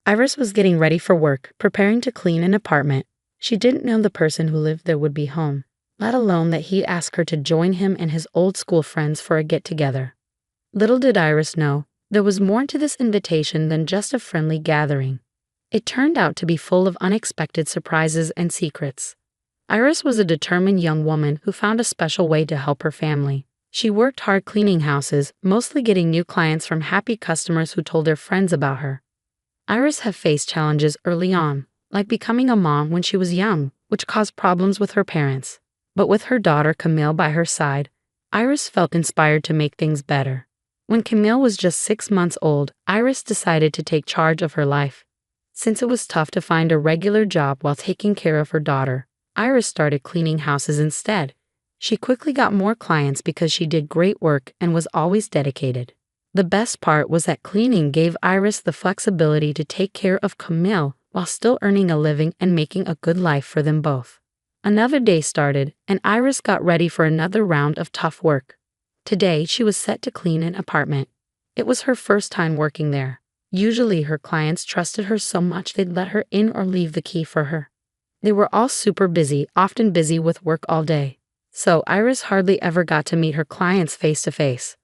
Iris was getting ready for work, preparing to clean an apartment. She didn't know the person who lived there would be home, let alone that he'd ask her to join him and his old school friends for a get-together. Little did Iris know, there was more to this invitation than just a friendly gathering. It turned out to be full of unexpected surprises and secrets. Iris was a determined young woman who found a special way to help her family. She worked hard cleaning houses, mostly getting new clients from happy customers who told their friends about her. Iris had faced challenges early on, like becoming a mom when she was young, which caused problems with her parents. But with her daughter Camille by her side, Iris felt inspired to make things better. When Camille was just 6 months old, Iris decided to take charge of her life. Since it was tough to find a regular job while taking care of her daughter, Iris started cleaning houses instead. She quickly got more clients because she did great work and was always dedicated. The best part was that cleaning gave Iris the flexibility to take care of Camille while still earning a living and making a good life for them both. Another day started, and Iris got ready for another round of tough work. Today, she was set to clean an apartment. It was her first time working there. Usually, her clients trusted her so much they'd let her in or leave the key for her. They were all super busy, often busy with work all day. So Iris hardly ever got to meet her clients face to face.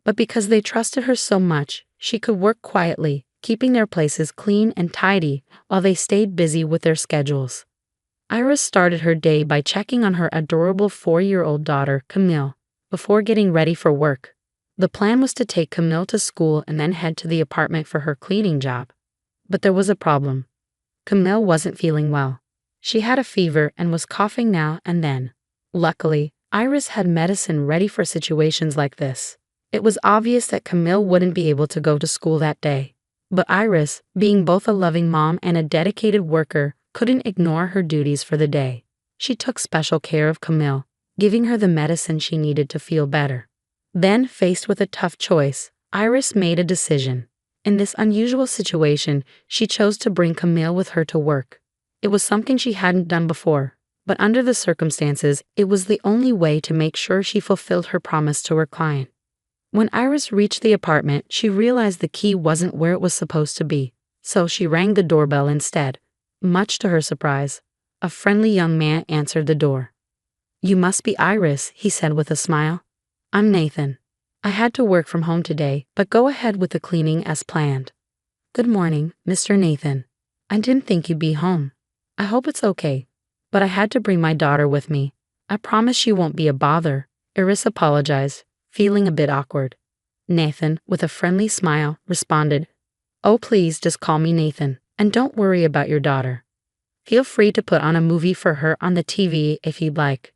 But because they trusted her so much, she could work quietly, keeping their places clean and tidy while they stayed busy with their schedules. Iris started her day by checking on her adorable 4-year-old daughter, Camille, before getting ready for work. The plan was to take Camille to school and then head to the apartment for her cleaning job. But there was a problem. Camille wasn't feeling well. She had a fever and was coughing now and then. Luckily, Iris had medicine ready for situations like this. It was obvious that Camille wouldn't be able to go to school that day. But Iris, being both a loving mom and a dedicated worker, couldn't ignore her duties for the day. She took special care of Camille, giving her the medicine she needed to feel better. Then, faced with a tough choice, Iris made a decision. In this unusual situation, she chose to bring Camille with her to work. It was something she hadn't done before, but under the circumstances, it was the only way to make sure she fulfilled her promise to her client. When Iris reached the apartment, she realized the key wasn't where it was supposed to be, so she rang the doorbell instead. Much to her surprise, a friendly young man answered the door. "You must be Iris," he said with a smile. "I'm Nathan. I had to work from home today, but go ahead with the cleaning as planned." "Good morning, Mr. Nathan. I didn't think you'd be home. I hope it's okay, but I had to bring my daughter with me. I promise she won't be a bother," Iris apologized, feeling a bit awkward. Nathan, with a friendly smile, responded, "Oh, please just call me Nathan, and don't worry about your daughter. Feel free to put on a movie for her on the TV if you'd like."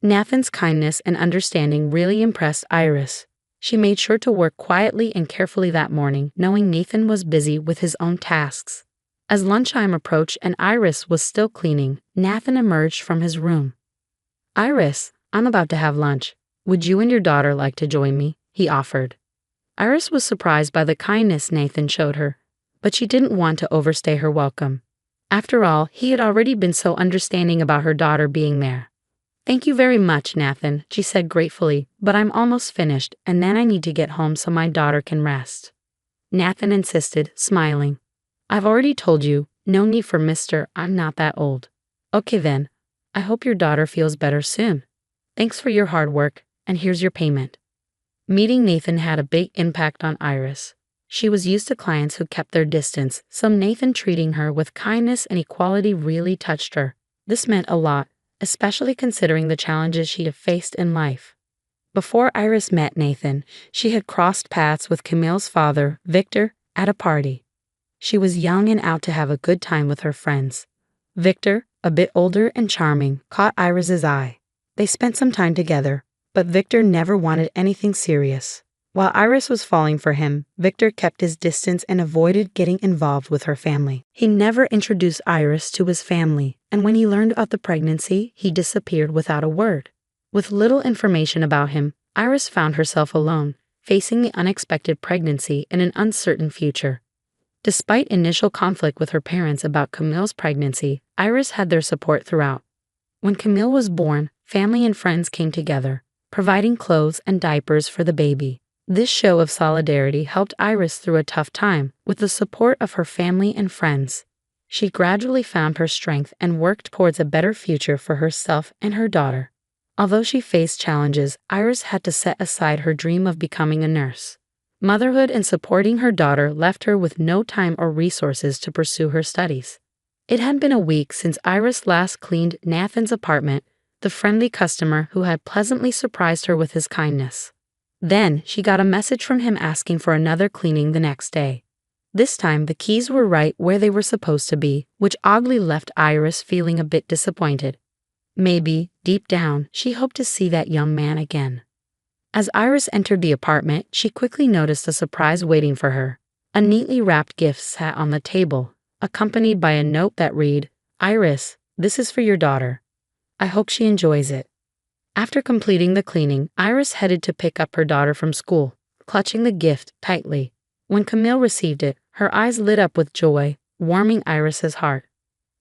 Nathan's kindness and understanding really impressed Iris. She made sure to work quietly and carefully that morning, knowing Nathan was busy with his own tasks. As lunchtime approached and Iris was still cleaning, Nathan emerged from his room. "Iris, I'm about to have lunch. Would you and your daughter like to join me?" he offered. Iris was surprised by the kindness Nathan showed her, but she didn't want to overstay her welcome. After all, he had already been so understanding about her daughter being there. "Thank you very much, Nathan," she said gratefully, "but I'm almost finished, and then I need to get home so my daughter can rest." Nathan insisted, smiling. "I've already told you, no need for Mr. I'm not that old." "Okay then. I hope your daughter feels better soon. Thanks for your hard work, and here's your payment." Meeting Nathan had a big impact on Iris. She was used to clients who kept their distance, so Nathan treating her with kindness and equality really touched her. This meant a lot, especially considering the challenges she had faced in life. Before Iris met Nathan, she had crossed paths with Camille's father, Victor, at a party. She was young and out to have a good time with her friends. Victor, a bit older and charming, caught Iris's eye. They spent some time together, but Victor never wanted anything serious. While Iris was falling for him, Victor kept his distance and avoided getting involved with her family. He never introduced Iris to his family, and when he learned about the pregnancy, he disappeared without a word. With little information about him, Iris found herself alone, facing the unexpected pregnancy and an uncertain future. Despite initial conflict with her parents about Camille's pregnancy, Iris had their support throughout. When Camille was born, family and friends came together, providing clothes and diapers for the baby. This show of solidarity helped Iris through a tough time with the support of her family and friends. She gradually found her strength and worked towards a better future for herself and her daughter. Although she faced challenges, Iris had to set aside her dream of becoming a nurse. Motherhood and supporting her daughter left her with no time or resources to pursue her studies. It had been a week since Iris last cleaned Nathan's apartment, the friendly customer who had pleasantly surprised her with his kindness. Then she got a message from him asking for another cleaning the next day. This time the keys were right where they were supposed to be, which oddly left Iris feeling a bit disappointed. Maybe, deep down, she hoped to see that young man again. As Iris entered the apartment, she quickly noticed a surprise waiting for her. A neatly wrapped gift sat on the table, accompanied by a note that read, "Iris, this is for your daughter. I hope she enjoys it." After completing the cleaning, Iris headed to pick up her daughter from school, clutching the gift tightly. When Camille received it, her eyes lit up with joy, warming Iris's heart.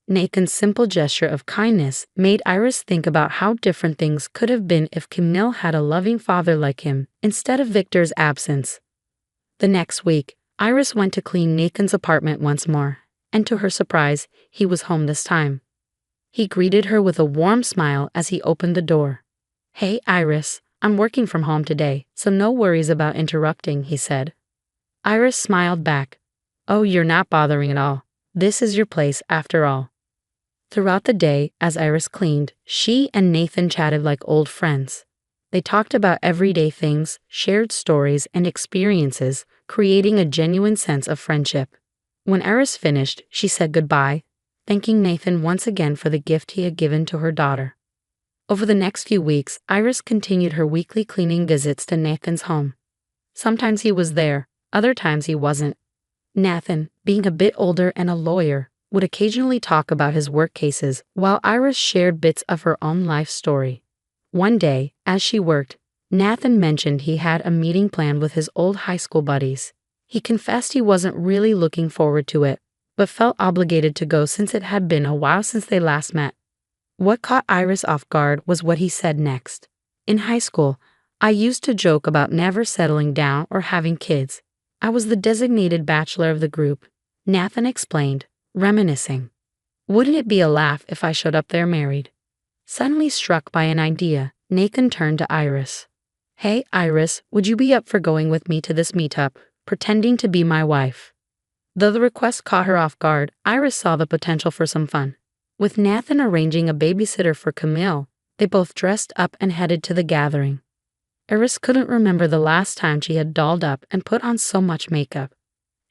Nathan's simple gesture of kindness made Iris think about how different things could have been if Camille had a loving father like him, instead of Victor's absence. The next week, Iris went to clean Nathan's apartment once more, and to her surprise, he was home this time. He greeted her with a warm smile as he opened the door. "Hey, Iris, I'm working from home today, so no worries about interrupting," he said. Iris smiled back. "Oh, you're not bothering at all. This is your place after all." Throughout the day, as Iris cleaned, she and Nathan chatted like old friends. They talked about everyday things, shared stories and experiences, creating a genuine sense of friendship. When Iris finished, she said goodbye, thanking Nathan once again for the gift he had given to her daughter. Over the next few weeks, Iris continued her weekly cleaning visits to Nathan's home. Sometimes he was there, other times he wasn't. Nathan, being a bit older and a lawyer, would occasionally talk about his work cases, while Iris shared bits of her own life story. One day, as she worked, Nathan mentioned he had a meeting planned with his old high school buddies. He confessed he wasn't really looking forward to it, but felt obligated to go since it had been a while since they last met. What caught Iris off guard was what he said next. "In high school, I used to joke about never settling down or having kids. I was the designated bachelor of the group," Nathan explained, reminiscing. "Wouldn't it be a laugh if I showed up there married?" Suddenly struck by an idea, Nathan turned to Iris. "Hey, Iris, would you be up for going with me to this meetup, pretending to be my wife?" Though the request caught her off guard, Iris saw the potential for some fun. With Nathan arranging a babysitter for Camille, they both dressed up and headed to the gathering. Iris couldn't remember the last time she had dolled up and put on so much makeup.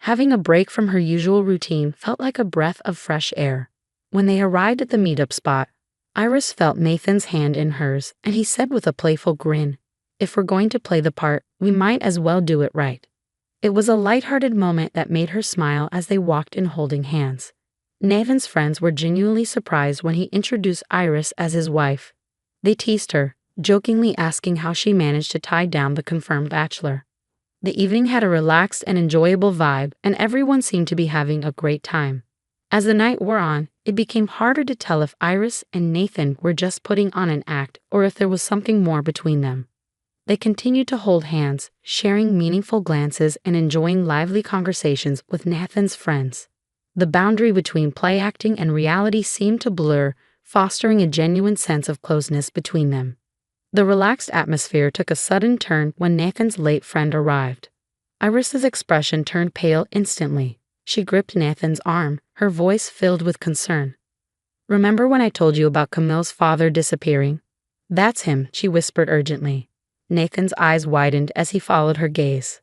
Having a break from her usual routine felt like a breath of fresh air. When they arrived at the meetup spot, Iris felt Nathan's hand in hers, and he said with a playful grin, "If we're going to play the part, we might as well do it right." It was a lighthearted moment that made her smile as they walked in holding hands. Nathan's friends were genuinely surprised when he introduced Iris as his wife. They teased her, jokingly asking how she managed to tie down the confirmed bachelor. The evening had a relaxed and enjoyable vibe, and everyone seemed to be having a great time. As the night wore on, it became harder to tell if Iris and Nathan were just putting on an act or if there was something more between them. They continued to hold hands, sharing meaningful glances and enjoying lively conversations with Nathan's friends. The boundary between play acting and reality seemed to blur, fostering a genuine sense of closeness between them. The relaxed atmosphere took a sudden turn when Nathan's late friend arrived. Iris's expression turned pale instantly. She gripped Nathan's arm, her voice filled with concern. "Remember when I told you about Camille's father disappearing?" "That's him," she whispered urgently. Nathan's eyes widened as he followed her gaze.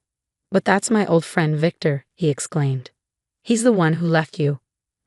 "But that's my old friend Victor," he exclaimed. "He's the one who left you?"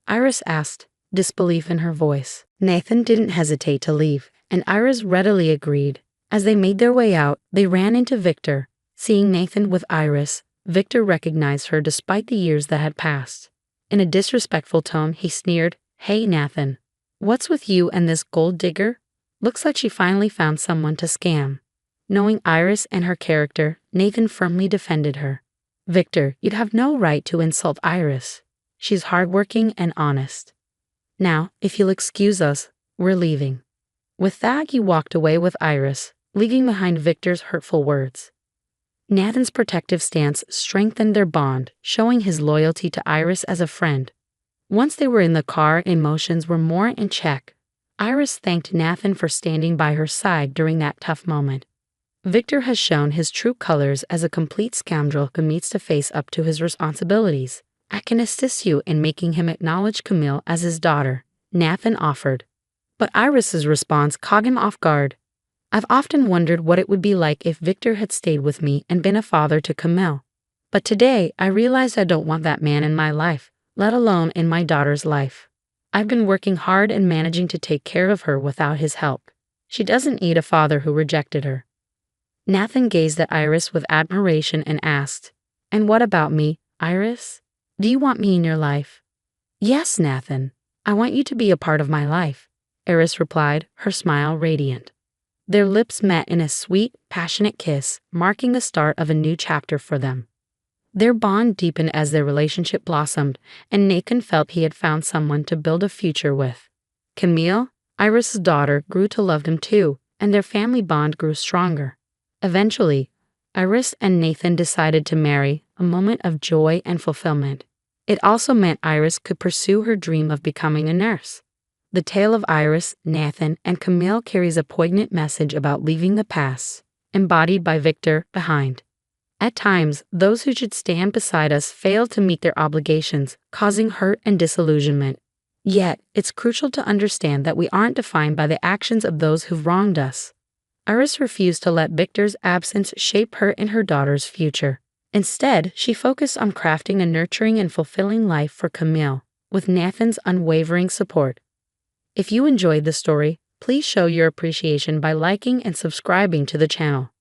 Iris asked, disbelief in her voice. Nathan didn't hesitate to leave, and Iris readily agreed. As they made their way out, they ran into Victor. Seeing Nathan with Iris, Victor recognized her despite the years that had passed. In a disrespectful tone, he sneered, "Hey, Nathan. What's with you and this gold digger? Looks like she finally found someone to scam." Knowing Iris and her character, Nathan firmly defended her. "Victor, you'd have no right to insult Iris. She's hardworking and honest. Now, if you'll excuse us, we're leaving." With that, he walked away with Iris, leaving behind Victor's hurtful words. Nathan's protective stance strengthened their bond, showing his loyalty to Iris as a friend. Once they were in the car, emotions were more in check. Iris thanked Nathan for standing by her side during that tough moment. Victor has shown his true colors as a complete scoundrel who needs to face up to his responsibilities. I can assist you in making him acknowledge Camille as his daughter, Nathan offered. But Iris's response caught him off guard. I've often wondered what it would be like if Victor had stayed with me and been a father to Camille. But today, I realize I don't want that man in my life, let alone in my daughter's life. I've been working hard and managing to take care of her without his help. She doesn't need a father who rejected her. Nathan gazed at Iris with admiration and asked, "And what about me, Iris? Do you want me in your life?" "Yes, Nathan. I want you to be a part of my life," Iris replied, her smile radiant. Their lips met in a sweet, passionate kiss, marking the start of a new chapter for them. Their bond deepened as their relationship blossomed, and Nathan felt he had found someone to build a future with. Camille, Iris's daughter, grew to love him too, and their family bond grew stronger. Eventually, Iris and Nathan decided to marry, a moment of joy and fulfillment. It also meant Iris could pursue her dream of becoming a nurse. The tale of Iris, Nathan, and Camille carries a poignant message about leaving the past, embodied by Victor, behind. At times, those who should stand beside us fail to meet their obligations, causing hurt and disillusionment. Yet, it's crucial to understand that we aren't defined by the actions of those who've wronged us. Iris refused to let Victor's absence shape her and her daughter's future. Instead, she focused on crafting a nurturing and fulfilling life for Camille, with Nathan's unwavering support. If you enjoyed the story, please show your appreciation by liking and subscribing to the channel.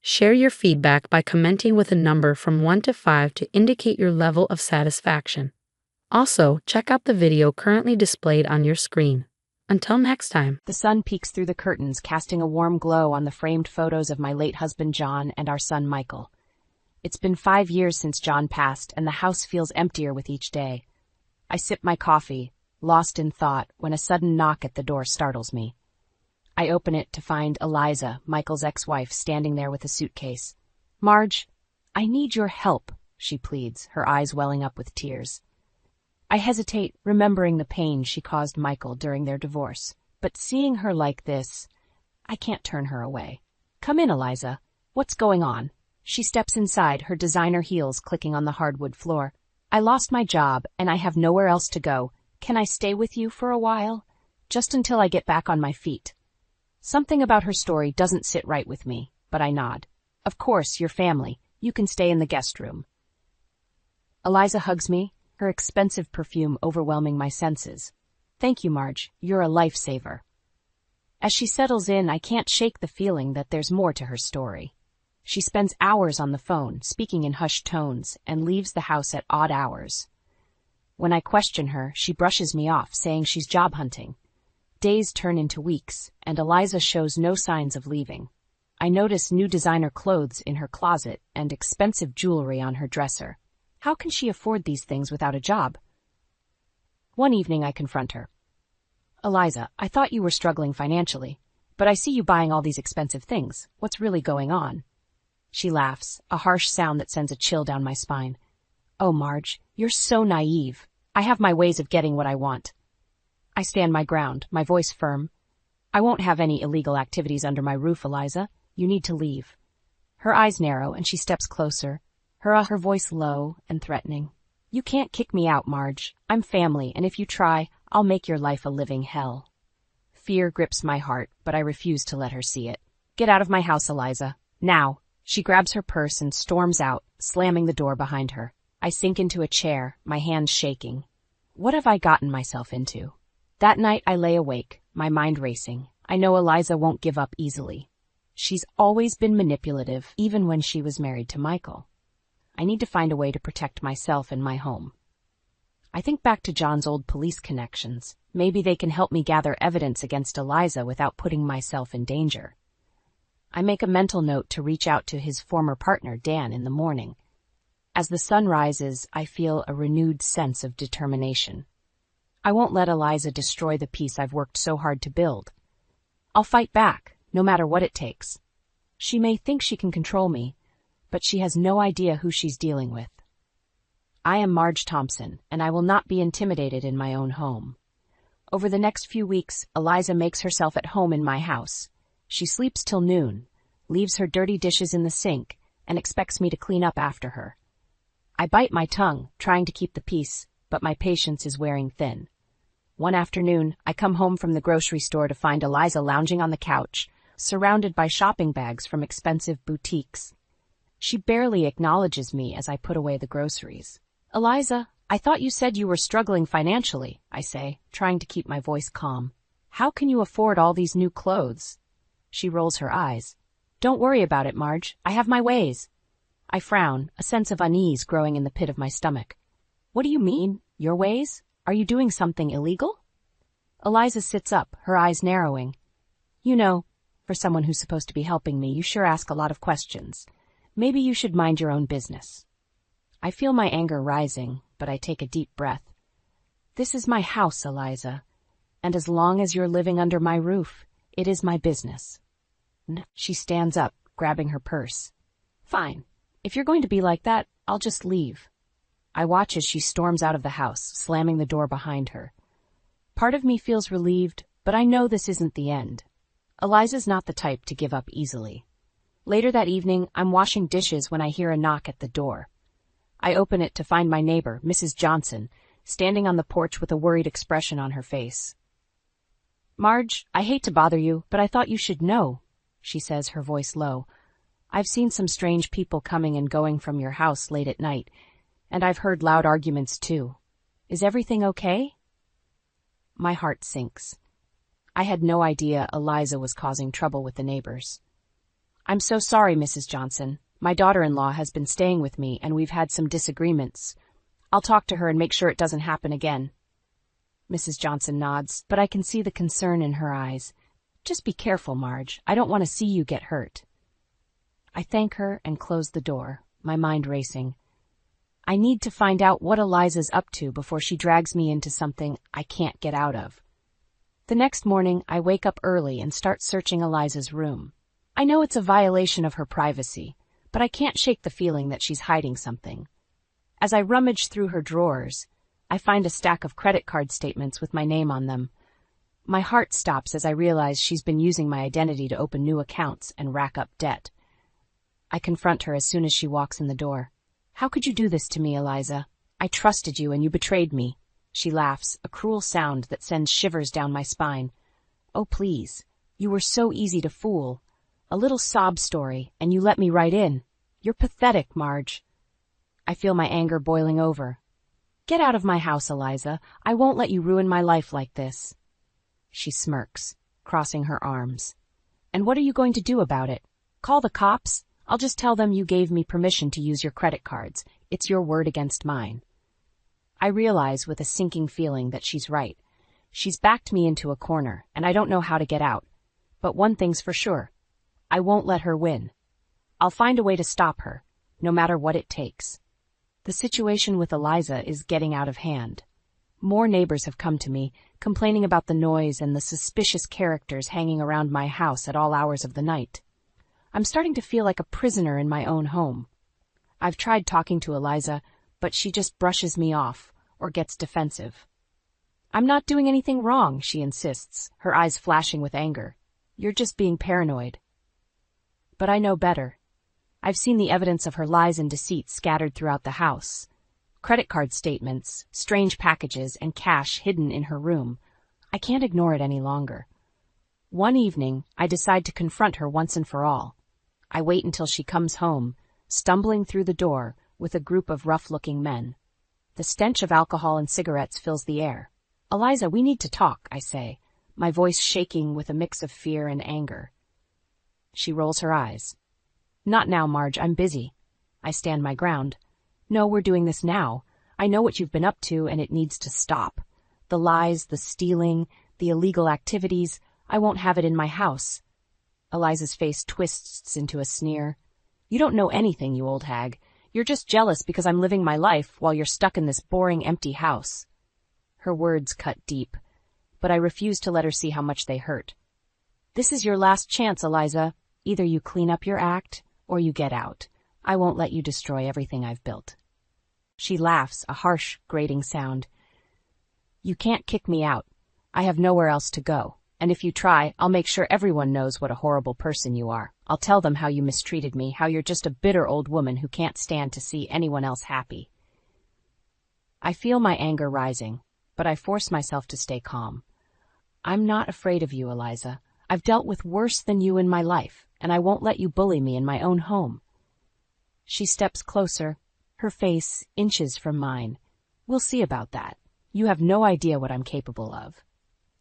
Share your feedback by commenting with a number from 1 to 5 to indicate your level of satisfaction. Also, check out the video currently displayed on your screen. Until next time. The sun peeks through the curtains, casting a warm glow on the framed photos of my late husband John and our son Michael. It's been 5 years since John passed, and the house feels emptier with each day. I sip my coffee, lost in thought, when a sudden knock at the door startles me. I open it to find Eliza, Michael's ex-wife, standing there with a suitcase. "Marge, I need your help," she pleads, her eyes welling up with tears. I hesitate, remembering the pain she caused Michael during their divorce, but seeing her like this, I can't turn her away. "Come in, Eliza. What's going on?" She steps inside, her designer heels clicking on the hardwood floor. "I lost my job, and I have nowhere else to go. Can I stay with you for a while? Just until I get back on my feet." Something about her story doesn't sit right with me, but I nod. "Of course, your family. You can stay in the guest room." Eliza hugs me, her expensive perfume overwhelming my senses. "Thank you, Marge. You're a lifesaver." As she settles in, I can't shake the feeling that there's more to her story. She spends hours on the phone, speaking in hushed tones, and leaves the house at odd hours. When I question her, she brushes me off, saying she's job hunting. Days turn into weeks, and Eliza shows no signs of leaving. I notice new designer clothes in her closet and expensive jewelry on her dresser. How can she afford these things without a job? One evening I confront her. "Eliza, I thought you were struggling financially, but I see you buying all these expensive things. What's really going on?" She laughs, a harsh sound that sends a chill down my spine. "Oh, Marge, you're so naive. I have my ways of getting what I want." I stand my ground, my voice firm. "I won't have any illegal activities under my roof, Eliza. You need to leave." Her eyes narrow, and she steps closer, her voice low and threatening. "You can't kick me out, Marge. I'm family, and if you try, I'll make your life a living hell." Fear grips my heart, but I refuse to let her see it. "Get out of my house, Eliza. Now." She grabs her purse and storms out, slamming the door behind her. I sink into a chair, my hands shaking. What have I gotten myself into? That night I lay awake, my mind racing. I know Eliza won't give up easily. She's always been manipulative, even when she was married to Michael. I need to find a way to protect myself and my home. I think back to John's old police connections. Maybe they can help me gather evidence against Eliza without putting myself in danger. I make a mental note to reach out to his former partner, Dan, in the morning. As the sun rises, I feel a renewed sense of determination. I won't let Eliza destroy the peace I've worked so hard to build. I'll fight back, no matter what it takes. She may think she can control me, but she has no idea who she's dealing with. I am Marge Thompson, and I will not be intimidated in my own home. Over the next few weeks, Eliza makes herself at home in my house. She sleeps till noon, leaves her dirty dishes in the sink, and expects me to clean up after her. I bite my tongue, trying to keep the peace, but my patience is wearing thin. One afternoon, I come home from the grocery store to find Eliza lounging on the couch, surrounded by shopping bags from expensive boutiques. She barely acknowledges me as I put away the groceries. "Eliza, I thought you said you were struggling financially," I say, trying to keep my voice calm. "How can you afford all these new clothes?" She rolls her eyes. "Don't worry about it, Marge. I have my ways." I frown, a sense of unease growing in the pit of my stomach. "What do you mean, your ways? Are you doing something illegal?" Eliza sits up, her eyes narrowing. "You know, for someone who's supposed to be helping me, you sure ask a lot of questions. Maybe you should mind your own business." I feel my anger rising, but I take a deep breath. "This is my house, Eliza, and as long as you're living under my roof, it is my business." She stands up, grabbing her purse. "Fine. If you're going to be like that, I'll just leave." I watch as she storms out of the house, slamming the door behind her. Part of me feels relieved, but I know this isn't the end. Eliza's not the type to give up easily. Later that evening, I'm washing dishes when I hear a knock at the door. I open it to find my neighbor, Mrs. Johnson, standing on the porch with a worried expression on her face. "Marge, I hate to bother you, but I thought you should know," she says, her voice low. "I've seen some strange people coming and going from your house late at night, and I've heard loud arguments too. Is everything okay?" My heart sinks. I had no idea Eliza was causing trouble with the neighbors. "I'm so sorry, Mrs. Johnson. My daughter-in-law has been staying with me, and we've had some disagreements. I'll talk to her and make sure it doesn't happen again." Mrs. Johnson nods, but I can see the concern in her eyes. "Just be careful, Marge. I don't want to see you get hurt." I thank her and close the door, my mind racing. I need to find out what Eliza's up to before she drags me into something I can't get out of. The next morning, I wake up early and start searching Eliza's room. I know it's a violation of her privacy, but I can't shake the feeling that she's hiding something. As I rummage through her drawers, I find a stack of credit card statements with my name on them. My heart stops as I realize she's been using my identity to open new accounts and rack up debt. I confront her as soon as she walks in the door. "How could you do this to me, Eliza? I trusted you and you betrayed me." She laughs, a cruel sound that sends shivers down my spine. "Oh, please. You were so easy to fool. A little sob story, and you let me right in. You're pathetic, Marge." I feel my anger boiling over. "Get out of my house, Eliza. I won't let you ruin my life like this." She smirks, crossing her arms. "And what are you going to do about it? Call the cops? I'll just tell them you gave me permission to use your credit cards. It's your word against mine." I realize with a sinking feeling that she's right. She's backed me into a corner, and I don't know how to get out. But one thing's for sure. I won't let her win. I'll find a way to stop her, no matter what it takes. The situation with Eliza is getting out of hand. More neighbors have come to me, complaining about the noise and the suspicious characters hanging around my house at all hours of the night. I'm starting to feel like a prisoner in my own home. I've tried talking to Eliza, but she just brushes me off or gets defensive. "I'm not doing anything wrong," she insists, her eyes flashing with anger. "You're just being paranoid." But I know better. I've seen the evidence of her lies and deceit scattered throughout the house. Credit card statements, strange packages, and cash hidden in her room. I can't ignore it any longer. One evening, I decide to confront her once and for all. I wait until she comes home, stumbling through the door with a group of rough-looking men. The stench of alcohol and cigarettes fills the air. "Eliza, we need to talk," I say, my voice shaking with a mix of fear and anger. She rolls her eyes. "Not now, Marge, I'm busy." I stand my ground. "No, we're doing this now. I know what you've been up to, and it needs to stop. The lies, the stealing, the illegal activities, I won't have it in my house." Eliza's face twists into a sneer. "You don't know anything, you old hag. You're just jealous because I'm living my life while you're stuck in this boring, empty house." Her words cut deep, but I refuse to let her see how much they hurt. "This is your last chance, Eliza. Either you clean up your act, or you get out. I won't let you destroy everything I've built. She laughs, a harsh, grating sound. You can't kick me out. I have nowhere else to go. And if you try, I'll make sure everyone knows what a horrible person you are. I'll tell them how you mistreated me, how you're just a bitter old woman who can't stand to see anyone else happy. I feel my anger rising, but I force myself to stay calm. I'm not afraid of you, Eliza. I've dealt with worse than you in my life, and I won't let you bully me in my own home. She steps closer, her face inches from mine. We'll see about that. You have no idea what I'm capable of.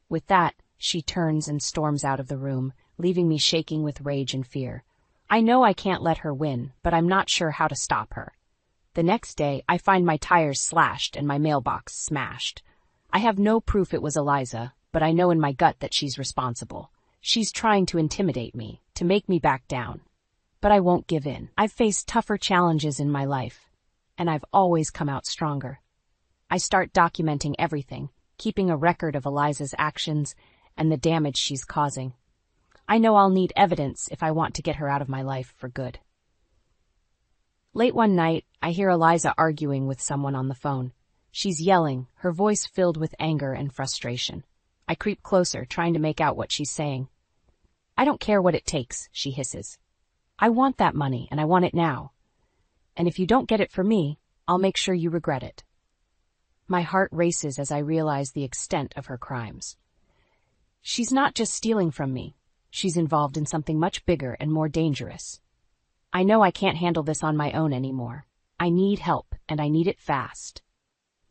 With that, she turns and storms out of the room, leaving me shaking with rage and fear. I know I can't let her win, but I'm not sure how to stop her. The next day, I find my tires slashed and my mailbox smashed. I have no proof it was Eliza, but I know in my gut that she's responsible. She's trying to intimidate me, to make me back down. But I won't give in. I've faced tougher challenges in my life, and I've always come out stronger. I start documenting everything, keeping a record of Eliza's actions and the damage she's causing. I know I'll need evidence if I want to get her out of my life for good. Late one night, I hear Eliza arguing with someone on the phone. She's yelling, her voice filled with anger and frustration. I creep closer, trying to make out what she's saying. I don't care what it takes, she hisses. I want that money, and I want it now. And if you don't get it for me, I'll make sure you regret it. My heart races as I realize the extent of her crimes. She's not just stealing from me. She's involved in something much bigger and more dangerous. I know I can't handle this on my own anymore. I need help, and I need it fast.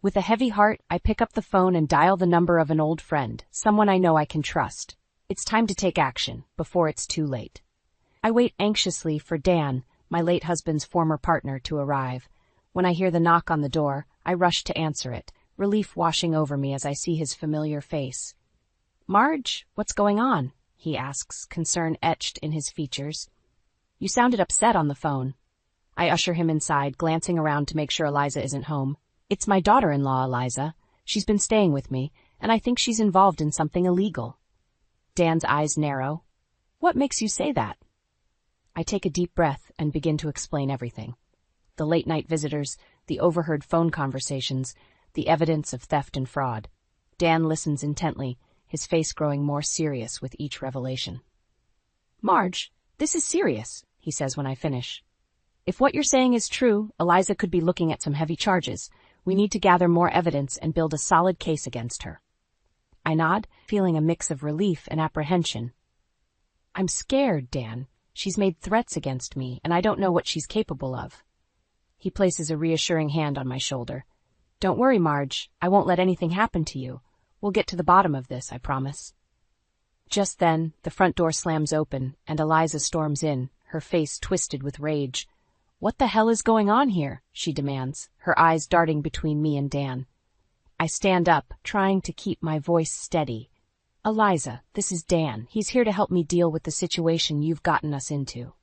With a heavy heart, I pick up the phone and dial the number of an old friend, someone I know I can trust. It's time to take action, before it's too late. I wait anxiously for Dan, my late husband's former partner, to arrive. When I hear the knock on the door, I rush to answer it, relief washing over me as I see his familiar face. Marge, what's going on? He asks, concern etched in his features. You sounded upset on the phone. I usher him inside, glancing around to make sure Eliza isn't home. It's my daughter-in-law, Eliza. She's been staying with me, and I think she's involved in something illegal. Dan's eyes narrow. What makes you say that? I take a deep breath and begin to explain everything. The late-night visitors, the overheard phone conversations, the evidence of theft and fraud. Dan listens intently, his face growing more serious with each revelation. Marge, this is serious, he says when I finish. If what you're saying is true, Eliza could be looking at some heavy charges. We need to gather more evidence and build a solid case against her. I nod, feeling a mix of relief and apprehension. I'm scared, Dan. She's made threats against me, and I don't know what she's capable of. He places a reassuring hand on my shoulder. Don't worry, Marge. I won't let anything happen to you. We'll get to the bottom of this, I promise. Just then, the front door slams open, and Eliza storms in, her face twisted with rage. What the hell is going on here? She demands, her eyes darting between me and Dan. I stand up, trying to keep my voice steady. Eliza, this is Dan. He's here to help me deal with the situation you've gotten us into.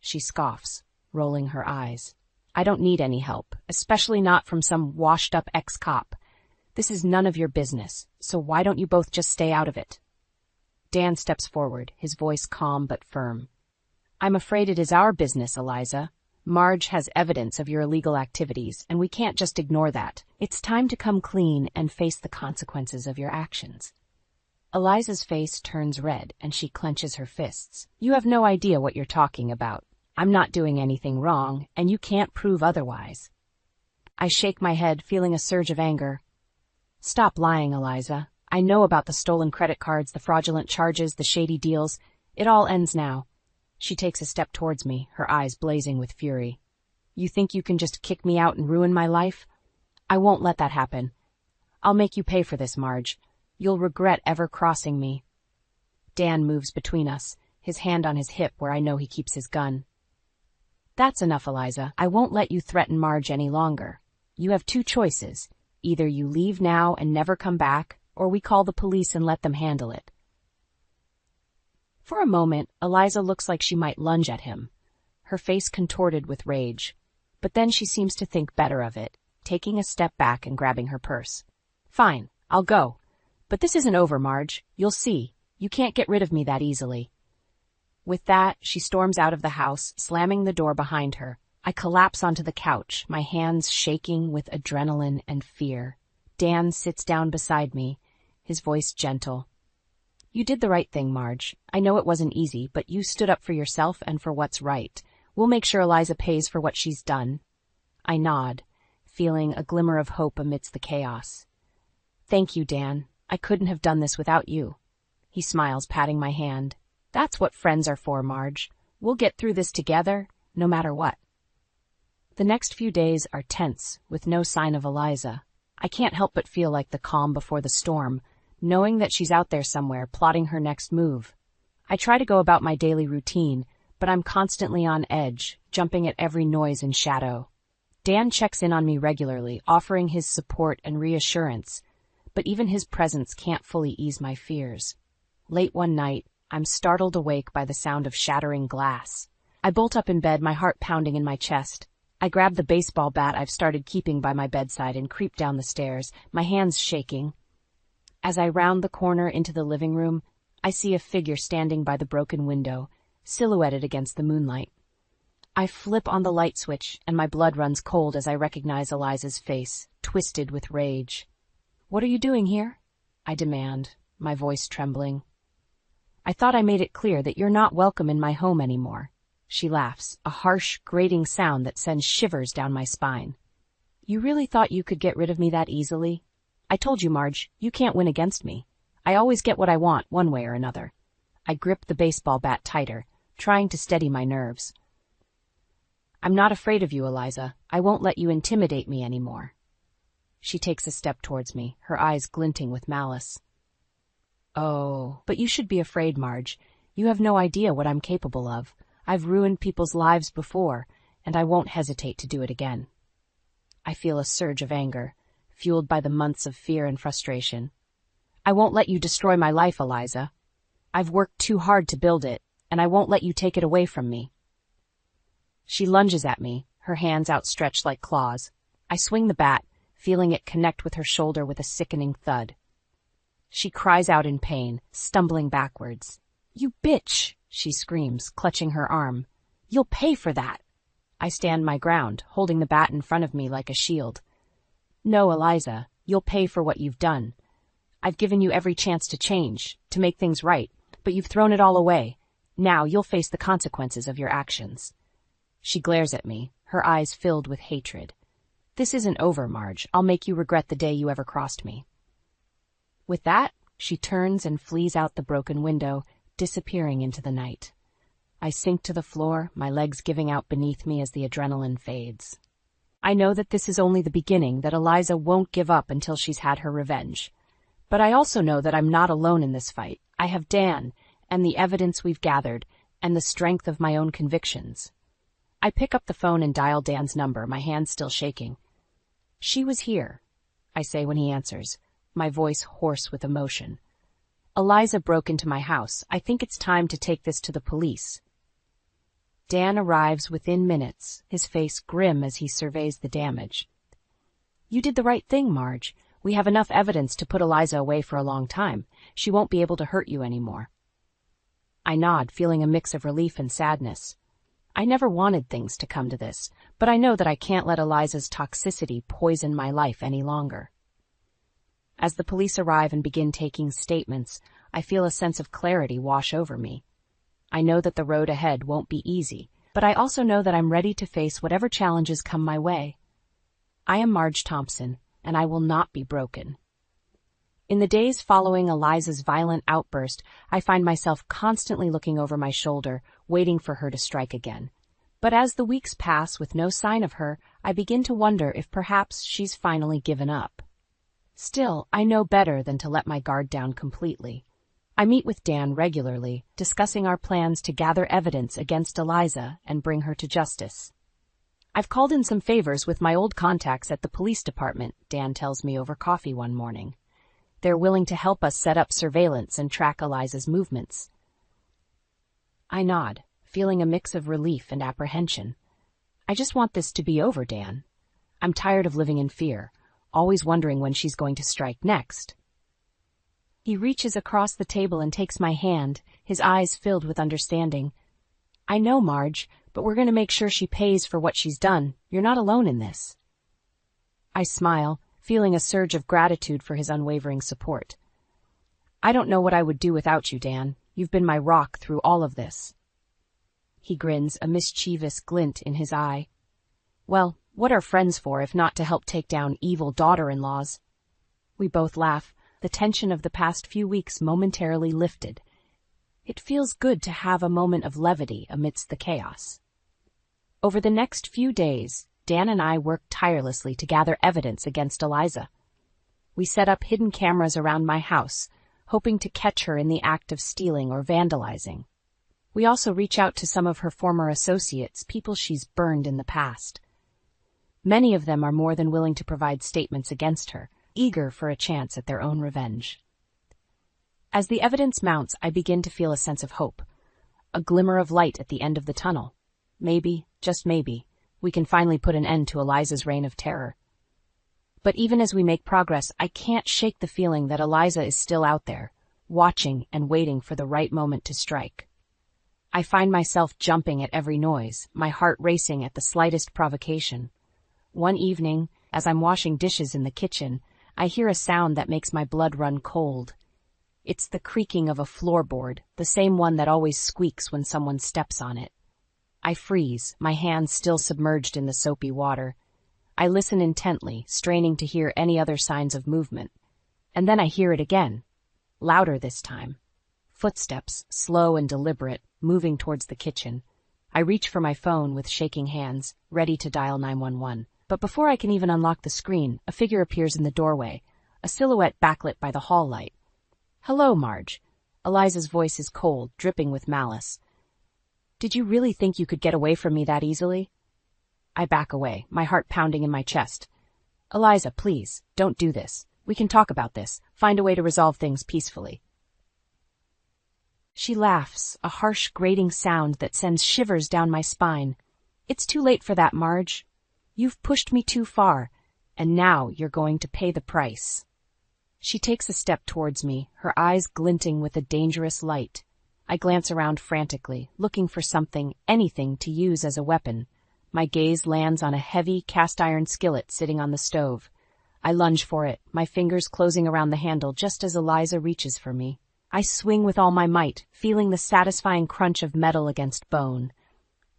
She scoffs, rolling her eyes. I don't need any help, especially not from some washed-up ex-cop. This is none of your business, so why don't you both just stay out of it? Dan steps forward, his voice calm but firm. I'm afraid it is our business, Eliza. Marge has evidence of your illegal activities, and we can't just ignore that. It's time to come clean and face the consequences of your actions. Eliza's face turns red, and she clenches her fists. You have no idea what you're talking about. I'm not doing anything wrong, and you can't prove otherwise. I shake my head, feeling a surge of anger. Stop lying, Eliza. I know about the stolen credit cards, the fraudulent charges, the shady deals. It all ends now. She takes a step towards me, her eyes blazing with fury. You think you can just kick me out and ruin my life? I won't let that happen. I'll make you pay for this, Marge. You'll regret ever crossing me. Dan moves between us, his hand on his hip where I know he keeps his gun. That's enough, Eliza. I won't let you threaten Marge any longer. You have two choices. Either you leave now and never come back, or we call the police and let them handle it. For a moment, Eliza looks like she might lunge at him, her face contorted with rage. But then she seems to think better of it, taking a step back and grabbing her purse. Fine, I'll go. But this isn't over, Marge. You'll see. You can't get rid of me that easily. With that, she storms out of the house, slamming the door behind her, I collapse onto the couch, my hands shaking with adrenaline and fear. Dan sits down beside me, his voice gentle. You did the right thing, Marge. I know it wasn't easy, but you stood up for yourself and for what's right. We'll make sure Eliza pays for what she's done. I nod, feeling a glimmer of hope amidst the chaos. Thank you, Dan. I couldn't have done this without you. He smiles, patting my hand. That's what friends are for, Marge. We'll get through this together, no matter what. The next few days are tense, with no sign of Eliza. I can't help but feel like the calm before the storm, knowing that she's out there somewhere, plotting her next move. I try to go about my daily routine, but I'm constantly on edge, jumping at every noise and shadow. Dan checks in on me regularly, offering his support and reassurance, but even his presence can't fully ease my fears. Late one night, I'm startled awake by the sound of shattering glass. I bolt up in bed, my heart pounding in my chest. I grab the baseball bat I've started keeping by my bedside and creep down the stairs, my hands shaking. As I round the corner into the living room, I see a figure standing by the broken window, silhouetted against the moonlight. I flip on the light switch, and my blood runs cold as I recognize Eliza's face, twisted with rage. What are you doing here? I demand, my voice trembling. I thought I made it clear that you're not welcome in my home anymore. She laughs, a harsh, grating sound that sends shivers down my spine. You really thought you could get rid of me that easily? I told you, Marge, you can't win against me. I always get what I want, one way or another. I grip the baseball bat tighter, trying to steady my nerves. I'm not afraid of you, Eliza. I won't let you intimidate me anymore. She takes a step towards me, her eyes glinting with malice. Oh, but you should be afraid, Marge. You have no idea what I'm capable of. I've ruined people's lives before, and I won't hesitate to do it again. I feel a surge of anger, fueled by the months of fear and frustration. I won't let you destroy my life, Eliza. I've worked too hard to build it, and I won't let you take it away from me. She lunges at me, her hands outstretched like claws. I swing the bat, feeling it connect with her shoulder with a sickening thud. She cries out in pain, stumbling backwards. You bitch! She screams, clutching her arm. You'll pay for that! I stand my ground, holding the bat in front of me like a shield. No, Eliza, you'll pay for what you've done. I've given you every chance to change, to make things right, but you've thrown it all away. Now you'll face the consequences of your actions. She glares at me, her eyes filled with hatred. This isn't over, Marge. I'll make you regret the day you ever crossed me. With that, she turns and flees out the broken window, disappearing into the night. I sink to the floor, my legs giving out beneath me as the adrenaline fades. I know that this is only the beginning, that Eliza won't give up until she's had her revenge. But I also know that I'm not alone in this fight. I have Dan, and the evidence we've gathered, and the strength of my own convictions. I pick up the phone and dial Dan's number, my hands still shaking. She was here, I say when he answers, my voice hoarse with emotion. Eliza broke into my house. I think it's time to take this to the police. Dan arrives within minutes, his face grim as he surveys the damage. You did the right thing, Marge. We have enough evidence to put Eliza away for a long time. She won't be able to hurt you anymore. I nod, feeling a mix of relief and sadness. I never wanted things to come to this, but I know that I can't let Eliza's toxicity poison my life any longer. As the police arrive and begin taking statements, I feel a sense of clarity wash over me. I know that the road ahead won't be easy, but I also know that I'm ready to face whatever challenges come my way. I am Marge Thompson, and I will not be broken. In the days following Eliza's violent outburst, I find myself constantly looking over my shoulder, waiting for her to strike again. But as the weeks pass with no sign of her, I begin to wonder if perhaps she's finally given up. Still, I know better than to let my guard down completely. I meet with Dan regularly, discussing our plans to gather evidence against Eliza and bring her to justice. I've called in some favors with my old contacts at the police department, Dan tells me over coffee one morning. They're willing to help us set up surveillance and track Eliza's movements. I nod, feeling a mix of relief and apprehension. I just want this to be over, Dan. I'm tired of living in fear, always wondering when she's going to strike next. He reaches across the table and takes my hand, his eyes filled with understanding. I know, Marge, but we're going to make sure she pays for what she's done. You're not alone in this. I smile, feeling a surge of gratitude for his unwavering support. I don't know what I would do without you, Dan. You've been my rock through all of this. He grins, a mischievous glint in his eye. Well, what are friends for if not to help take down evil daughter-in-laws? We both laugh, the tension of the past few weeks momentarily lifted. It feels good to have a moment of levity amidst the chaos. Over the next few days, Dan and I worked tirelessly to gather evidence against Eliza. We set up hidden cameras around my house, hoping to catch her in the act of stealing or vandalizing. We also reach out to some of her former associates, people she's burned in the past. Many of them are more than willing to provide statements against her, eager for a chance at their own revenge. As the evidence mounts, I begin to feel a sense of hope, a glimmer of light at the end of the tunnel. Maybe, just maybe, we can finally put an end to Eliza's reign of terror. But even as we make progress, I can't shake the feeling that Eliza is still out there, watching and waiting for the right moment to strike. I find myself jumping at every noise, my heart racing at the slightest provocation. One evening, as I'm washing dishes in the kitchen, I hear a sound that makes my blood run cold. It's the creaking of a floorboard, the same one that always squeaks when someone steps on it. I freeze, my hands still submerged in the soapy water. I listen intently, straining to hear any other signs of movement. And then I hear it again, louder this time. Footsteps, slow and deliberate, moving towards the kitchen. I reach for my phone with shaking hands, ready to dial 911. But before I can even unlock the screen, a figure appears in the doorway, a silhouette backlit by the hall light. "Hello, Marge." Eliza's voice is cold, dripping with malice. "Did you really think you could get away from me that easily?" I back away, my heart pounding in my chest. "Eliza, please, don't do this. We can talk about this, find a way to resolve things peacefully." She laughs, a harsh, grating sound that sends shivers down my spine. "It's too late for that, Marge. You've pushed me too far, and now you're going to pay the price." She takes a step towards me, her eyes glinting with a dangerous light. I glance around frantically, looking for something, anything to use as a weapon. My gaze lands on a heavy, cast-iron skillet sitting on the stove. I lunge for it, my fingers closing around the handle just as Eliza reaches for me. I swing with all my might, feeling the satisfying crunch of metal against bone.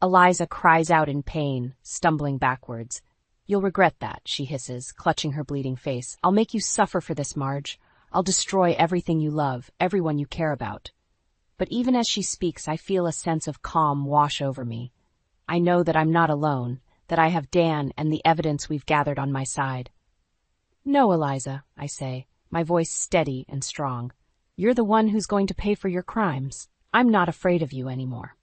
Eliza cries out in pain, stumbling backwards. "You'll regret that," she hisses, clutching her bleeding face. "I'll make you suffer for this, Marge. I'll destroy everything you love, everyone you care about." But even as she speaks, I feel a sense of calm wash over me. I know that I'm not alone, that I have Dan and the evidence we've gathered on my side. "No, Eliza," I say, my voice steady and strong. "You're the one who's going to pay for your crimes. I'm not afraid of you anymore."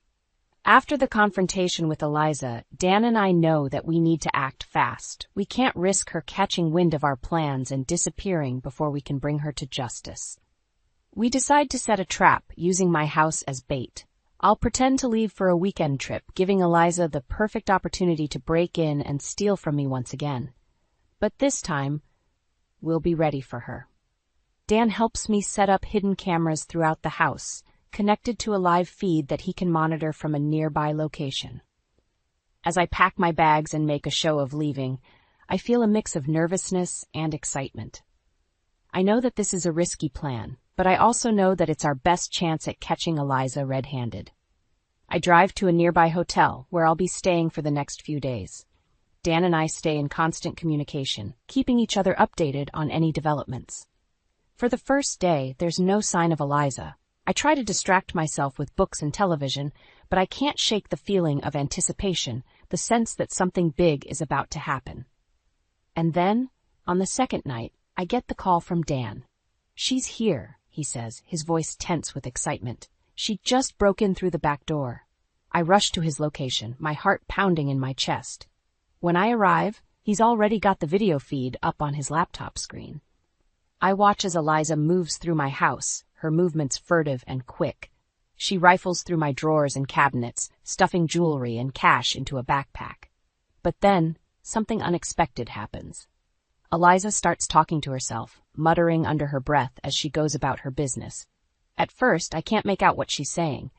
After the confrontation with Eliza, Dan and I know that we need to act fast. We can't risk her catching wind of our plans and disappearing before we can bring her to justice. We decide to set a trap, using my house as bait. I'll pretend to leave for a weekend trip, giving Eliza the perfect opportunity to break in and steal from me once again. But this time, we'll be ready for her. Dan helps me set up hidden cameras throughout the house, connected to a live feed that he can monitor from a nearby location. As I pack my bags and make a show of leaving, I feel a mix of nervousness and excitement. I know that this is a risky plan, but I also know that it's our best chance at catching Eliza red-handed. I drive to a nearby hotel, where I'll be staying for the next few days. Dan and I stay in constant communication, keeping each other updated on any developments. For the first day, there's no sign of Eliza. I try to distract myself with books and television, but I can't shake the feeling of anticipation, the sense that something big is about to happen. And then, on the second night, I get the call from Dan. "She's here," he says, his voice tense with excitement. "She just broke in through the back door." I rush to his location, my heart pounding in my chest. When I arrive, he's already got the video feed up on his laptop screen. I watch as Eliza moves through my house, her movements furtive and quick. She rifles through my drawers and cabinets, stuffing jewelry and cash into a backpack. But then, something unexpected happens. Eliza starts talking to herself, muttering under her breath as she goes about her business. At first, I can't make out what she's saying,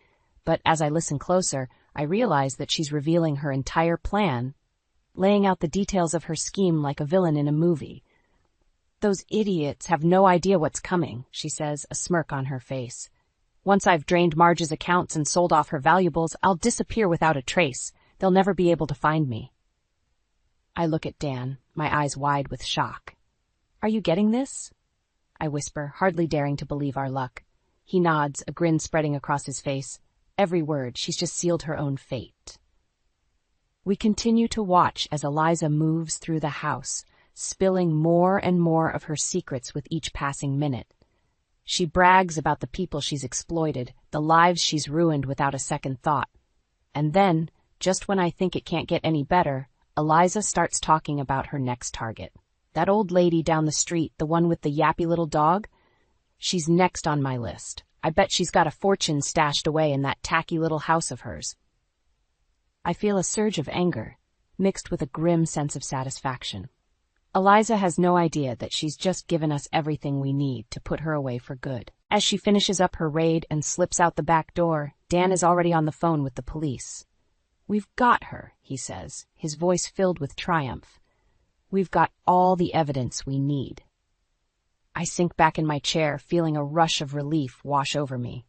but as I listen closer, I realize that she's revealing her entire plan, laying out the details of her scheme like a villain in a movie. "Those idiots have no idea what's coming," she says, a smirk on her face. "Once I've drained Marge's accounts and sold off her valuables, I'll disappear without a trace. They'll never be able to find me." I look at Dan, my eyes wide with shock. "Are you getting this?" I whisper, hardly daring to believe our luck. He nods, a grin spreading across his face. Every word, she's just sealed her own fate. We continue to watch as Eliza moves through the house, spilling more and more of her secrets with each passing minute. She brags about the people she's exploited, the lives she's ruined without a second thought. And then, just when I think it can't get any better, Eliza starts talking about her next target. That old lady down the street, the one with the yappy little dog? She's next on my list. I bet she's got a fortune stashed away in that tacky little house of hers. I feel a surge of anger, mixed with a grim sense of satisfaction. Eliza has no idea that she's just given us everything we need to put her away for good. As she finishes up her raid and slips out the back door, Dan is already on the phone with the police. "We've got her," he says, his voice filled with triumph. "We've got all the evidence we need." I sink back in my chair, feeling a rush of relief wash over me.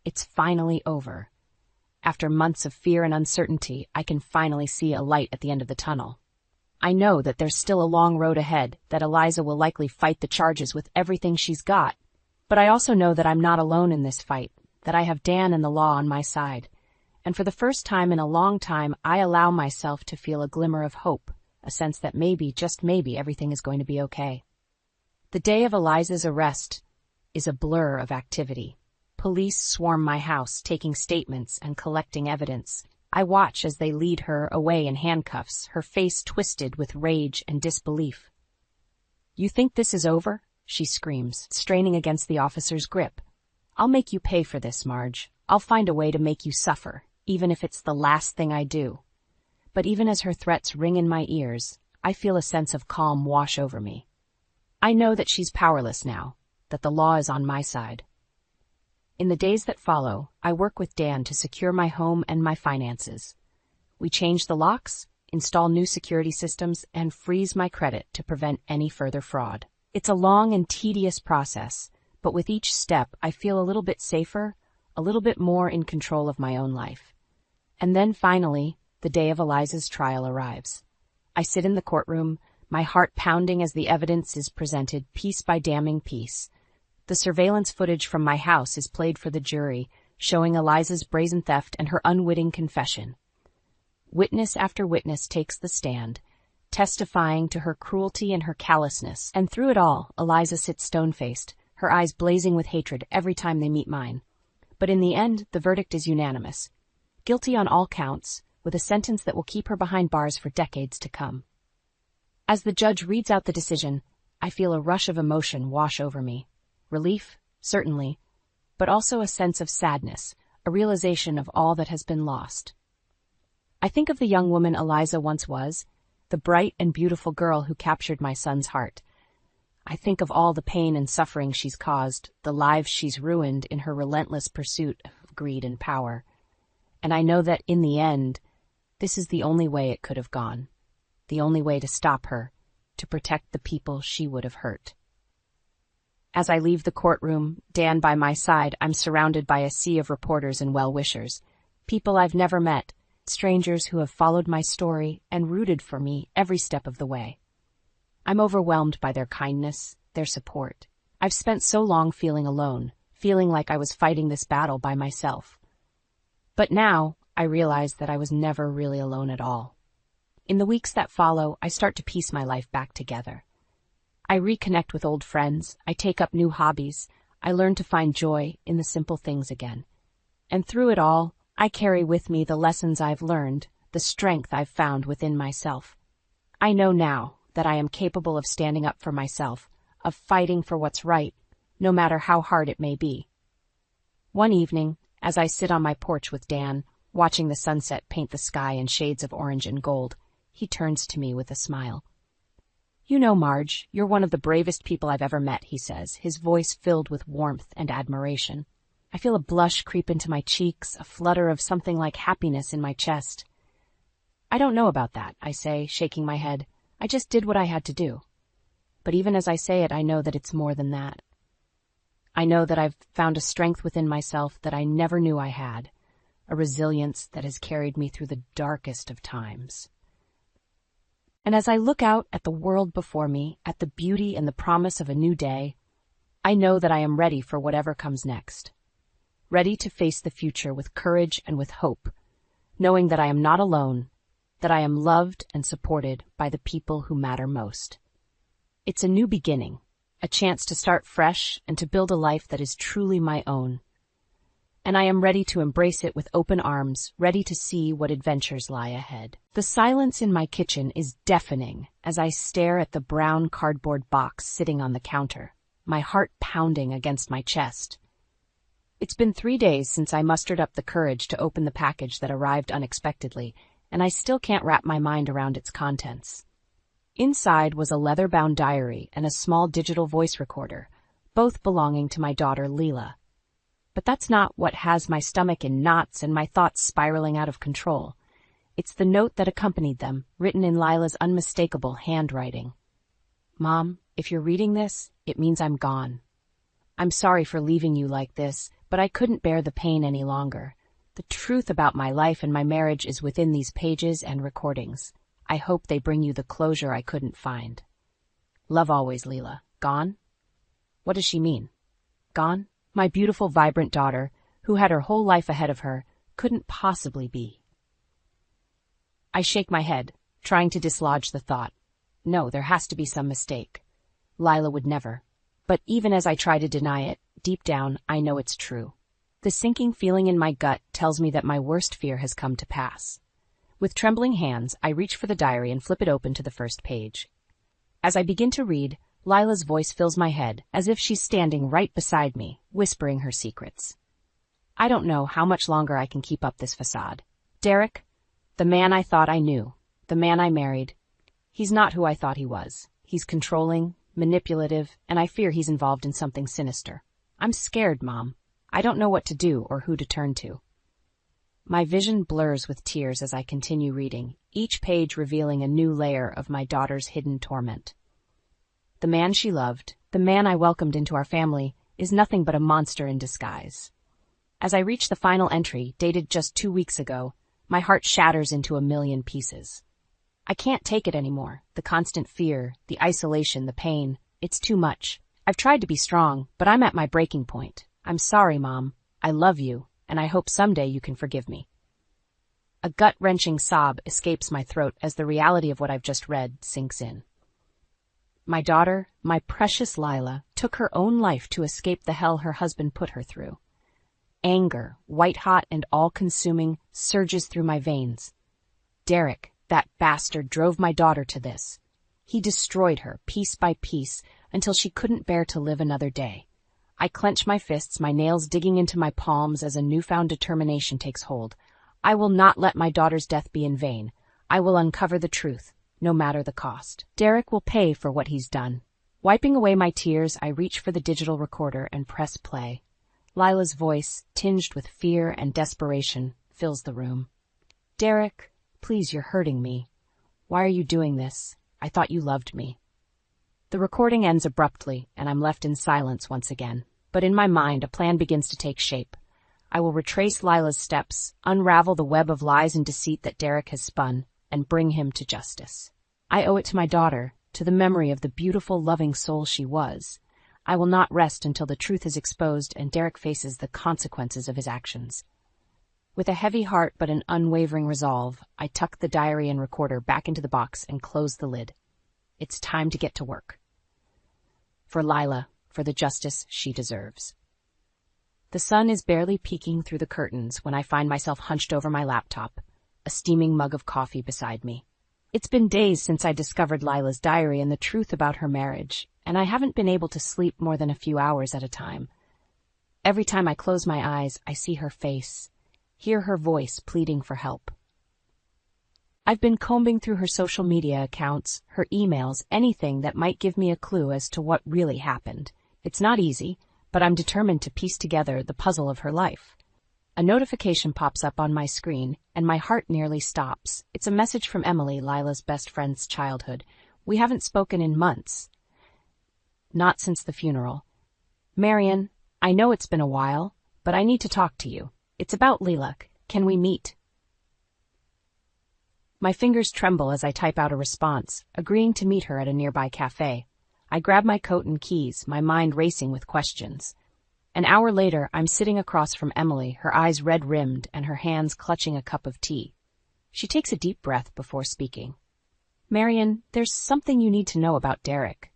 It's finally over. After months of fear and uncertainty, I can finally see a light at the end of the tunnel. I know that there's still a long road ahead, that Eliza will likely fight the charges with everything she's got. But I also know that I'm not alone in this fight, that I have Dan and the law on my side. And for the first time in a long time, I allow myself to feel a glimmer of hope, a sense that maybe, just maybe, everything is going to be okay. The day of Eliza's arrest is a blur of activity. Police swarm my house, taking statements and collecting evidence. I watch as they lead her away in handcuffs, her face twisted with rage and disbelief. "You think this is over?" she screams, straining against the officer's grip. "I'll make you pay for this, Marge. I'll find a way to make you suffer, even if it's the last thing I do." But even as her threats ring in my ears, I feel a sense of calm wash over me. I know that she's powerless now, that the law is on my side. In the days that follow, I work with Dan to secure my home and my finances. We change the locks, install new security systems, and freeze my credit to prevent any further fraud. It's a long and tedious process, but with each step I feel a little bit safer, a little bit more in control of my own life. And then finally, the day of Eliza's trial arrives. I sit in the courtroom, my heart pounding as the evidence is presented piece by damning piece. The surveillance footage from my house is played for the jury, showing Eliza's brazen theft and her unwitting confession. Witness after witness takes the stand, testifying to her cruelty and her callousness, and through it all, Eliza sits stone-faced, her eyes blazing with hatred every time they meet mine. But in the end, the verdict is unanimous. Guilty on all counts, with a sentence that will keep her behind bars for decades to come. As the judge reads out the decision, I feel a rush of emotion wash over me. Relief, certainly, but also a sense of sadness, a realization of all that has been lost. I think of the young woman Eliza once was, the bright and beautiful girl who captured my son's heart. I think of all the pain and suffering she's caused, the lives she's ruined in her relentless pursuit of greed and power. And I know that, in the end, this is the only way it could have gone, the only way to stop her, to protect the people she would have hurt. As I leave the courtroom, Dan by my side, I'm surrounded by a sea of reporters and well-wishers, people I've never met, strangers who have followed my story and rooted for me every step of the way. I'm overwhelmed by their kindness, their support. I've spent so long feeling alone, feeling like I was fighting this battle by myself. But now, I realize that I was never really alone at all. In the weeks that follow, I start to piece my life back together. I reconnect with old friends, I take up new hobbies, I learn to find joy in the simple things again. And through it all, I carry with me the lessons I've learned, the strength I've found within myself. I know now that I am capable of standing up for myself, of fighting for what's right, no matter how hard it may be. One evening, as I sit on my porch with Dan, watching the sunset paint the sky in shades of orange and gold, he turns to me with a smile. "You know, Marge, you're one of the bravest people I've ever met," he says, his voice filled with warmth and admiration. I feel a blush creep into my cheeks, a flutter of something like happiness in my chest. I don't know about that, I say, shaking my head. I just did what I had to do. But even as I say it, I know that it's more than that. I know that I've found a strength within myself that I never knew I had, a resilience that has carried me through the darkest of times. And as I look out at the world before me, at the beauty and the promise of a new day, I know that I am ready for whatever comes next. Ready to face the future with courage and with hope, knowing that I am not alone, that I am loved and supported by the people who matter most. It's a new beginning, a chance to start fresh and to build a life that is truly my own. And I am ready to embrace it with open arms, ready to see what adventures lie ahead. The silence in my kitchen is deafening as I stare at the brown cardboard box sitting on the counter, my heart pounding against my chest. It's been 3 days since I mustered up the courage to open the package that arrived unexpectedly, and I still can't wrap my mind around its contents. Inside was a leather-bound diary and a small digital voice recorder, both belonging to my daughter Leela. But that's not what has my stomach in knots and my thoughts spiraling out of control. It's the note that accompanied them, written in Lila's unmistakable handwriting. Mom, if you're reading this, it means I'm gone. I'm sorry for leaving you like this, but I couldn't bear the pain any longer. The truth about my life and my marriage is within these pages and recordings. I hope they bring you the closure I couldn't find. Love always, Leela. Gone? What does she mean? Gone? My beautiful, vibrant daughter, who had her whole life ahead of her, couldn't possibly be. I shake my head, trying to dislodge the thought. No, there has to be some mistake. Lila would never. But even as I try to deny it, deep down, I know it's true. The sinking feeling in my gut tells me that my worst fear has come to pass. With trembling hands, I reach for the diary and flip it open to the first page. As I begin to read, Lila's voice fills my head, as if she's standing right beside me, whispering her secrets. I don't know how much longer I can keep up this facade. Derek, the man I thought I knew, the man I married, he's not who I thought he was. He's controlling, manipulative, and I fear he's involved in something sinister. I'm scared, Mom. I don't know what to do or who to turn to. My vision blurs with tears as I continue reading, each page revealing a new layer of my daughter's hidden torment. The man she loved, the man I welcomed into our family, is nothing but a monster in disguise. As I reach the final entry, dated just 2 weeks ago, my heart shatters into a million pieces. I can't take it anymore. The constant fear, the isolation, the pain. It's too much. I've tried to be strong, but I'm at my breaking point. I'm sorry, Mom. I love you, and I hope someday you can forgive me. A gut-wrenching sob escapes my throat as the reality of what I've just read sinks in. My daughter, my precious Lila, took her own life to escape the hell her husband put her through. Anger, white-hot and all-consuming, surges through my veins. Derek, that bastard, drove my daughter to this. He destroyed her, piece by piece, until she couldn't bear to live another day. I clench my fists, my nails digging into my palms as a newfound determination takes hold. I will not let my daughter's death be in vain. I will uncover the truth, no matter the cost. Derek will pay for what he's done. Wiping away my tears, I reach for the digital recorder and press play. Lila's voice, tinged with fear and desperation, fills the room. Derek, please, you're hurting me. Why are you doing this? I thought you loved me. The recording ends abruptly, and I'm left in silence once again. But in my mind, a plan begins to take shape. I will retrace Lila's steps, unravel the web of lies and deceit that Derek has spun, and bring him to justice. I owe it to my daughter, to the memory of the beautiful, loving soul she was. I will not rest until the truth is exposed and Derek faces the consequences of his actions. With a heavy heart but an unwavering resolve, I tuck the diary and recorder back into the box and close the lid. It's time to get to work. For Lila, for the justice she deserves. The sun is barely peeking through the curtains when I find myself hunched over my laptop, a steaming mug of coffee beside me. It's been days since I discovered Lila's diary and the truth about her marriage, and I haven't been able to sleep more than a few hours at a time. Every time I close my eyes, I see her face, hear her voice pleading for help. I've been combing through her social media accounts, her emails, anything that might give me a clue as to what really happened. It's not easy, but I'm determined to piece together the puzzle of her life. A notification pops up on my screen, and my heart nearly stops. It's a message from Emily, Lila's best friend's childhood. We haven't spoken in months. Not since the funeral. Marian, I know it's been a while, but I need to talk to you. It's about Lilac. Can we meet? My fingers tremble as I type out a response, agreeing to meet her at a nearby cafe. I grab my coat and keys, my mind racing with questions. An hour later, I'm sitting across from Emily, her eyes red-rimmed and her hands clutching a cup of tea. She takes a deep breath before speaking. Marian, there's something you need to know about Derek.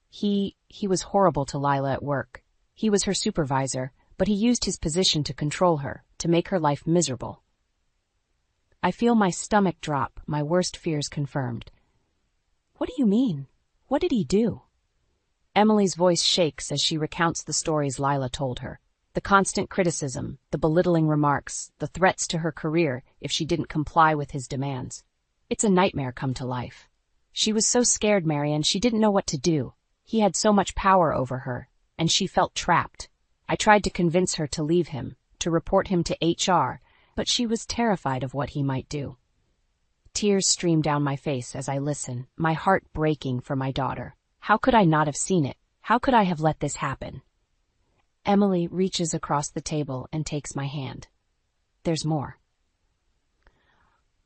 He was horrible to Lila at work. He was her supervisor, but he used his position to control her, to make her life miserable. I feel my stomach drop, my worst fears confirmed. What do you mean? What did he do? Emily's voice shakes as she recounts the stories Lila told her. The constant criticism, the belittling remarks, the threats to her career if she didn't comply with his demands. It's a nightmare come to life. She was so scared, Marian, she didn't know what to do. He had so much power over her, and she felt trapped. I tried to convince her to leave him, to report him to HR, but she was terrified of what he might do. Tears stream down my face as I listen, my heart breaking for my daughter. How could I not have seen it? How could I have let this happen? Emily reaches across the table and takes my hand. There's more.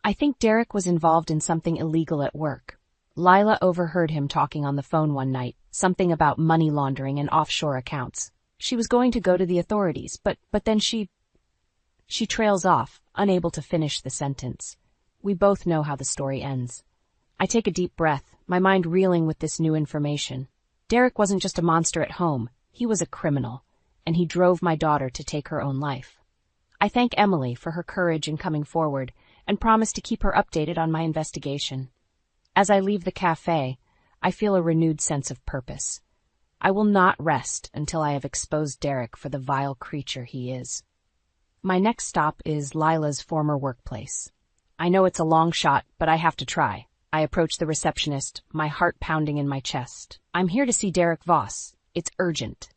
I think Derek was involved in something illegal at work. Lila overheard him talking on the phone one night, something about money laundering and offshore accounts. She was going to go to the authorities, but then she trails off, unable to finish the sentence. We both know how the story ends. I take a deep breath, my mind reeling with this new information. Derek wasn't just a monster at home, he was a criminal, and he drove my daughter to take her own life. I thank Emily for her courage in coming forward, and promise to keep her updated on my investigation. As I leave the cafe, I feel a renewed sense of purpose. I will not rest until I have exposed Derek for the vile creature he is. My next stop is Lila's former workplace. I know it's a long shot, but I have to try. I approach the receptionist, my heart pounding in my chest. I'm here to see Derek Voss. It's urgent.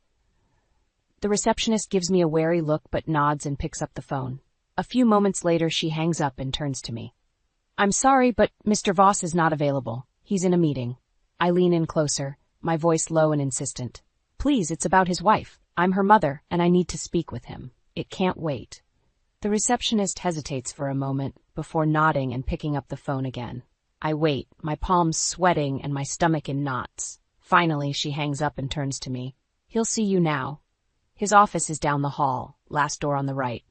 The receptionist gives me a wary look but nods and picks up the phone. A few moments later, she hangs up and turns to me. I'm sorry, but Mr. Voss is not available. He's in a meeting. I lean in closer, my voice low and insistent. Please, it's about his wife. I'm her mother, and I need to speak with him. It can't wait. The receptionist hesitates for a moment before nodding and picking up the phone again. I wait, my palms sweating and my stomach in knots. Finally, she hangs up and turns to me. He'll see you now. His office is down the hall, last door on the right.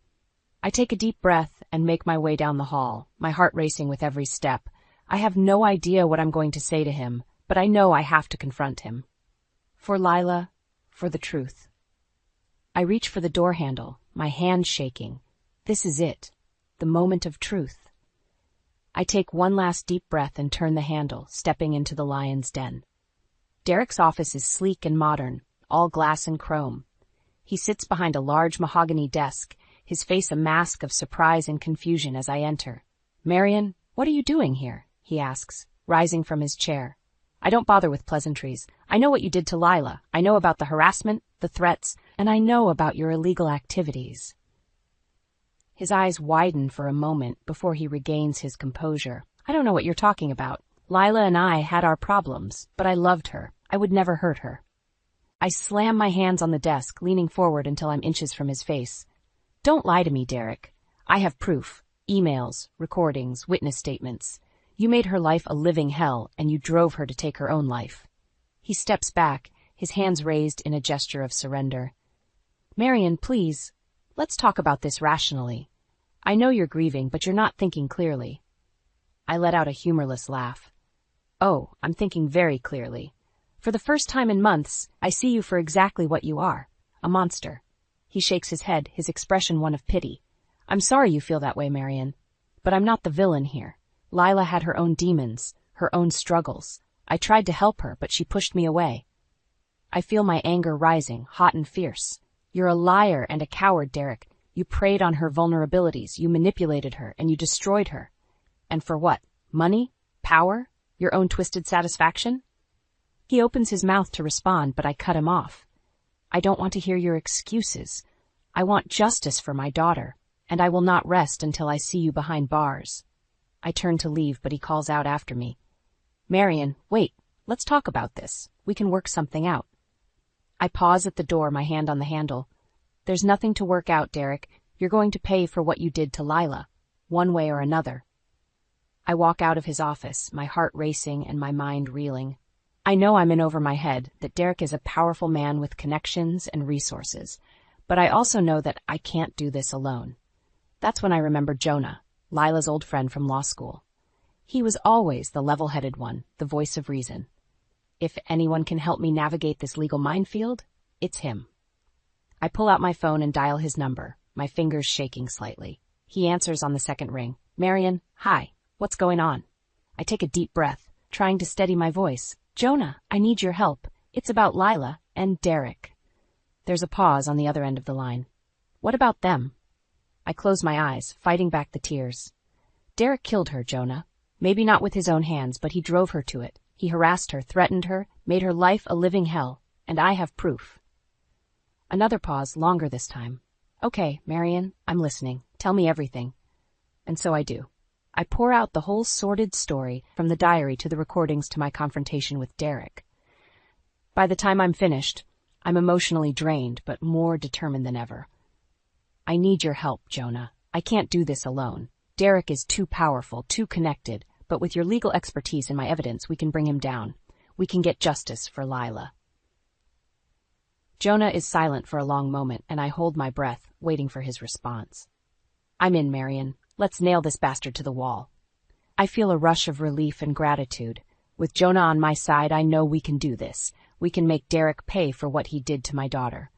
I take a deep breath and make my way down the hall, my heart racing with every step. I have no idea what I'm going to say to him, but I know I have to confront him. For Lila, for the truth. I reach for the door handle, my hand shaking. This is it, the moment of truth. I take one last deep breath and turn the handle, stepping into the lion's den. Derek's office is sleek and modern, all glass and chrome. He sits behind a large mahogany desk, his face a mask of surprise and confusion as I enter. Marian, what are you doing here? He asks, rising from his chair. I don't bother with pleasantries. I know what you did to Lila. I know about the harassment, the threats, and I know about your illegal activities. His eyes widen for a moment before he regains his composure. I don't know what you're talking about. Lila and I had our problems, but I loved her. I would never hurt her. I slam my hands on the desk, leaning forward until I'm inches from his face. Don't lie to me, Derek. I have proof. Emails, recordings, witness statements. You made her life a living hell, and you drove her to take her own life. He steps back, his hands raised in a gesture of surrender. Marian, please, let's talk about this rationally. I know you're grieving, but you're not thinking clearly. I let out a humorless laugh. Oh, I'm thinking very clearly. For the first time in months, I see you for exactly what you are, a monster. He shakes his head, his expression one of pity. I'm sorry you feel that way, Marian, but I'm not the villain here. Lila had her own demons, her own struggles. I tried to help her, but she pushed me away. I feel my anger rising, hot and fierce. You're a liar and a coward, Derek. You preyed on her vulnerabilities, you manipulated her, and you destroyed her. And for what? Money? Power? Your own twisted satisfaction? He opens his mouth to respond, but I cut him off. I don't want to hear your excuses. I want justice for my daughter, and I will not rest until I see you behind bars. I turn to leave, but he calls out after me. Marion, wait, let's talk about this. We can work something out. I pause at the door, my hand on the handle. There's nothing to work out, Derek. You're going to pay for what you did to Lila, one way or another. I walk out of his office, my heart racing and my mind reeling. I know I'm in over my head, that Derek is a powerful man with connections and resources, but I also know that I can't do this alone. That's when I remember Jonah, Lila's old friend from law school. He was always the level-headed one, the voice of reason. If anyone can help me navigate this legal minefield, it's him. I pull out my phone and dial his number, my fingers shaking slightly. He answers on the second ring. Marion, hi, what's going on? I take a deep breath, trying to steady my voice. Jonah, I need your help. It's about Lila and Derek. There's a pause on the other end of the line. What about them? I close my eyes, fighting back the tears. Derek killed her, Jonah. Maybe not with his own hands, but he drove her to it. He harassed her, threatened her, made her life a living hell, and I have proof. Another pause, longer this time. Okay, Marion, I'm listening. Tell me everything. And so I do. I pour out the whole sordid story, from the diary to the recordings to my confrontation with Derek. By the time I'm finished, I'm emotionally drained, but more determined than ever. I need your help, Jonah. I can't do this alone. Derek is too powerful, too connected, but with your legal expertise and my evidence, we can bring him down. We can get justice for Lila. Jonah is silent for a long moment, and I hold my breath, waiting for his response. I'm in, Marion. Let's nail this bastard to the wall. I feel a rush of relief and gratitude. With Jonah on my side, I know we can do this. We can make Derek pay for what he did to my daughter.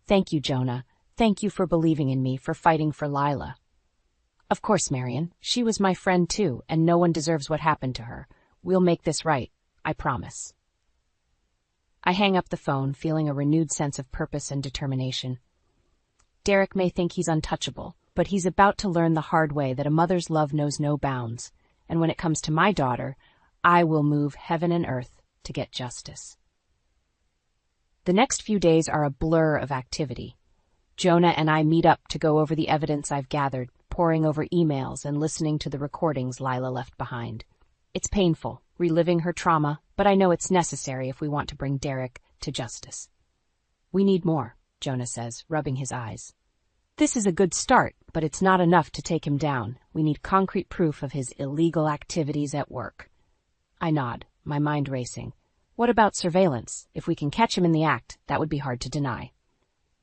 Thank you, Jonah. Thank you for believing in me, for fighting for Lila. Of course, Marion. She was my friend too, and no one deserves what happened to her. We'll make this right. I promise. I hang up the phone, feeling a renewed sense of purpose and determination. Derek may think he's untouchable, but he's about to learn the hard way that a mother's love knows no bounds, and when it comes to my daughter, I will move heaven and earth to get justice. The next few days are a blur of activity. Jonah and I meet up to go over the evidence I've gathered, poring over emails and listening to the recordings Lila left behind. It's painful, reliving her trauma, but I know it's necessary if we want to bring Derek to justice. We need more, Jonah says, rubbing his eyes. This is a good start, but it's not enough to take him down. We need concrete proof of his illegal activities at work. I nod, my mind racing. What about surveillance? If we can catch him in the act, that would be hard to deny.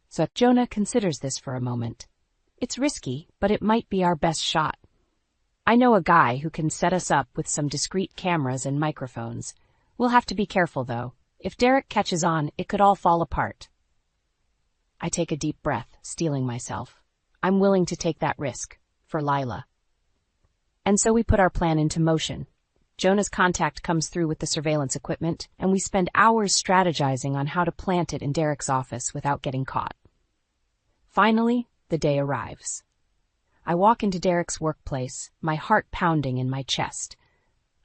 So Jonah considers this for a moment. It's risky, but it might be our best shot. I know a guy who can set us up with some discreet cameras and microphones. We'll have to be careful, though. If Derek catches on, it could all fall apart. I take a deep breath, steeling myself. I'm willing to take that risk, for Lila. And so we put our plan into motion. Jonah's contact comes through with the surveillance equipment, and we spend hours strategizing on how to plant it in Derek's office without getting caught. Finally, the day arrives. I walk into Derek's workplace, my heart pounding in my chest.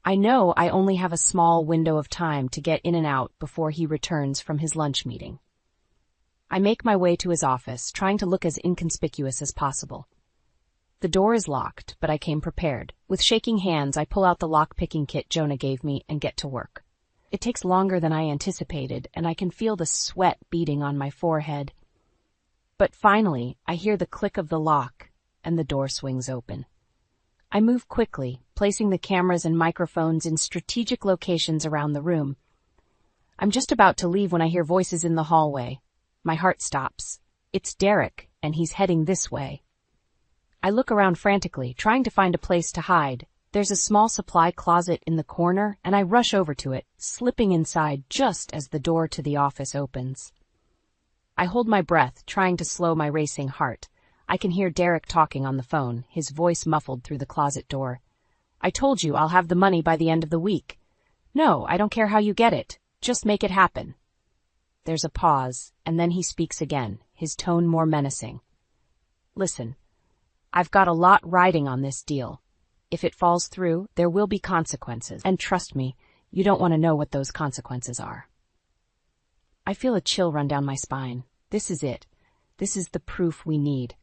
I know I only have a small window of time to get in and out before he returns from his lunch meeting. I make my way to his office, trying to look as inconspicuous as possible. The door is locked, but I came prepared. With shaking hands, I pull out the lock-picking kit Jonah gave me and get to work. It takes longer than I anticipated, and I can feel the sweat beading on my forehead. But finally, I hear the click of the lock, and the door swings open. I move quickly, placing the cameras and microphones in strategic locations around the room. I'm just about to leave when I hear voices in the hallway. My heart stops. It's Derek, and he's heading this way. I look around frantically, trying to find a place to hide. There's a small supply closet in the corner, and I rush over to it, slipping inside just as the door to the office opens. I hold my breath, trying to slow my racing heart. I can hear Derek talking on the phone, his voice muffled through the closet door. I told you I'll have the money by the end of the week. No, I don't care how you get it. Just make it happen. There's a pause, and then he speaks again, his tone more menacing. Listen, I've got a lot riding on this deal. If it falls through, there will be consequences, and trust me, you don't want to know what those consequences are. I feel a chill run down my spine. This is it. This is the proof we need.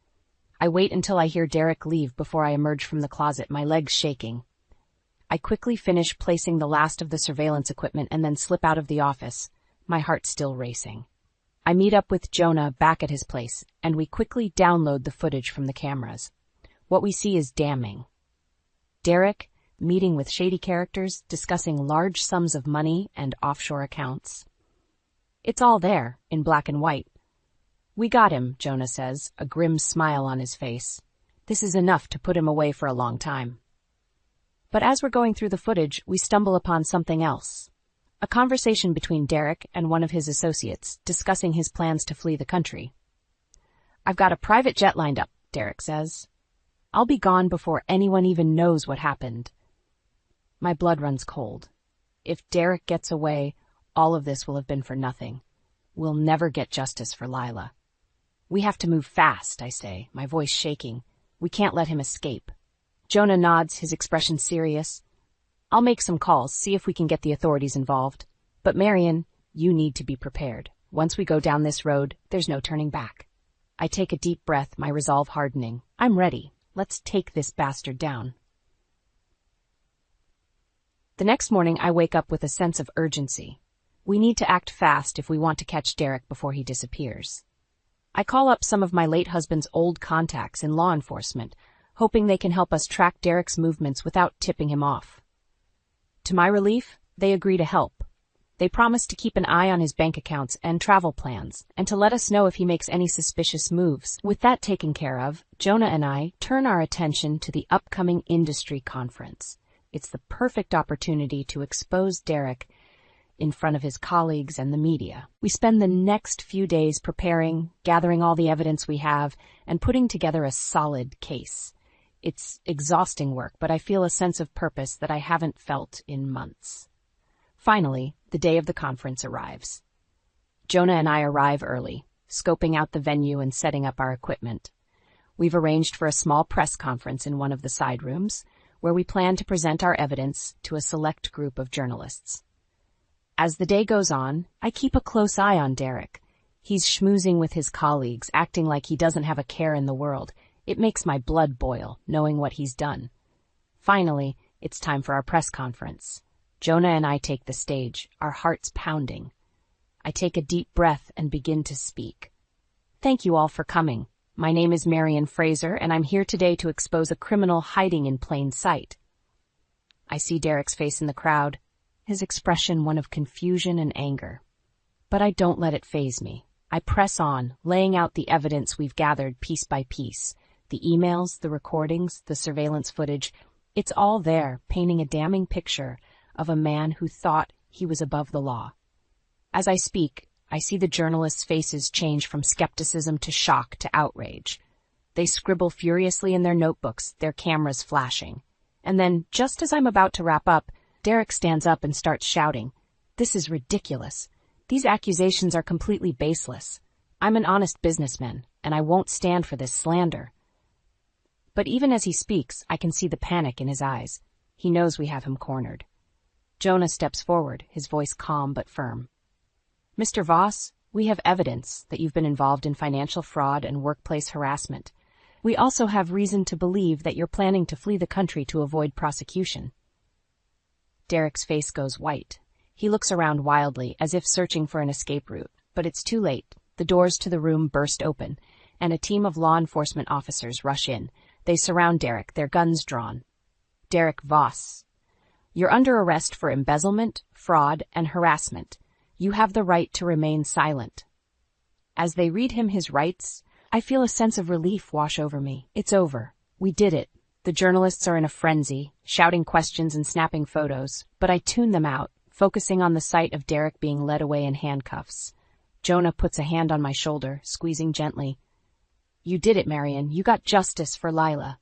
I wait until I hear Derek leave before I emerge from the closet, my legs shaking. I quickly finish placing the last of the surveillance equipment and then slip out of the office, my heart still racing. I meet up with Jonah back at his place, and we quickly download the footage from the cameras. What we see is damning. Derek meeting with shady characters, discussing large sums of money and offshore accounts. It's all there, in black and white. We got him, Jonah says, a grim smile on his face. This is enough to put him away for a long time. But as we're going through the footage, we stumble upon something else. A conversation between Derek and one of his associates, discussing his plans to flee the country. I've got a private jet lined up, Derek says. I'll be gone before anyone even knows what happened. My blood runs cold. If Derek gets away, all of this will have been for nothing. We'll never get justice for Lila. We have to move fast, I say, my voice shaking. We can't let him escape. Jonah nods, his expression serious. I'll make some calls, see if we can get the authorities involved. But Marion, you need to be prepared. Once we go down this road, there's no turning back. I take a deep breath, my resolve hardening. I'm ready. Let's take this bastard down. The next morning, I wake up with a sense of urgency. We need to act fast if we want to catch Derek before he disappears. I call up some of my late husband's old contacts in law enforcement, hoping they can help us track Derek's movements without tipping him off. To my relief, they agree to help. They promise to keep an eye on his bank accounts and travel plans, and to let us know if he makes any suspicious moves. With that taken care of, Jonah and I turn our attention to the upcoming industry conference. It's the perfect opportunity to expose Derek in front of his colleagues and the media. We spend the next few days preparing, gathering all the evidence we have, and putting together a solid case. It's exhausting work, but I feel a sense of purpose that I haven't felt in months. Finally, the day of the conference arrives. Jonah and I arrive early, scoping out the venue and setting up our equipment. We've arranged for a small press conference in one of the side rooms, where we plan to present our evidence to a select group of journalists. As the day goes on, I keep a close eye on Derek. He's schmoozing with his colleagues, acting like he doesn't have a care in the world. It makes my blood boil, knowing what he's done. Finally, it's time for our press conference. Jonah and I take the stage, our hearts pounding. I take a deep breath and begin to speak. Thank you all for coming. My name is Marion Fraser, and I'm here today to expose a criminal hiding in plain sight. I see Derek's face in the crowd, his expression one of confusion and anger. But I don't let it faze me. I press on, laying out the evidence we've gathered piece by piece. The emails, the recordings, the surveillance footage, it's all there, painting a damning picture of a man who thought he was above the law. As I speak, I see the journalists' faces change from skepticism to shock to outrage. They scribble furiously in their notebooks, their cameras flashing. And then, just as I'm about to wrap up, Derek stands up and starts shouting, "This is ridiculous. These accusations are completely baseless. I'm an honest businessman, and I won't stand for this slander." But even as he speaks, I can see the panic in his eyes. He knows we have him cornered. Jonah steps forward, his voice calm but firm. "Mr. Voss, we have evidence that you've been involved in financial fraud and workplace harassment. We also have reason to believe that you're planning to flee the country to avoid prosecution." Derek's face goes white. He looks around wildly, as if searching for an escape route. But it's too late. The doors to the room burst open, and a team of law enforcement officers rush in. They surround Derek, their guns drawn. "Derek Voss, you're under arrest for embezzlement, fraud, and harassment. You have the right to remain silent." As they read him his rights, I feel a sense of relief wash over me. It's over. We did it. The journalists are in a frenzy, shouting questions and snapping photos, but I tune them out, focusing on the sight of Derek being led away in handcuffs. Jonah puts a hand on my shoulder, squeezing gently. "You did it, Marion. You got justice for Lila."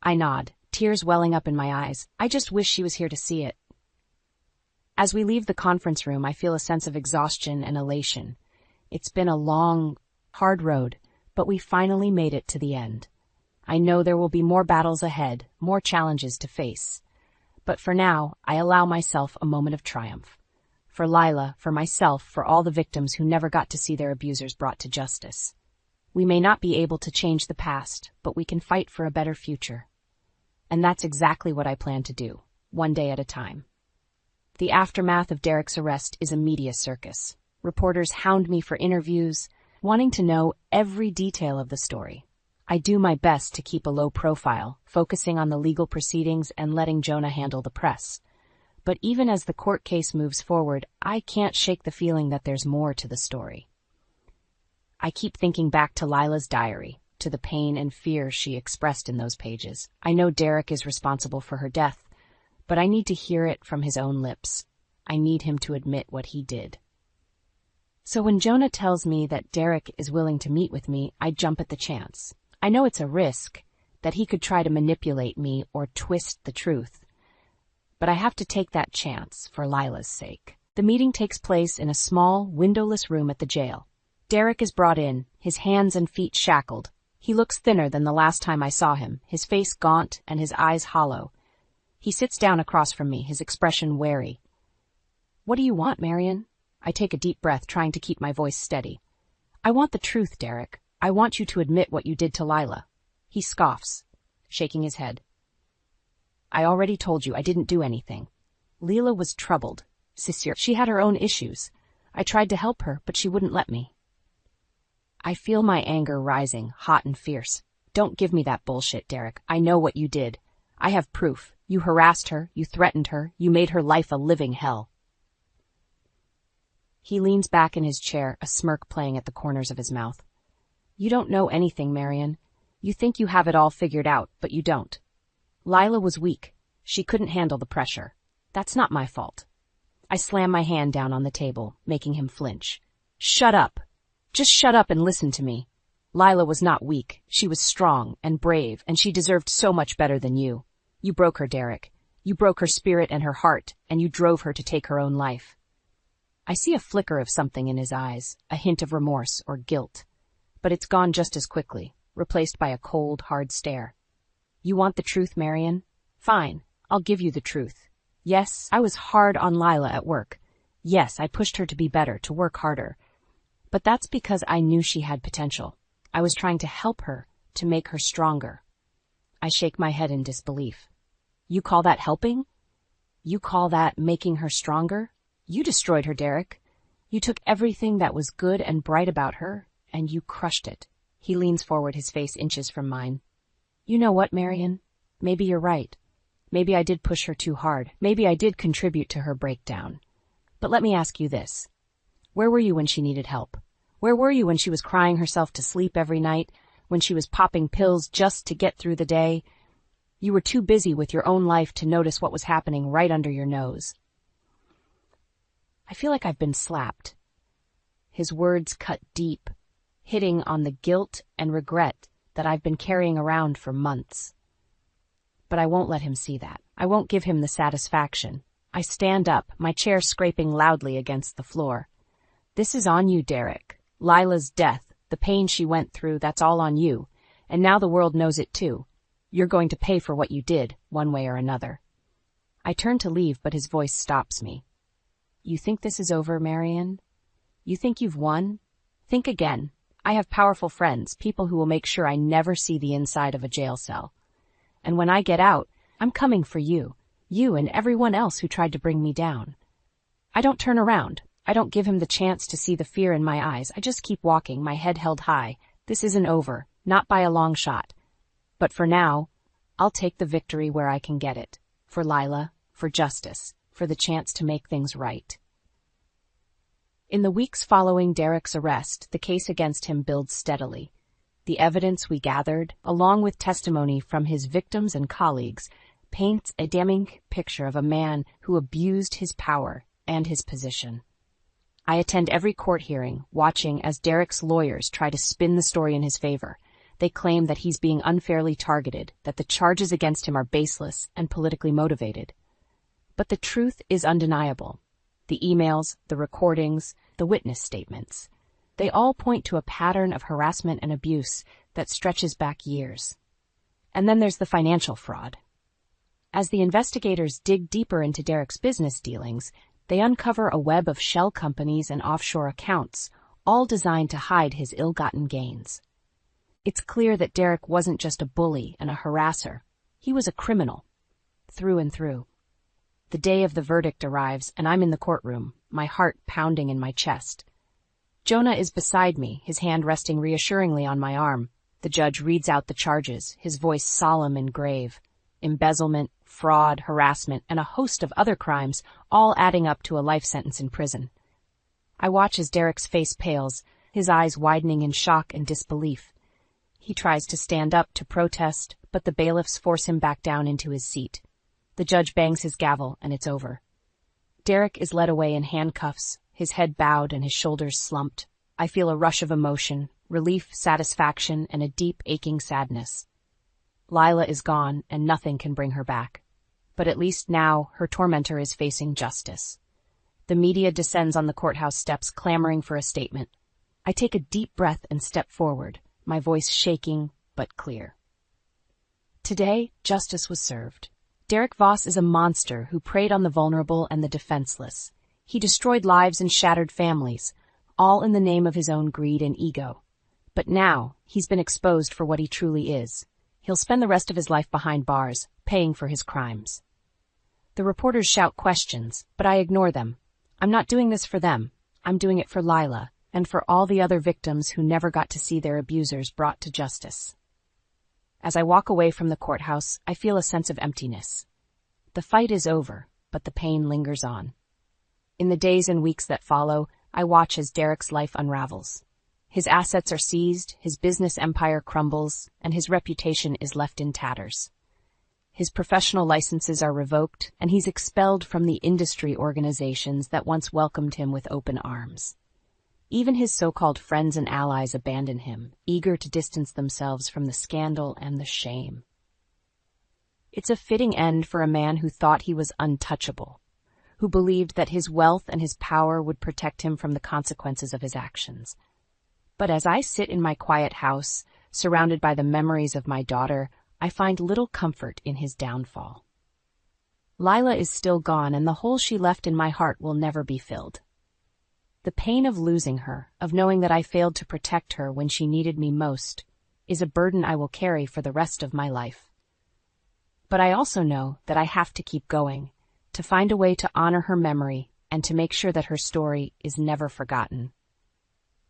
I nod, tears welling up in my eyes. I just wish she was here to see it. As we leave the conference room, I feel a sense of exhaustion and elation. It's been a long, hard road, but we finally made it to the end. I know there will be more battles ahead, more challenges to face. But for now, I allow myself a moment of triumph. For Lila, for myself, for all the victims who never got to see their abusers brought to justice. We may not be able to change the past, but we can fight for a better future. And that's exactly what I plan to do, one day at a time. The aftermath of Derek's arrest is a media circus. Reporters hound me for interviews, wanting to know every detail of the story. I do my best to keep a low profile, focusing on the legal proceedings and letting Jonah handle the press. But even as the court case moves forward, I can't shake the feeling that there's more to the story. I keep thinking back to Lila's diary, to the pain and fear she expressed in those pages. I know Derek is responsible for her death, but I need to hear it from his own lips. I need him to admit what he did. So when Jonah tells me that Derek is willing to meet with me, I jump at the chance. I know it's a risk, that he could try to manipulate me or twist the truth. But I have to take that chance for Lila's sake. The meeting takes place in a small, windowless room at the jail. Derek is brought in, his hands and feet shackled. He looks thinner than the last time I saw him, his face gaunt and his eyes hollow. He sits down across from me, his expression wary. "What do you want, Marion?" I take a deep breath, trying to keep my voice steady. "I want the truth, Derek. I want you to admit what you did to Lila." He scoffs, shaking his head. "I already told you I didn't do anything. Lila was troubled. Sincere. She had her own issues. I tried to help her, but she wouldn't let me." I feel my anger rising, hot and fierce. "Don't give me that bullshit, Derek. I know what you did. I have proof. You harassed her, you threatened her, you made her life a living hell." He leans back in his chair, a smirk playing at the corners of his mouth. "You don't know anything, Marion. You think you have it all figured out, but you don't. Lila was weak. She couldn't handle the pressure. That's not my fault." I slam my hand down on the table, making him flinch. "Shut up. Just shut up and listen to me. Lila was not weak. She was strong and brave, and she deserved so much better than you. You broke her, Derek. You broke her spirit and her heart, and you drove her to take her own life." I see a flicker of something in his eyes, a hint of remorse or guilt. But it's gone just as quickly, replaced by a cold, hard stare. "You want the truth, Marion? Fine, I'll give you the truth. Yes, I was hard on Lila at work. Yes, I pushed her to be better, to work harder. But that's because I knew she had potential. I was trying to help her, to make her stronger." I shake my head in disbelief. "You call that helping? You call that making her stronger? You destroyed her, Derek. You took everything that was good and bright about her, and you crushed it." He leans forward, his face inches from mine. "You know what, Marion? Maybe you're right. Maybe I did push her too hard. Maybe I did contribute to her breakdown. But let me ask you this. Where were you when she needed help? Where were you when she was crying herself to sleep every night, when she was popping pills just to get through the day? You were too busy with your own life to notice what was happening right under your nose." I feel like I've been slapped. His words cut deep, hitting on the guilt and regret that I've been carrying around for months. But I won't let him see that. I won't give him the satisfaction. I stand up, my chair scraping loudly against the floor. "This is on you, Derek. Lila's death, the pain she went through, that's all on you. And now the world knows it too. You're going to pay for what you did, one way or another." I turn to leave, but his voice stops me. "You think this is over, Marion? You think you've won? Think again. I have powerful friends, people who will make sure I never see the inside of a jail cell. And when I get out, I'm coming for you and everyone else who tried to bring me down." I don't turn around. I don't give him the chance to see the fear in my eyes. I just keep walking, my head held high. This isn't over, not by a long shot. But for now, I'll take the victory where I can get it. For Lila, for justice, for the chance to make things right. In the weeks following Derek's arrest, the case against him builds steadily. The evidence we gathered, along with testimony from his victims and colleagues, paints a damning picture of a man who abused his power and his position. I attend every court hearing, watching as Derek's lawyers try to spin the story in his favor. They claim that he's being unfairly targeted, that the charges against him are baseless and politically motivated. But the truth is undeniable. The emails, the recordings, the witness statements. They all point to a pattern of harassment and abuse that stretches back years. And then there's the financial fraud. As the investigators dig deeper into Derek's business dealings, They uncover a web of shell companies and offshore accounts, all designed to hide his ill-gotten gains. It's clear that Derek wasn't just a bully and a harasser. He was a criminal, through and through. The day of the verdict arrives, and I'm in the courtroom, my heart pounding in my chest. Jonah is beside me, his hand resting reassuringly on my arm. The judge reads out the charges, his voice solemn and grave. Embezzlement, fraud, harassment, and a host of other crimes, all adding up to a life sentence in prison. I watch as Derek's face pales, his eyes widening in shock and disbelief. He tries to stand up to protest, but the bailiffs force him back down into his seat. The judge bangs his gavel, and it's over. Derek is led away in handcuffs, his head bowed and his shoulders slumped. I feel a rush of emotion, relief, satisfaction, and a deep, aching sadness. Lila is gone, and nothing can bring her back. But at least now, her tormentor is facing justice. The media descends on the courthouse steps, clamoring for a statement. I take a deep breath and step forward, my voice shaking but clear. Today, justice was served. Derek Voss is a monster who preyed on the vulnerable and the defenseless. He destroyed lives and shattered families, all in the name of his own greed and ego. But now, he's been exposed for what he truly is. He'll spend the rest of his life behind bars, paying for his crimes. The reporters shout questions, but I ignore them. I'm not doing this for them. I'm doing it for Lila, and for all the other victims who never got to see their abusers brought to justice. As I walk away from the courthouse, I feel a sense of emptiness. The fight is over, but the pain lingers on. In the days and weeks that follow, I watch as Derek's life unravels. His assets are seized, his business empire crumbles, and his reputation is left in tatters. His professional licenses are revoked, and he's expelled from the industry organizations that once welcomed him with open arms. Even his so-called friends and allies abandon him, eager to distance themselves from the scandal and the shame. It's a fitting end for a man who thought he was untouchable, who believed that his wealth and his power would protect him from the consequences of his actions. But as I sit in my quiet house, surrounded by the memories of my daughter, I find little comfort in his downfall. Lila is still gone, and the hole she left in my heart will never be filled. The pain of losing her, of knowing that I failed to protect her when she needed me most, is a burden I will carry for the rest of my life. But I also know that I have to keep going, to find a way to honor her memory and to make sure that her story is never forgotten.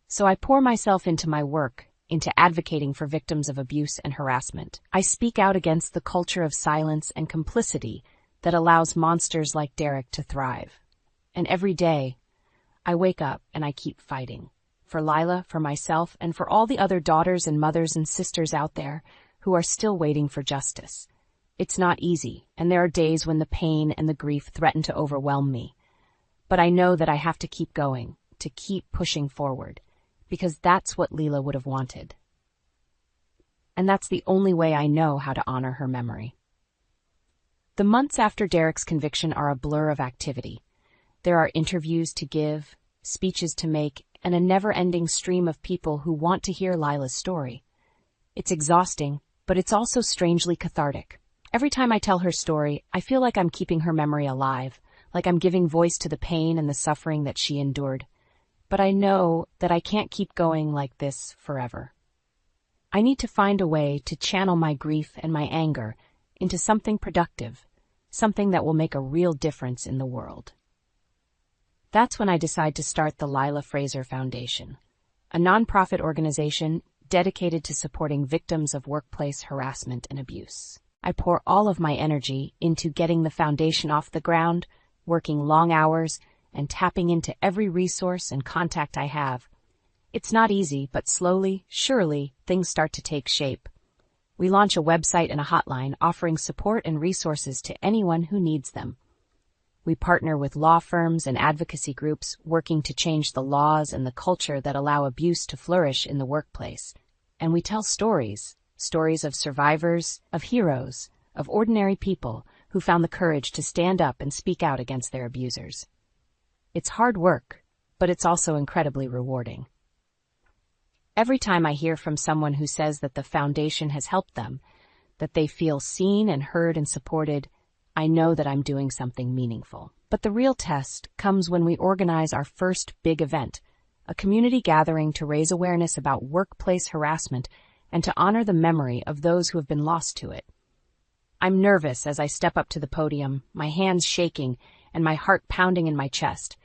So I pour myself into my work, into advocating for victims of abuse and harassment. I speak out against the culture of silence and complicity that allows monsters like Derek to thrive. And every day, I wake up and I keep fighting. For Lila, for myself, and for all the other daughters and mothers and sisters out there who are still waiting for justice. It's not easy, and there are days when the pain and the grief threaten to overwhelm me. But I know that I have to keep going, to keep pushing forward, because that's what Lila would have wanted. And that's the only way I know how to honor her memory. The months after Derek's conviction are a blur of activity. There are interviews to give, speeches to make, and a never-ending stream of people who want to hear Lila's story. It's exhausting, but it's also strangely cathartic. Every time I tell her story, I feel like I'm keeping her memory alive, like I'm giving voice to the pain and the suffering that she endured. But I know that I can't keep going like this forever. I need to find a way to channel my grief and my anger into something productive, something that will make a real difference in the world. That's when I decide to start the Lila Fraser Foundation, a nonprofit organization dedicated to supporting victims of workplace harassment and abuse. I pour all of my energy into getting the foundation off the ground, working long hours, and tapping into every resource and contact I have. It's not easy, but slowly, surely, things start to take shape. We launch a website and a hotline offering support and resources to anyone who needs them. We partner with law firms and advocacy groups working to change the laws and the culture that allow abuse to flourish in the workplace. And we tell stories of survivors, of heroes, of ordinary people who found the courage to stand up and speak out against their abusers. It's hard work, but it's also incredibly rewarding. Every time I hear from someone who says that the foundation has helped them, that they feel seen and heard and supported, I know that I'm doing something meaningful. But the real test comes when we organize our first big event, a community gathering to raise awareness about workplace harassment and to honor the memory of those who have been lost to it. I'm nervous as I step up to the podium, my hands shaking and my heart pounding in my chest.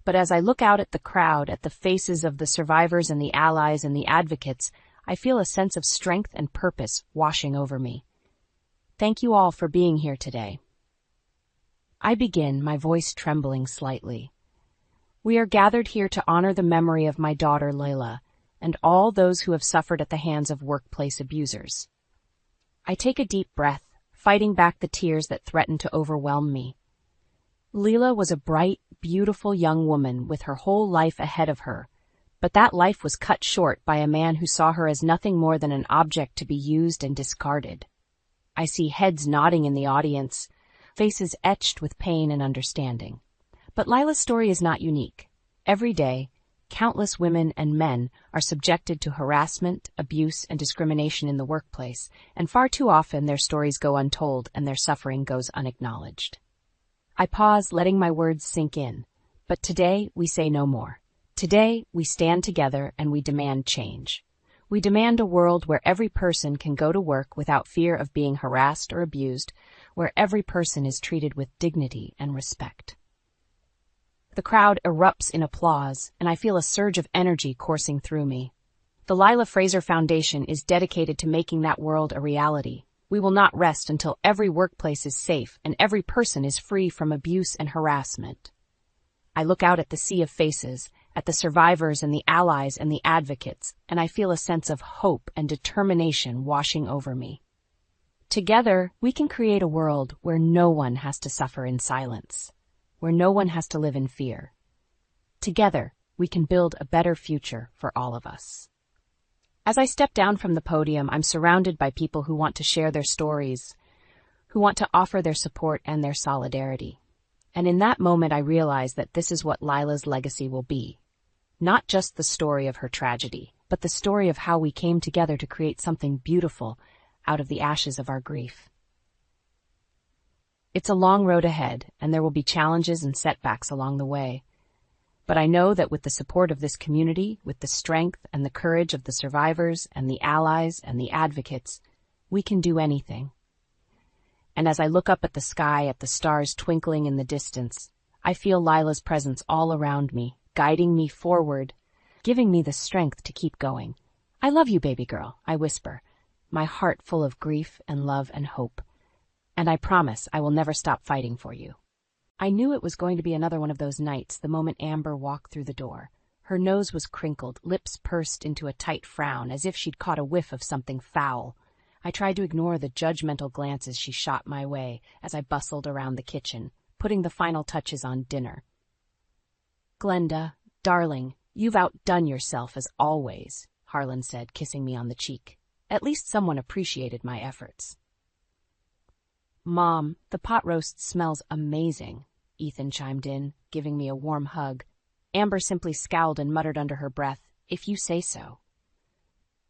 But as I look out at the crowd, at the faces of the survivors and the allies and the advocates, I feel a sense of strength and purpose washing over me. Thank you all for being here today. I begin, my voice trembling slightly. We are gathered here to honor the memory of my daughter Layla and all those who have suffered at the hands of workplace abusers. I take a deep breath, fighting back the tears that threaten to overwhelm me. Layla was a bright, beautiful young woman with her whole life ahead of her, but that life was cut short by a man who saw her as nothing more than an object to be used and discarded. I see heads nodding in the audience, faces etched with pain and understanding. But Layla's story is not unique. Every day, countless women and men are subjected to harassment, abuse, and discrimination in the workplace, and far too often their stories go untold and their suffering goes unacknowledged. I pause, letting my words sink in. But today, we say no more. Today, we stand together and we demand change. We demand a world where every person can go to work without fear of being harassed or abused, where every person is treated with dignity and respect. The crowd erupts in applause, and I feel a surge of energy coursing through me. The Lila Fraser Foundation is dedicated to making that world a reality. We will not rest until every workplace is safe and every person is free from abuse and harassment. I look out at the sea of faces, at the survivors and the allies and the advocates, and I feel a sense of hope and determination washing over me. Together, we can create a world where no one has to suffer in silence, where no one has to live in fear. Together, we can build a better future for all of us. As I step down from the podium, I'm surrounded by people who want to share their stories, who want to offer their support and their solidarity. And in that moment, I realize that this is what Lila's legacy will be. Not just the story of her tragedy, but the story of how we came together to create something beautiful out of the ashes of our grief. It's a long road ahead, and there will be challenges and setbacks along the way. But I know that with the support of this community, with the strength and the courage of the survivors and the allies and the advocates, we can do anything. And as I look up at the sky, at the stars twinkling in the distance, I feel Lila's presence all around me, guiding me forward, giving me the strength to keep going. I love you, baby girl, I whisper, my heart full of grief and love and hope. And I promise I will never stop fighting for you. I knew it was going to be another one of those nights the moment Amber walked through the door. Her nose was crinkled, lips pursed into a tight frown, as if she'd caught a whiff of something foul. I tried to ignore the judgmental glances she shot my way as I bustled around the kitchen, putting the final touches on dinner. "Glenda, darling, you've outdone yourself as always," Harlan said, kissing me on the cheek. At least someone appreciated my efforts. "Mom, the pot roast smells amazing," Ethan chimed in, giving me a warm hug. Amber simply scowled and muttered under her breath, "If you say so."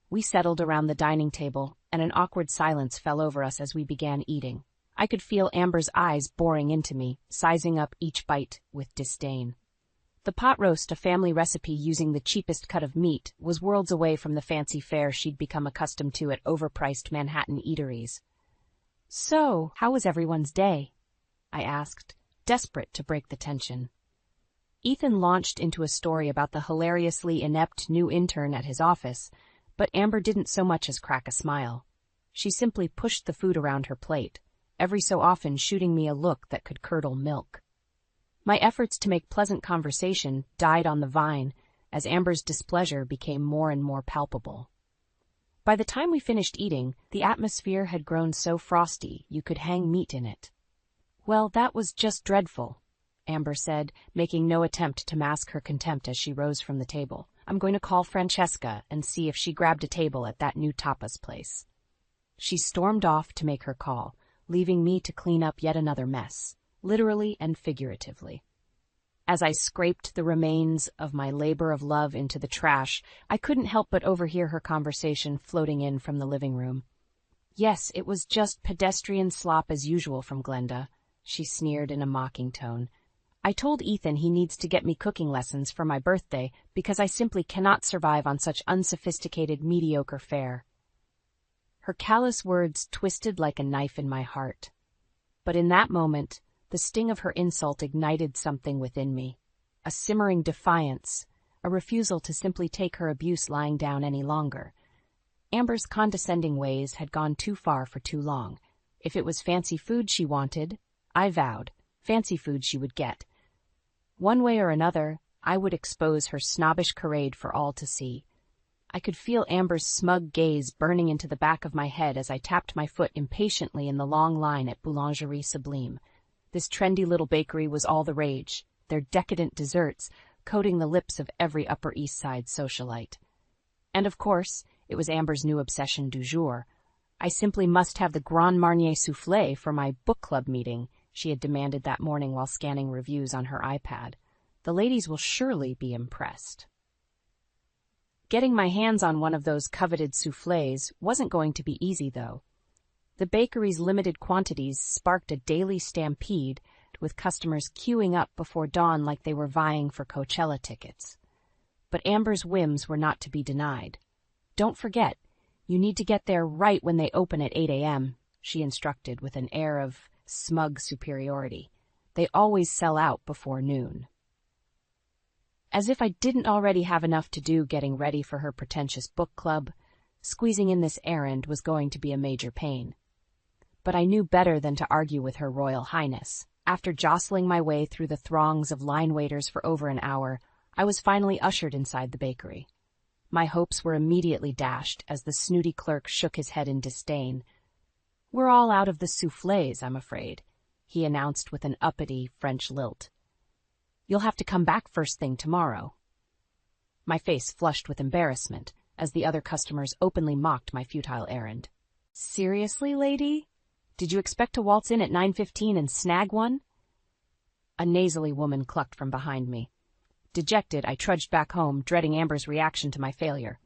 We settled around the dining table, and an awkward silence fell over us as we began eating. I could feel Amber's eyes boring into me, sizing up each bite with disdain. The pot roast, a family recipe using the cheapest cut of meat, was worlds away from the fancy fare she'd become accustomed to at overpriced Manhattan eateries. "So, how was everyone's day?" I asked, desperate to break the tension. Ethan launched into a story about the hilariously inept new intern at his office, but Amber didn't so much as crack a smile. She simply pushed the food around her plate, every so often shooting me a look that could curdle milk. My efforts to make pleasant conversation died on the vine as Amber's displeasure became more and more palpable. By the time we finished eating, the atmosphere had grown so frosty you could hang meat in it. "Well, that was just dreadful," Amber said, making no attempt to mask her contempt as she rose from the table. "I'm going to call Francesca and see if she grabbed a table at that new tapas place." She stormed off to make her call, leaving me to clean up yet another mess, literally and figuratively. As I scraped the remains of my labor of love into the trash, I couldn't help but overhear her conversation floating in from the living room. "Yes, it was just pedestrian slop as usual from Glenda," she sneered in a mocking tone, I told Ethan he needs to get me cooking lessons for my birthday because I simply cannot survive on such unsophisticated, mediocre fare. Her callous words twisted like a knife in my heart. But in that moment, the sting of her insult ignited something within me. A simmering defiance, a refusal to simply take her abuse lying down any longer. Amber's condescending ways had gone too far for too long. If it was fancy food she wanted, I vowed, fancy food she would get. One way or another, I would expose her snobbish charade for all to see. I could feel Amber's smug gaze burning into the back of my head as I tapped my foot impatiently in the long line at Boulangerie Sublime. This trendy little bakery was all the rage, their decadent desserts coating the lips of every Upper East Side socialite. And of course, it was Amber's new obsession du jour. I simply must have the Grand Marnier soufflé for my book club meeting, she had demanded that morning while scanning reviews on her iPad. The ladies will surely be impressed. Getting my hands on one of those coveted soufflés wasn't going to be easy, though. The bakery's limited quantities sparked a daily stampede, with customers queuing up before dawn like they were vying for Coachella tickets. But Amber's whims were not to be denied. "Don't forget, you need to get there right when they open at 8 a.m., she instructed with an air of smug superiority. "They always sell out before noon." As if I didn't already have enough to do getting ready for her pretentious book club, squeezing in this errand was going to be a major pain. But I knew better than to argue with Her Royal Highness. After jostling my way through the throngs of line waiters for over an hour, I was finally ushered inside the bakery. My hopes were immediately dashed as the snooty clerk shook his head in disdain. "We're all out of the soufflés, I'm afraid," he announced with an uppity French lilt. "You'll have to come back first thing tomorrow." My face flushed with embarrassment as the other customers openly mocked my futile errand. "Seriously, lady? Did you expect to waltz in at 9:15 and snag one?" A nasally woman clucked from behind me. Dejected, I trudged back home, dreading Amber's reaction to my failure.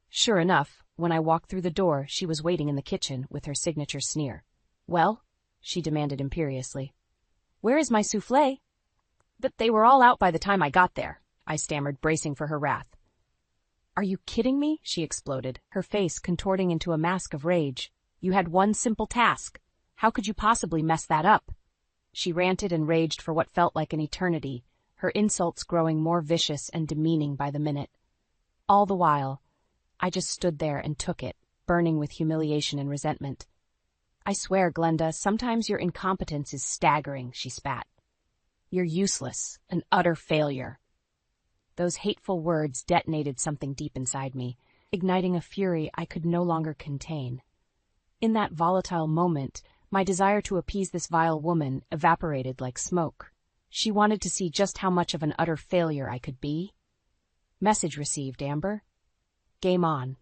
Sure enough, when I walked through the door, she was waiting in the kitchen with her signature sneer. "Well?" she demanded imperiously. "Where is my soufflé?" "But they were all out by the time I got there," I stammered, bracing for her wrath. "Are you kidding me?" she exploded, her face contorting into a mask of rage. "You had one simple task. How could you possibly mess that up?" She ranted and raged for what felt like an eternity, her insults growing more vicious and demeaning by the minute. All the while, I just stood there and took it, burning with humiliation and resentment. "I swear, Glenda, sometimes your incompetence is staggering," she spat. "You're useless, an utter failure." Those hateful words detonated something deep inside me, igniting a fury I could no longer contain. In that volatile moment, my desire to appease this vile woman evaporated like smoke. She wanted to see just how much of an utter failure I could be. Message received, Amber. Game on.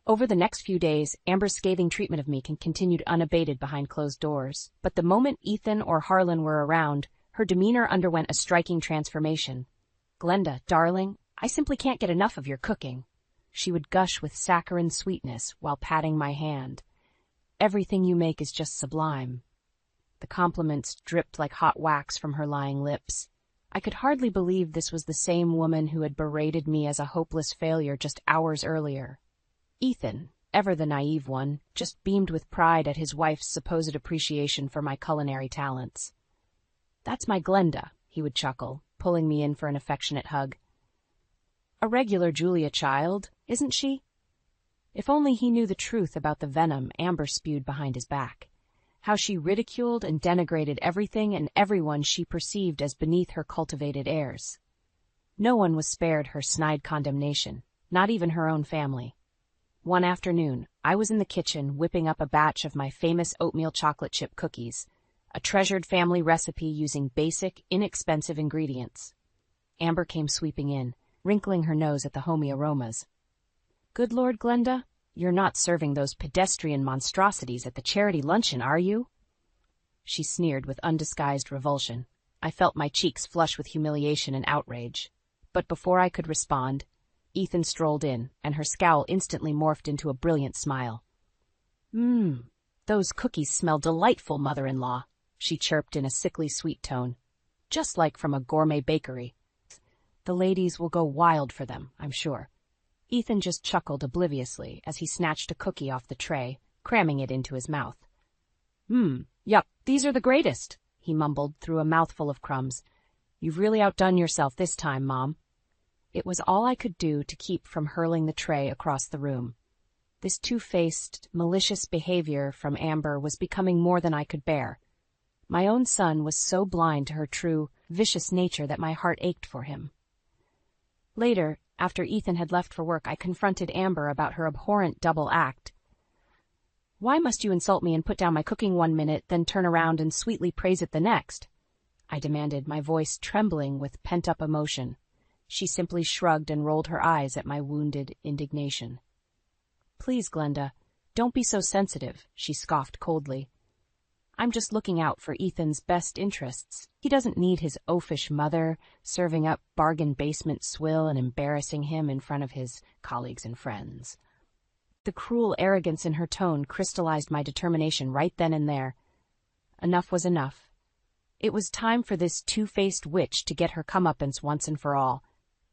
Over the next few days, Amber's scathing treatment of me continued unabated behind closed doors, but the moment Ethan or Harlan were around, her demeanor underwent a striking transformation. "Glenda, darling, I simply can't get enough of your cooking," she would gush with saccharine sweetness while patting my hand. "Everything you make is just sublime." The compliments dripped like hot wax from her lying lips. I could hardly believe this was the same woman who had berated me as a hopeless failure just hours earlier. Ethan, ever the naive one, just beamed with pride at his wife's supposed appreciation for my culinary talents. "That's my Glenda," he would chuckle, pulling me in for an affectionate hug. "A regular Julia Child, isn't she?" If only he knew the truth about the venom Amber spewed behind his back. How she ridiculed and denigrated everything and everyone she perceived as beneath her cultivated airs. No one was spared her snide condemnation, not even her own family. One afternoon, I was in the kitchen whipping up a batch of my famous oatmeal chocolate chip cookies, a treasured family recipe using basic, inexpensive ingredients. Amber came sweeping in, wrinkling her nose at the homey aromas. "Good Lord, Glenda, you're not serving those pedestrian monstrosities at the charity luncheon, are you?" She sneered with undisguised revulsion. I felt my cheeks flush with humiliation and outrage. But before I could respond, Ethan strolled in, and her scowl instantly morphed into a brilliant smile. Those cookies smell delightful, mother-in-law," she chirped in a sickly sweet tone. just like from a gourmet bakery. The ladies will go wild for them, I'm sure. Ethan just chuckled obliviously as he snatched a cookie off the tray, cramming it into his mouth. Yup, these are the greatest, he mumbled through a mouthful of crumbs. You've really outdone yourself this time, Mom. It was all I could do to keep from hurling the tray across the room. This two-faced, malicious behavior from Amber was becoming more than I could bear. My own son was so blind to her true, vicious nature that my heart ached for him. Later, after Ethan had left for work, I confronted Amber about her abhorrent double act. Why must you insult me and put down my cooking 1 minute, then turn around and sweetly praise it the next? I demanded, my voice trembling with pent-up emotion. She simply shrugged and rolled her eyes at my wounded indignation. Please, Glenda, don't be so sensitive, she scoffed coldly. I'm just looking out for Ethan's best interests. He doesn't need his oafish mother serving up bargain basement swill and embarrassing him in front of his colleagues and friends. The cruel arrogance in her tone crystallized my determination right then and there. Enough was enough. It was time for this two-faced witch to get her comeuppance once and for all,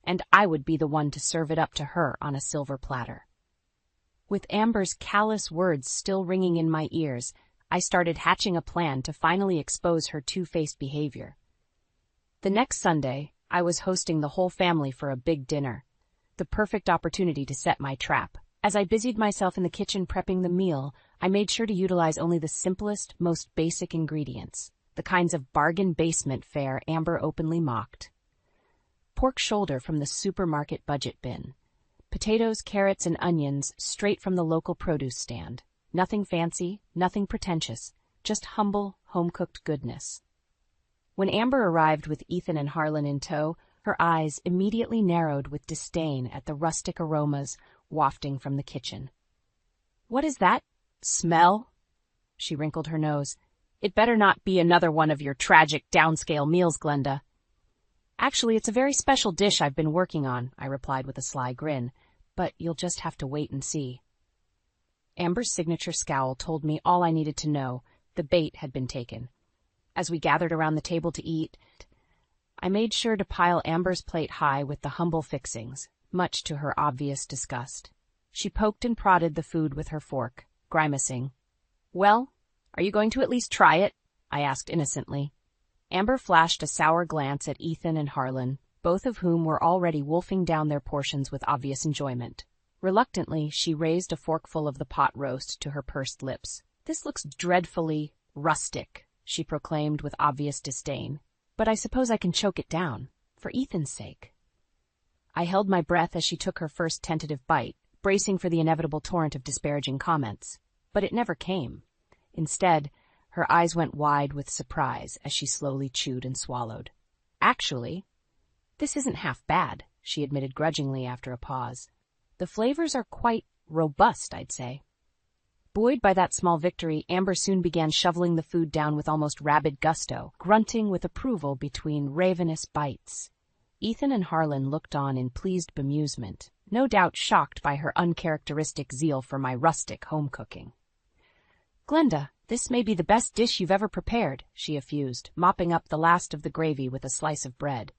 and I would be the one to serve it up to her on a silver platter. With Amber's callous words still ringing in my ears, I started hatching a plan to finally expose her two-faced behavior. The next Sunday, I was hosting the whole family for a big dinner, the perfect opportunity to set my trap. As I busied myself in the kitchen prepping the meal, I made sure to utilize only the simplest, most basic ingredients, the kinds of bargain basement fare Amber openly mocked. Pork shoulder from the supermarket budget bin. Potatoes, carrots, and onions straight from the local produce stand. Nothing fancy, nothing pretentious, just humble, home-cooked goodness. When Amber arrived with Ethan and Harlan in tow, her eyes immediately narrowed with disdain at the rustic aromas wafting from the kitchen. What is that? Smell? She wrinkled her nose. It better not be another one of your tragic downscale meals, Glenda. Actually, it's a very special dish I've been working on, I replied with a sly grin, but you'll just have to wait and see. Amber's signature scowl told me all I needed to know. The bait had been taken. As we gathered around the table to eat, I made sure to pile Amber's plate high with the humble fixings, much to her obvious disgust. She poked and prodded the food with her fork, grimacing. Well, are you going to at least try it? I asked innocently. Amber flashed a sour glance at Ethan and Harlan, both of whom were already wolfing down their portions with obvious enjoyment. Reluctantly, she raised a forkful of the pot roast to her pursed lips. This looks dreadfully rustic, she proclaimed with obvious disdain. But I suppose I can choke it down, for Ethan's sake. I held my breath as she took her first tentative bite, bracing for the inevitable torrent of disparaging comments. But it never came. Instead, her eyes went wide with surprise as she slowly chewed and swallowed. Actually, this isn't half bad, she admitted grudgingly after a pause. The flavors are quite robust, I'd say. Buoyed by that small victory, Amber soon began shoveling the food down with almost rabid gusto, grunting with approval between ravenous bites. Ethan and Harlan looked on in pleased bemusement, no doubt shocked by her uncharacteristic zeal for my rustic home cooking. Glenda, this may be the best dish you've ever prepared, she effused, mopping up the last of the gravy with a slice of bread.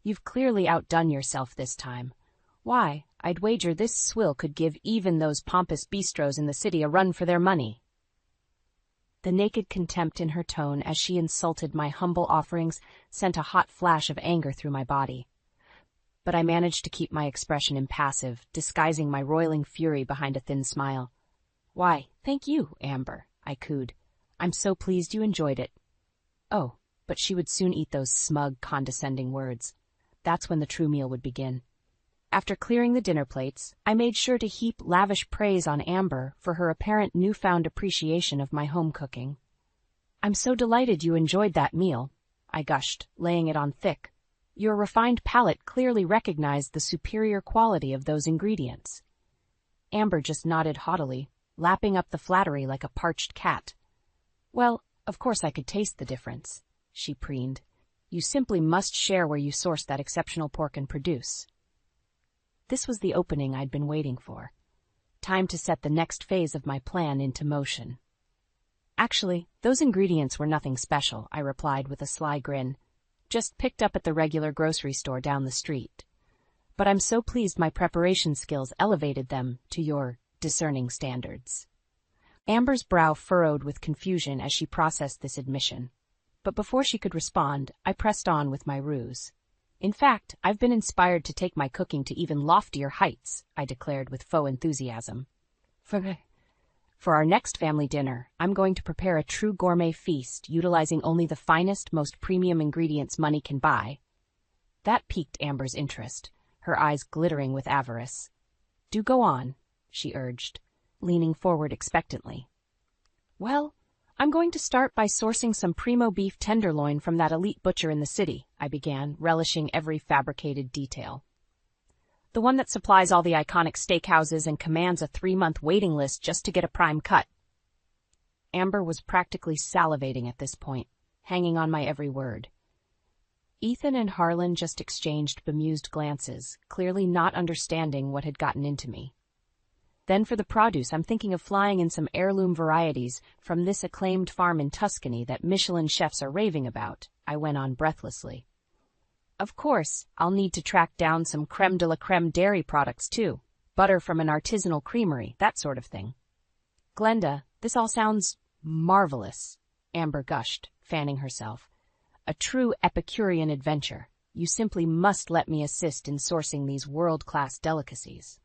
You've clearly outdone yourself this time. Why, I'd wager this swill could give even those pompous bistros in the city a run for their money. The naked contempt in her tone as she insulted my humble offerings sent a hot flash of anger through my body. But I managed to keep my expression impassive, disguising my roiling fury behind a thin smile. Why, thank you, Amber, I cooed. I'm so pleased you enjoyed it. Oh, but she would soon eat those smug, condescending words. That's when the true meal would begin. After clearing the dinner plates, I made sure to heap lavish praise on Amber for her apparent newfound appreciation of my home cooking. I'm so delighted you enjoyed that meal, I gushed, laying it on thick. Your refined palate clearly recognized the superior quality of those ingredients. Amber just nodded haughtily, lapping up the flattery like a parched cat. Well, of course I could taste the difference, she preened. You simply must share where you sourced that exceptional pork and produce. This was the opening I'd been waiting for. Time to set the next phase of my plan into motion. Actually, those ingredients were nothing special, I replied with a sly grin. just picked up at the regular grocery store down the street. But I'm so pleased my preparation skills elevated them to your discerning standards. Amber's brow furrowed with confusion as she processed this admission. But before she could respond, I pressed on with my ruse. In fact, I've been inspired to take my cooking to even loftier heights, I declared with faux enthusiasm. For our next family dinner, I'm going to prepare a true gourmet feast utilizing only the finest, most premium ingredients money can buy. That piqued Amber's interest, her eyes glittering with avarice. Do go on, she urged, leaning forward expectantly. Well, I'm going to start by sourcing some primo beef tenderloin from that elite butcher in the city, I began, relishing every fabricated detail. The one that supplies all the iconic steakhouses and commands a 3-month waiting list just to get a prime cut. Amber was practically salivating at this point, hanging on my every word. Ethan and Harlan just exchanged bemused glances, clearly not understanding what had gotten into me. Then for the produce, I'm thinking of flying in some heirloom varieties from this acclaimed farm in Tuscany that Michelin chefs are raving about, I went on breathlessly. Of course, I'll need to track down some creme de la creme dairy products too, butter from an artisanal creamery, that sort of thing. Glenda, this all sounds marvelous, Amber gushed, fanning herself. A true Epicurean adventure. You simply must let me assist in sourcing these world-class delicacies.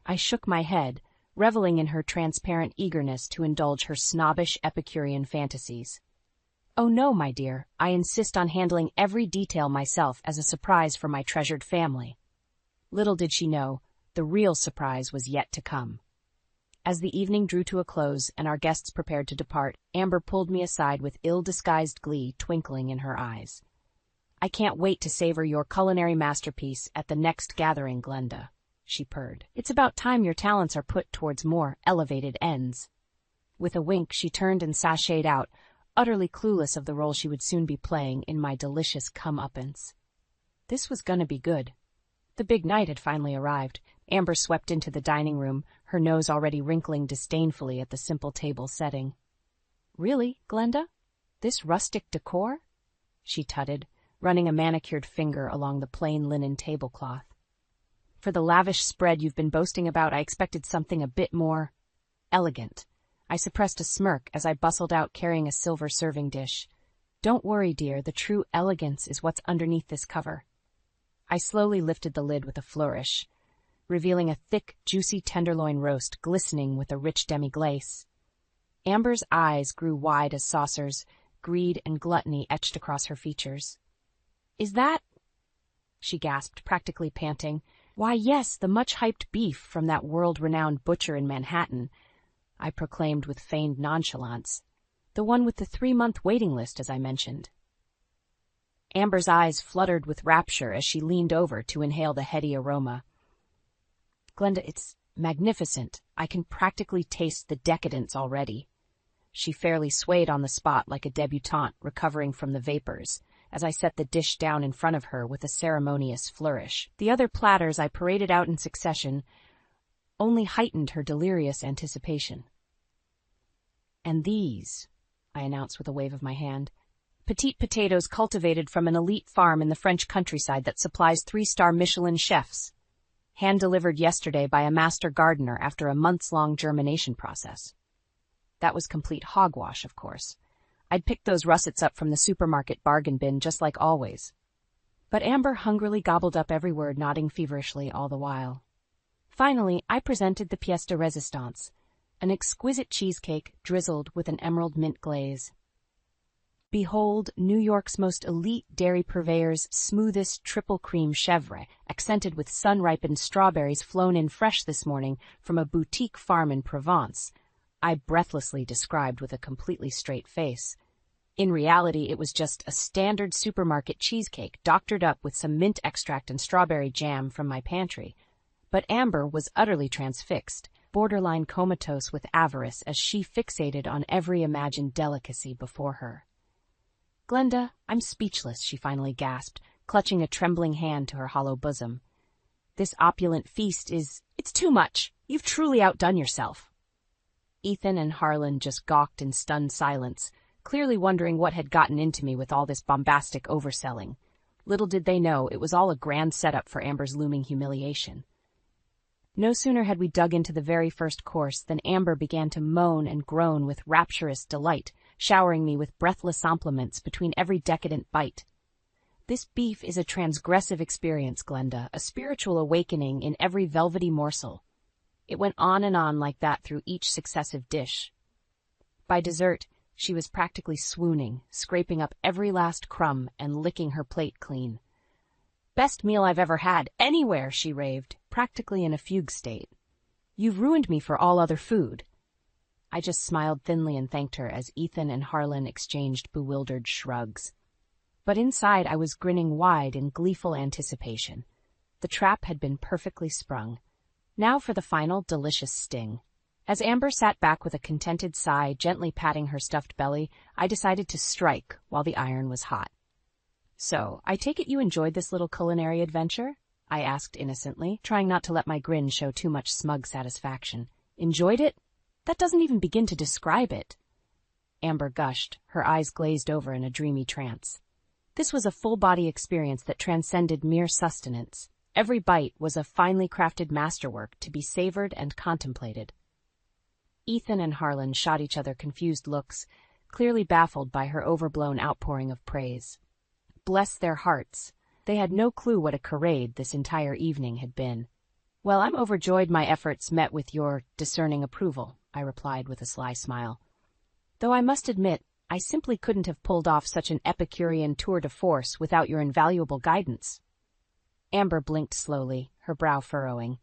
I shook my head, reveling in her transparent eagerness to indulge her snobbish Epicurean fantasies. Oh no, my dear, I insist on handling every detail myself as a surprise for my treasured family. Little did she know, the real surprise was yet to come. As the evening drew to a close and our guests prepared to depart, Amber pulled me aside with ill-disguised glee twinkling in her eyes. I can't wait to savor your culinary masterpiece at the next gathering, Glenda, she purred. It's about time your talents are put towards more elevated ends. With a wink, she turned and sashayed out, utterly clueless of the role she would soon be playing in my delicious come-uppance. This was gonna be good. The big night had finally arrived. Amber swept into the dining room, her nose already wrinkling disdainfully at the simple table setting. Really, Glenda? This rustic decor? She tutted, running a manicured finger along the plain linen tablecloth. For the lavish spread you've been boasting about, I expected something a bit more elegant. I suppressed a smirk as I bustled out carrying a silver serving dish. Don't worry, dear, the true elegance is what's underneath this cover. I slowly lifted the lid with a flourish, revealing a thick, juicy tenderloin roast glistening with a rich demi-glace. Amber's eyes grew wide as saucers, greed and gluttony etched across her features. Is that? She gasped, practically panting. Why, yes, the much-hyped beef from that world-renowned butcher in Manhattan, I proclaimed with feigned nonchalance. The one with the 3-month waiting list, as I mentioned. Amber's eyes fluttered with rapture as she leaned over to inhale the heady aroma. Glenda, it's magnificent. I can practically taste the decadence already. She fairly swayed on the spot like a debutante recovering from the vapors, as I set the dish down in front of her with a ceremonious flourish. The other platters I paraded out in succession only heightened her delirious anticipation. And these, I announced with a wave of my hand, petite potatoes cultivated from an elite farm in the French countryside that supplies 3-star Michelin chefs, hand-delivered yesterday by a master gardener after a months-long germination process. That was complete hogwash, of course. I'd picked those russets up from the supermarket bargain bin just like always. But Amber hungrily gobbled up every word, nodding feverishly all the while. Finally, I presented the pièce de résistance, an exquisite cheesecake drizzled with an emerald mint glaze. Behold, New York's most elite dairy purveyor's smoothest triple cream chèvre, accented with sun-ripened strawberries flown in fresh this morning from a boutique farm in Provence, I breathlessly described with a completely straight face. In reality, it was just a standard supermarket cheesecake doctored up with some mint extract and strawberry jam from my pantry. But Amber was utterly transfixed, borderline comatose with avarice as she fixated on every imagined delicacy before her. Glenda, I'm speechless, she finally gasped, clutching a trembling hand to her hollow bosom. This opulent feast it's too much. You've truly outdone yourself. Ethan and Harlan just gawked in stunned silence, clearly wondering what had gotten into me with all this bombastic overselling. Little did they know it was all a grand setup for Amber's looming humiliation. No sooner had we dug into the very first course than Amber began to moan and groan with rapturous delight, showering me with breathless compliments between every decadent bite. This beef is a transgressive experience, Glenda, a spiritual awakening in every velvety morsel. It went on and on like that through each successive dish. By dessert, she was practically swooning, scraping up every last crumb and licking her plate clean. "Best meal I've ever had, anywhere," she raved, practically in a fugue state. "You've ruined me for all other food." I just smiled thinly and thanked her as Ethan and Harlan exchanged bewildered shrugs. But inside I was grinning wide in gleeful anticipation. The trap had been perfectly sprung. Now for the final delicious sting. As Amber sat back with a contented sigh, gently patting her stuffed belly, I decided to strike while the iron was hot. "So, I take it you enjoyed this little culinary adventure?" I asked innocently, trying not to let my grin show too much smug satisfaction. "Enjoyed it? That doesn't even begin to describe it." Amber gushed, her eyes glazed over in a dreamy trance. This was a full-body experience that transcended mere sustenance. Every bite was a finely crafted masterwork to be savored and contemplated. Ethan and Harlan shot each other confused looks, clearly baffled by her overblown outpouring of praise. Bless their hearts, they had no clue what a charade this entire evening had been. "Well, I'm overjoyed my efforts met with your discerning approval," I replied with a sly smile. "Though I must admit, I simply couldn't have pulled off such an Epicurean tour de force without your invaluable guidance." Amber blinked slowly, her brow furrowing.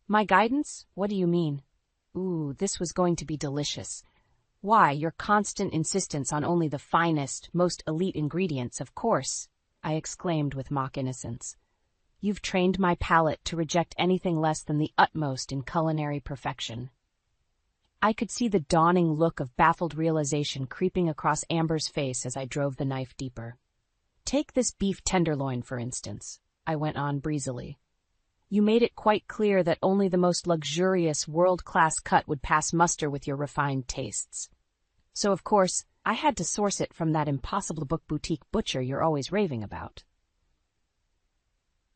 "My guidance? What do you mean?" Ooh, this was going to be delicious. "Why, your constant insistence on only the finest, most elite ingredients, of course," I exclaimed with mock innocence. "You've trained my palate to reject anything less than the utmost in culinary perfection." I could see the dawning look of baffled realization creeping across Amber's face as I drove the knife deeper. "Take this beef tenderloin, for instance," I went on breezily. "You made it quite clear that only the most luxurious, world-class cut would pass muster with your refined tastes. So, of course, I had to source it from that impossible-to-book boutique butcher you're always raving about."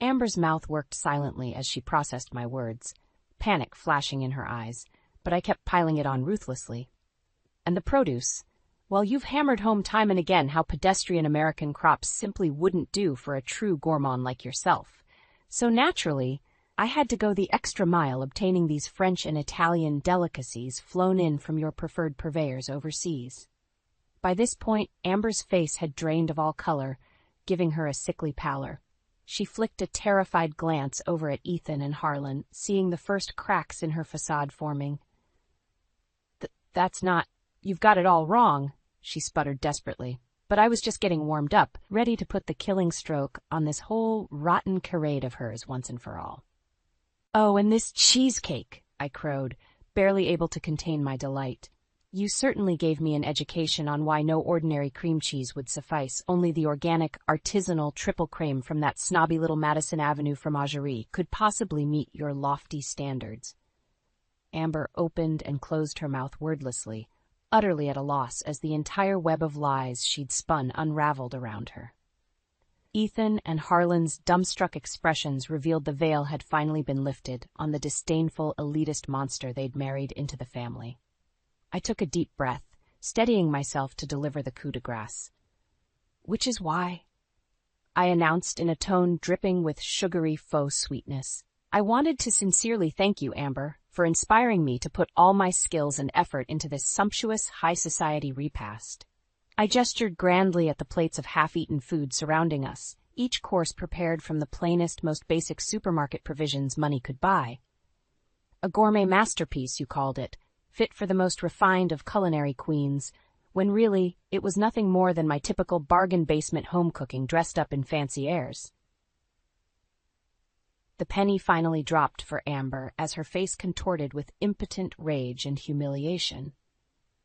Amber's mouth worked silently as she processed my words, panic flashing in her eyes, but I kept piling it on ruthlessly. "And the produce? Well, you've hammered home time and again how pedestrian American crops simply wouldn't do for a true gourmand like yourself. So naturally, I had to go the extra mile obtaining these French and Italian delicacies flown in from your preferred purveyors overseas." By this point, Amber's face had drained of all color, giving her a sickly pallor. She flicked a terrified glance over at Ethan and Harlan, seeing the first cracks in her facade forming. That's not... You've got it all wrong," she sputtered desperately. "But I was just getting warmed up, ready to put the killing stroke on this whole rotten charade of hers once and for all." "Oh, and this cheesecake," I crowed, barely able to contain my delight. "You certainly gave me an education on why no ordinary cream cheese would suffice. Only the organic, artisanal triple cream from that snobby little Madison Avenue fromagerie could possibly meet your lofty standards." Amber opened and closed her mouth wordlessly, utterly at a loss as the entire web of lies she'd spun unraveled around her. Ethan and Harlan's dumbstruck expressions revealed the veil had finally been lifted on the disdainful elitist monster they'd married into the family. I took a deep breath, steadying myself to deliver the coup de grace. "Which is why," I announced in a tone dripping with sugary faux sweetness, "I wanted to sincerely thank you, Amber, for inspiring me to put all my skills and effort into this sumptuous high society repast." I gestured grandly at the plates of half-eaten food surrounding us, each course prepared from the plainest, most basic supermarket provisions money could buy. "A gourmet masterpiece, you called it, fit for the most refined of culinary queens, when really it was nothing more than my typical bargain basement home cooking dressed up in fancy airs." The penny finally dropped for Amber as her face contorted with impotent rage and humiliation.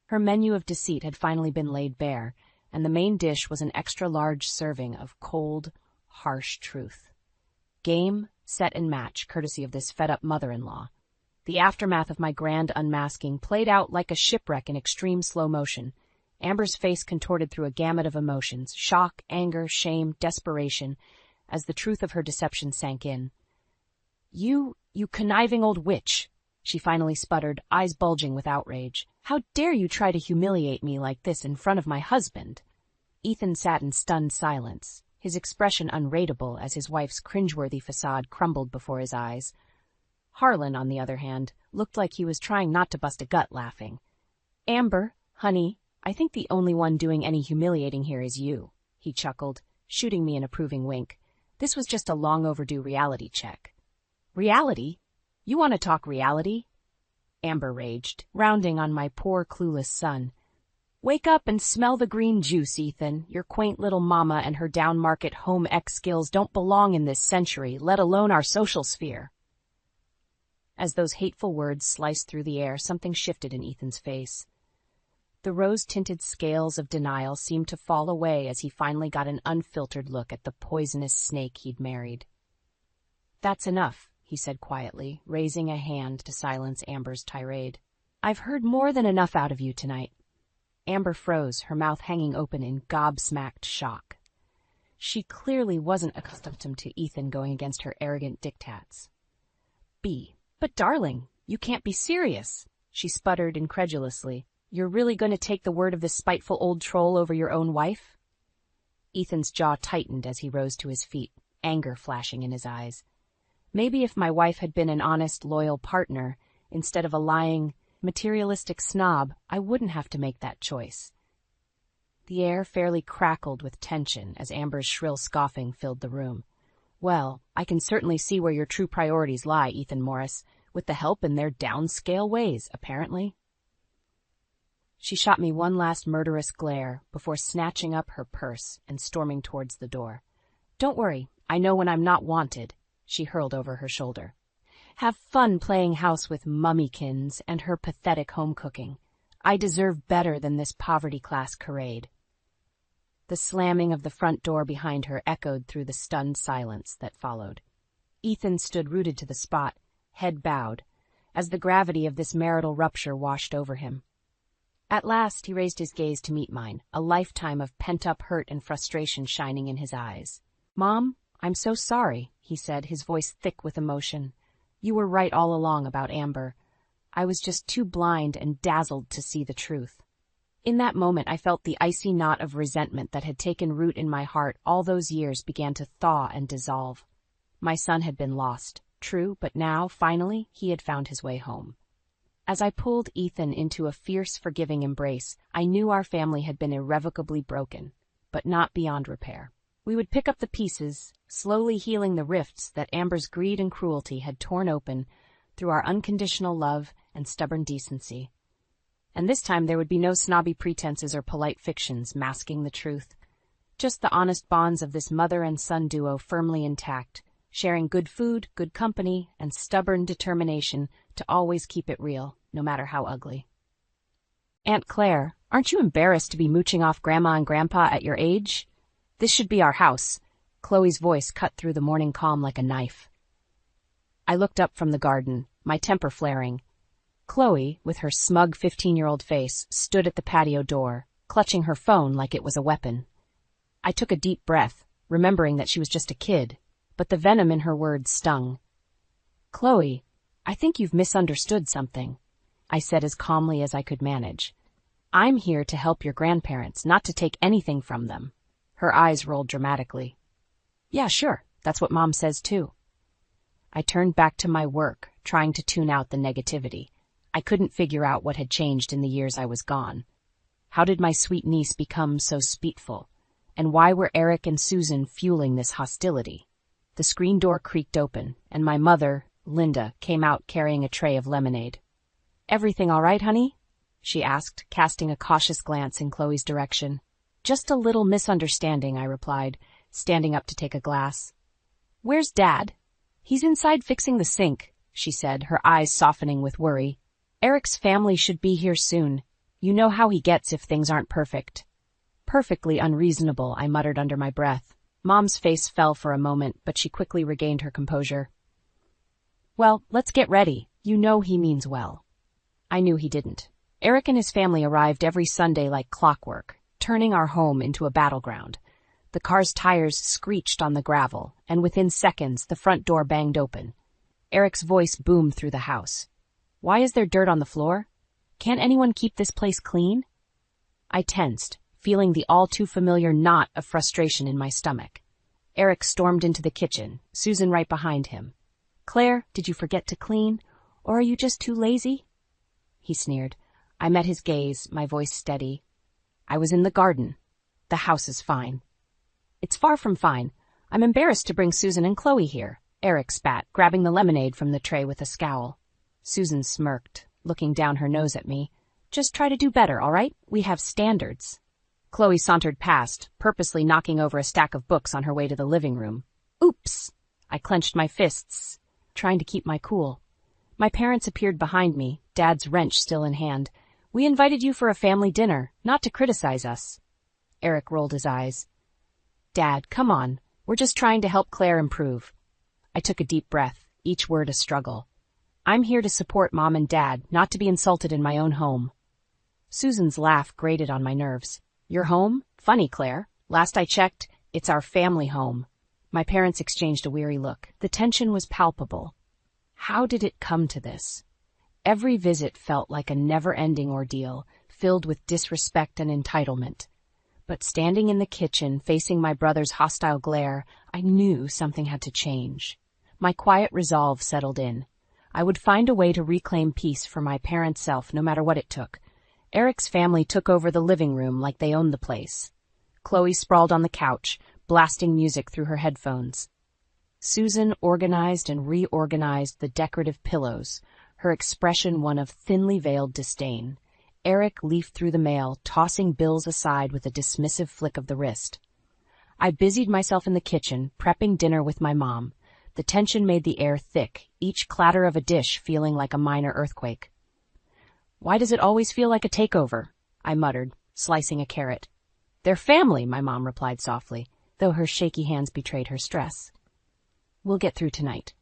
Her menu of deceit had finally been laid bare, and the main dish was an extra-large serving of cold, harsh truth. Game, set, and match, courtesy of this fed-up mother-in-law. The aftermath of my grand unmasking played out like a shipwreck in extreme slow motion, Amber's face contorted through a gamut of emotions, shock, anger, shame, desperation, as the truth of her deception sank in. You conniving old witch, she finally sputtered, eyes bulging with outrage. How dare you try to humiliate me like this in front of my husband? Ethan sat in stunned silence, his expression unreadable as his wife's cringeworthy facade crumbled before his eyes. Harlan, on the other hand, looked like he was trying not to bust a gut laughing. Amber, honey, I think the only one doing any humiliating here is you, he chuckled, shooting me an approving wink. This was just a long overdue reality check. Reality? You want to talk reality? Amber raged, rounding on my poor clueless son. Wake up and smell the green juice, Ethan. Your quaint little mama and her down-market home ec skills don't belong in this century, let alone our social sphere. As those hateful words sliced through the air, something shifted in Ethan's face. The rose-tinted scales of denial seemed to fall away as he finally got an unfiltered look at the poisonous snake he'd married. That's enough, he said quietly, raising a hand to silence Amber's tirade. I've heard more than enough out of you tonight. Amber froze, her mouth hanging open in gobsmacked shock. She clearly wasn't accustomed to Ethan going against her arrogant diktats. But darling, you can't be serious, she sputtered incredulously. You're really going to take the word of this spiteful old troll over your own wife? Ethan's jaw tightened as he rose to his feet, anger flashing in his eyes. Maybe if my wife had been an honest, loyal partner, instead of a lying, materialistic snob, I wouldn't have to make that choice. The air fairly crackled with tension as Amber's shrill scoffing filled the room. Well, I can certainly see where your true priorities lie, Ethan Morris, with the help in their downscale ways, apparently. She shot me one last murderous glare before snatching up her purse and storming towards the door. Don't worry, I know when I'm not wanted, she hurled over her shoulder. Have fun playing house with Mummykins and her pathetic home cooking. I deserve better than this poverty-class charade. The slamming of the front door behind her echoed through the stunned silence that followed. Ethan stood rooted to the spot, head bowed, as the gravity of this marital rupture washed over him. At last he raised his gaze to meet mine, a lifetime of pent-up hurt and frustration shining in his eyes. Mom, I'm so sorry, he said, his voice thick with emotion. You were right all along about Amber. I was just too blind and dazzled to see the truth. In that moment, I felt the icy knot of resentment that had taken root in my heart all those years began to thaw and dissolve. My son had been lost, true, but now, finally, he had found his way home. As I pulled Ethan into a fierce, forgiving embrace, I knew our family had been irrevocably broken, but not beyond repair. We would pick up the pieces, slowly healing the rifts that Amber's greed and cruelty had torn open through our unconditional love and stubborn decency. And this time there would be no snobby pretenses or polite fictions masking the truth, just the honest bonds of this mother and son duo firmly intact, sharing good food, good company, and stubborn determination to always keep it real, no matter how ugly. Aunt Claire, aren't you embarrassed to be mooching off Grandma and Grandpa at your age? This should be our house. Chloe's voice cut through the morning calm like a knife. I looked up from the garden, my temper flaring. Chloe, with her smug 15-year-old face, stood at the patio door, clutching her phone like it was a weapon. I took a deep breath, remembering that she was just a kid, but the venom in her words stung. Chloe, I think you've misunderstood something, I said as calmly as I could manage. I'm here to help your grandparents, not to take anything from them. Her eyes rolled dramatically. Yeah, sure, that's what Mom says too. I turned back to my work, trying to tune out the negativity. I couldn't figure out what had changed in the years I was gone. How did my sweet niece become so spiteful? And why were Eric and Susan fueling this hostility? The screen door creaked open, and my mother, Linda, came out carrying a tray of lemonade. Everything all right, honey? She asked, casting a cautious glance in Chloe's direction. Just a little misunderstanding, I replied, standing up to take a glass. Where's Dad? He's inside fixing the sink, she said, her eyes softening with worry. Eric's family should be here soon. You know how he gets if things aren't perfect. Perfectly unreasonable, I muttered under my breath. Mom's face fell for a moment, but she quickly regained her composure. Well, let's get ready. You know he means well. I knew he didn't. Eric and his family arrived every Sunday like clockwork, turning our home into a battleground. The car's tires screeched on the gravel, and within seconds the front door banged open. Eric's voice boomed through the house. "Why is there dirt on the floor? Can't anyone keep this place clean?" I tensed, feeling the all-too-familiar knot of frustration in my stomach. Eric stormed into the kitchen, Susan right behind him. "Claire, did you forget to clean? Or are you just too lazy?" He sneered. I met his gaze, my voice steady. "I was in the garden. The house is fine." "It's far from fine. I'm embarrassed to bring Susan and Chloe here," Eric spat, grabbing the lemonade from the tray with a scowl. Susan smirked, looking down her nose at me. "Just try to do better, all right? We have standards." Chloe sauntered past, purposely knocking over a stack of books on her way to the living room. "Oops!" I clenched my fists, trying to keep my cool. My parents appeared behind me, Dad's wrench still in hand. "We invited you for a family dinner, not to criticize us." Eric rolled his eyes. "Dad, come on. We're just trying to help Claire improve." I took a deep breath, each word a struggle. "I'm here to support Mom and Dad, not to be insulted in my own home." Susan's laugh grated on my nerves. "Your home? Funny, Claire. Last I checked, it's our family home." My parents exchanged a weary look. The tension was palpable. How did it come to this? Every visit felt like a never-ending ordeal, filled with disrespect and entitlement. But standing in the kitchen, facing my brother's hostile glare, I knew something had to change. My quiet resolve settled in. I would find a way to reclaim peace for my parents' self, no matter what it took. Eric's family took over the living room like they owned the place. Chloe sprawled on the couch, blasting music through her headphones. Susan organized and reorganized the decorative pillows, her expression one of thinly veiled disdain. Eric leafed through the mail, tossing bills aside with a dismissive flick of the wrist. I busied myself in the kitchen, prepping dinner with my mom. The tension made the air thick, each clatter of a dish feeling like a minor earthquake. "Why does it always feel like a takeover?" I muttered, slicing a carrot. "They're family," my mom replied softly, though her shaky hands betrayed her stress. "We'll get through tonight."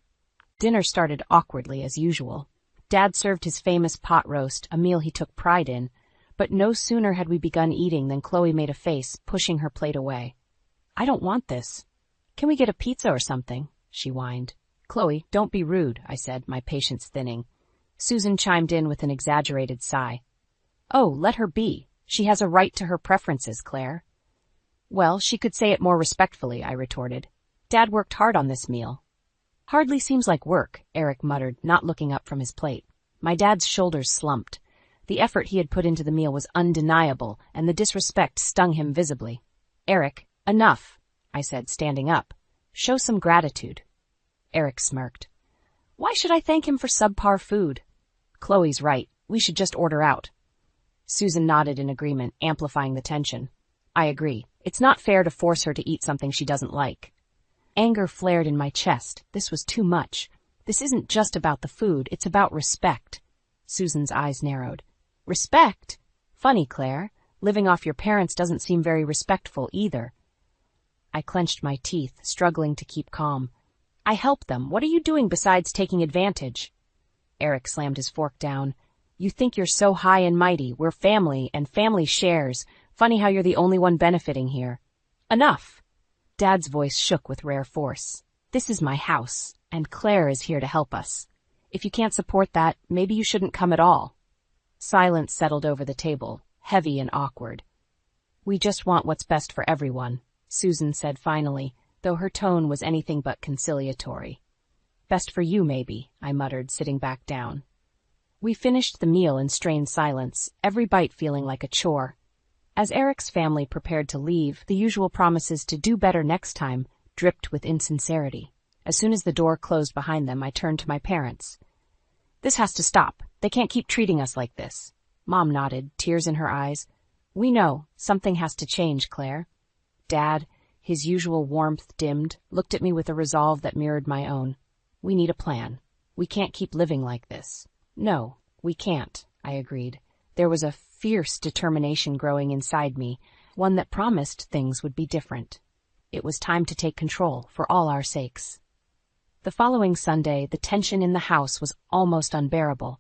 Dinner started awkwardly as usual. Dad served his famous pot roast, a meal he took pride in, but no sooner had we begun eating than Chloe made a face, pushing her plate away. "I don't want this. Can we get a pizza or something?" she whined. "Chloe, don't be rude," I said, my patience thinning. Susan chimed in with an exaggerated sigh. "Oh, let her be. She has a right to her preferences, Claire." "Well, she could say it more respectfully," I retorted. "Dad worked hard on this meal." "Hardly seems like work," Eric muttered, not looking up from his plate. My dad's shoulders slumped. The effort he had put into the meal was undeniable, and the disrespect stung him visibly. "Eric, enough," I said, standing up. "Show some gratitude." Eric smirked. "Why should I thank him for subpar food?" "Chloe's right. We should just order out." Susan nodded in agreement, amplifying the tension. "I agree. It's not fair to force her to eat something she doesn't like." Anger flared in my chest. This was too much. This isn't just about the food, it's about respect. Susan's eyes narrowed. "Respect? Funny, Claire. Living off your parents doesn't seem very respectful either." I clenched my teeth, struggling to keep calm. "I help them. What are you doing besides taking advantage?" Eric slammed his fork down. "You think you're so high and mighty. We're family, and family shares. Funny how you're the only one benefiting here." "Enough!" Dad's voice shook with rare force. "This is my house, and Claire is here to help us. If you can't support that, maybe you shouldn't come at all." Silence settled over the table, heavy and awkward. "We just want what's best for everyone," Susan said finally, though her tone was anything but conciliatory. "Best for you, maybe," I muttered, sitting back down. We finished the meal in strained silence, every bite feeling like a chore. As Eric's family prepared to leave, the usual promises to do better next time dripped with insincerity. As soon as the door closed behind them, I turned to my parents. "This has to stop. They can't keep treating us like this." Mom nodded, tears in her eyes. "We know. Something has to change, Claire." Dad, his usual warmth dimmed, looked at me with a resolve that mirrored my own. "We need a plan. We can't keep living like this." "No, we can't," I agreed. There was a fierce determination growing inside me, one that promised things would be different. It was time to take control for all our sakes. The following Sunday, the tension in the house was almost unbearable.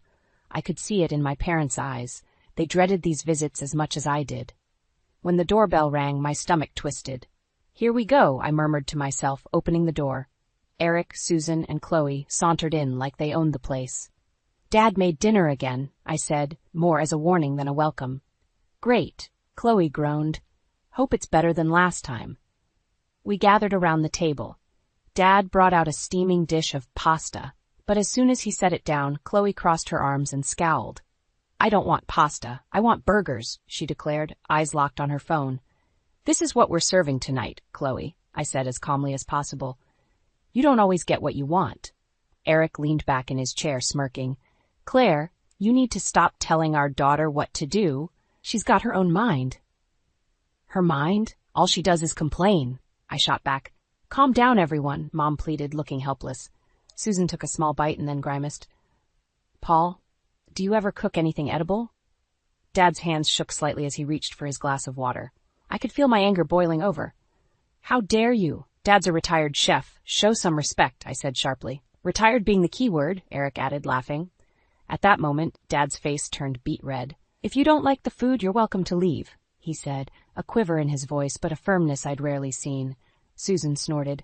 I could see it in my parents' eyes. They dreaded these visits as much as I did. When the doorbell rang, my stomach twisted. "Here we go," I murmured to myself, opening the door. Eric, Susan, and Chloe sauntered in like they owned the place. "Dad made dinner again," I said, more as a warning than a welcome. "Great," Chloe groaned. "Hope it's better than last time." We gathered around the table. Dad brought out a steaming dish of pasta, but as soon as he set it down, Chloe crossed her arms and scowled. "I don't want pasta. I want burgers," she declared, eyes locked on her phone. "This is what we're serving tonight, Chloe," I said as calmly as possible. "You don't always get what you want." Eric leaned back in his chair, smirking. "Claire, you need to stop telling our daughter what to do. She's got her own mind." "Her mind? All she does is complain," I shot back. "Calm down, everyone," Mom pleaded, looking helpless. Susan took a small bite and then grimaced. "Paul, do you ever cook anything edible?" Dad's hands shook slightly as he reached for his glass of water. I could feel my anger boiling over. "How dare you? Dad's a retired chef. Show some respect," I said sharply. "Retired being the key word," Eric added, laughing. At that moment, Dad's face turned beet red. "If you don't like the food, you're welcome to leave," he said, a quiver in his voice, but a firmness I'd rarely seen. Susan snorted.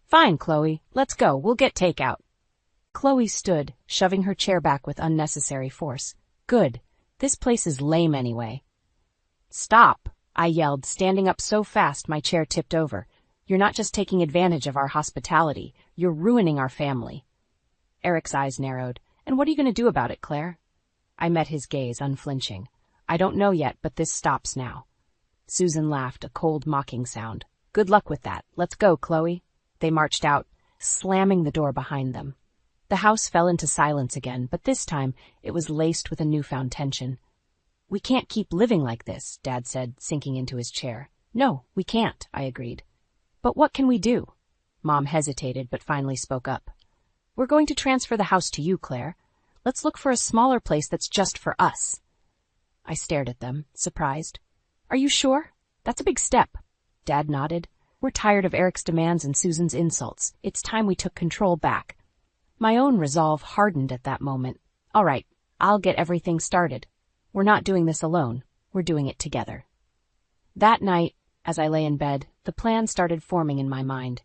"Fine, Chloe. Let's go. We'll get takeout." Chloe stood, shoving her chair back with unnecessary force. "Good. This place is lame anyway." "Stop," I yelled, standing up so fast my chair tipped over. "You're not just taking advantage of our hospitality. You're ruining our family." Eric's eyes narrowed. "And what are you going to do about it, Claire?" I met his gaze, unflinching. "I don't know yet, but this stops now." Susan laughed, a cold, mocking sound. "Good luck with that. Let's go, Chloe." They marched out, slamming the door behind them. The house fell into silence again, but this time it was laced with a newfound tension. "We can't keep living like this," Dad said, sinking into his chair. "No, we can't," I agreed. "But what can we do?" Mom hesitated, but finally spoke up. "We're going to transfer the house to you, Claire. Let's look for a smaller place that's just for us." I stared at them, surprised. "Are you sure? That's a big step." Dad nodded. "We're tired of Eric's demands and Susan's insults. It's time we took control back." My own resolve hardened at that moment. "All right, I'll get everything started. We're not doing this alone. We're doing it together." That night, as I lay in bed, the plan started forming in my mind.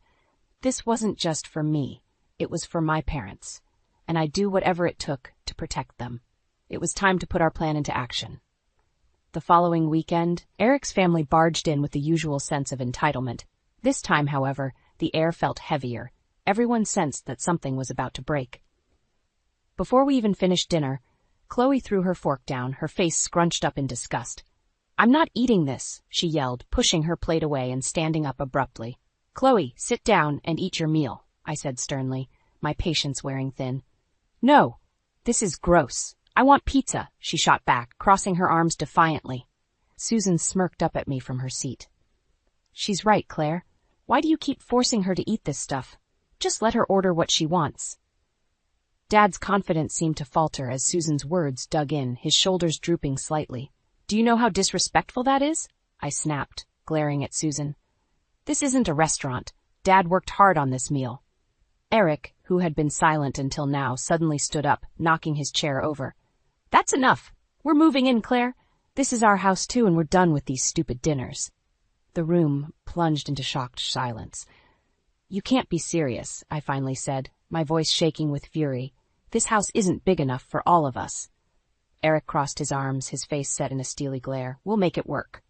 This wasn't just for me. It was for my parents, and I'd do whatever it took to protect them. It was time to put our plan into action. The following weekend, Eric's family barged in with the usual sense of entitlement. This time, however, the air felt heavier. Everyone sensed that something was about to break. Before we even finished dinner, Chloe threw her fork down, her face scrunched up in disgust. "I'm not eating this," she yelled, pushing her plate away and standing up abruptly. "Chloe, sit down and eat your meal," I said sternly, my patience wearing thin. "No, this is gross. I want pizza," she shot back, crossing her arms defiantly. Susan smirked up at me from her seat. "She's right, Claire. Why do you keep forcing her to eat this stuff? Just let her order what she wants." Dad's confidence seemed to falter as Susan's words dug in, his shoulders drooping slightly. "Do you know how disrespectful that is?" I snapped, glaring at Susan. "This isn't a restaurant. Dad worked hard on this meal." Eric, who had been silent until now, suddenly stood up, knocking his chair over. "That's enough. We're moving in, Claire. This is our house too, and we're done with these stupid dinners." The room plunged into shocked silence. "You can't be serious," I finally said, my voice shaking with fury. "This house isn't big enough for all of us." Eric crossed his arms, his face set in a steely glare. "We'll make it work."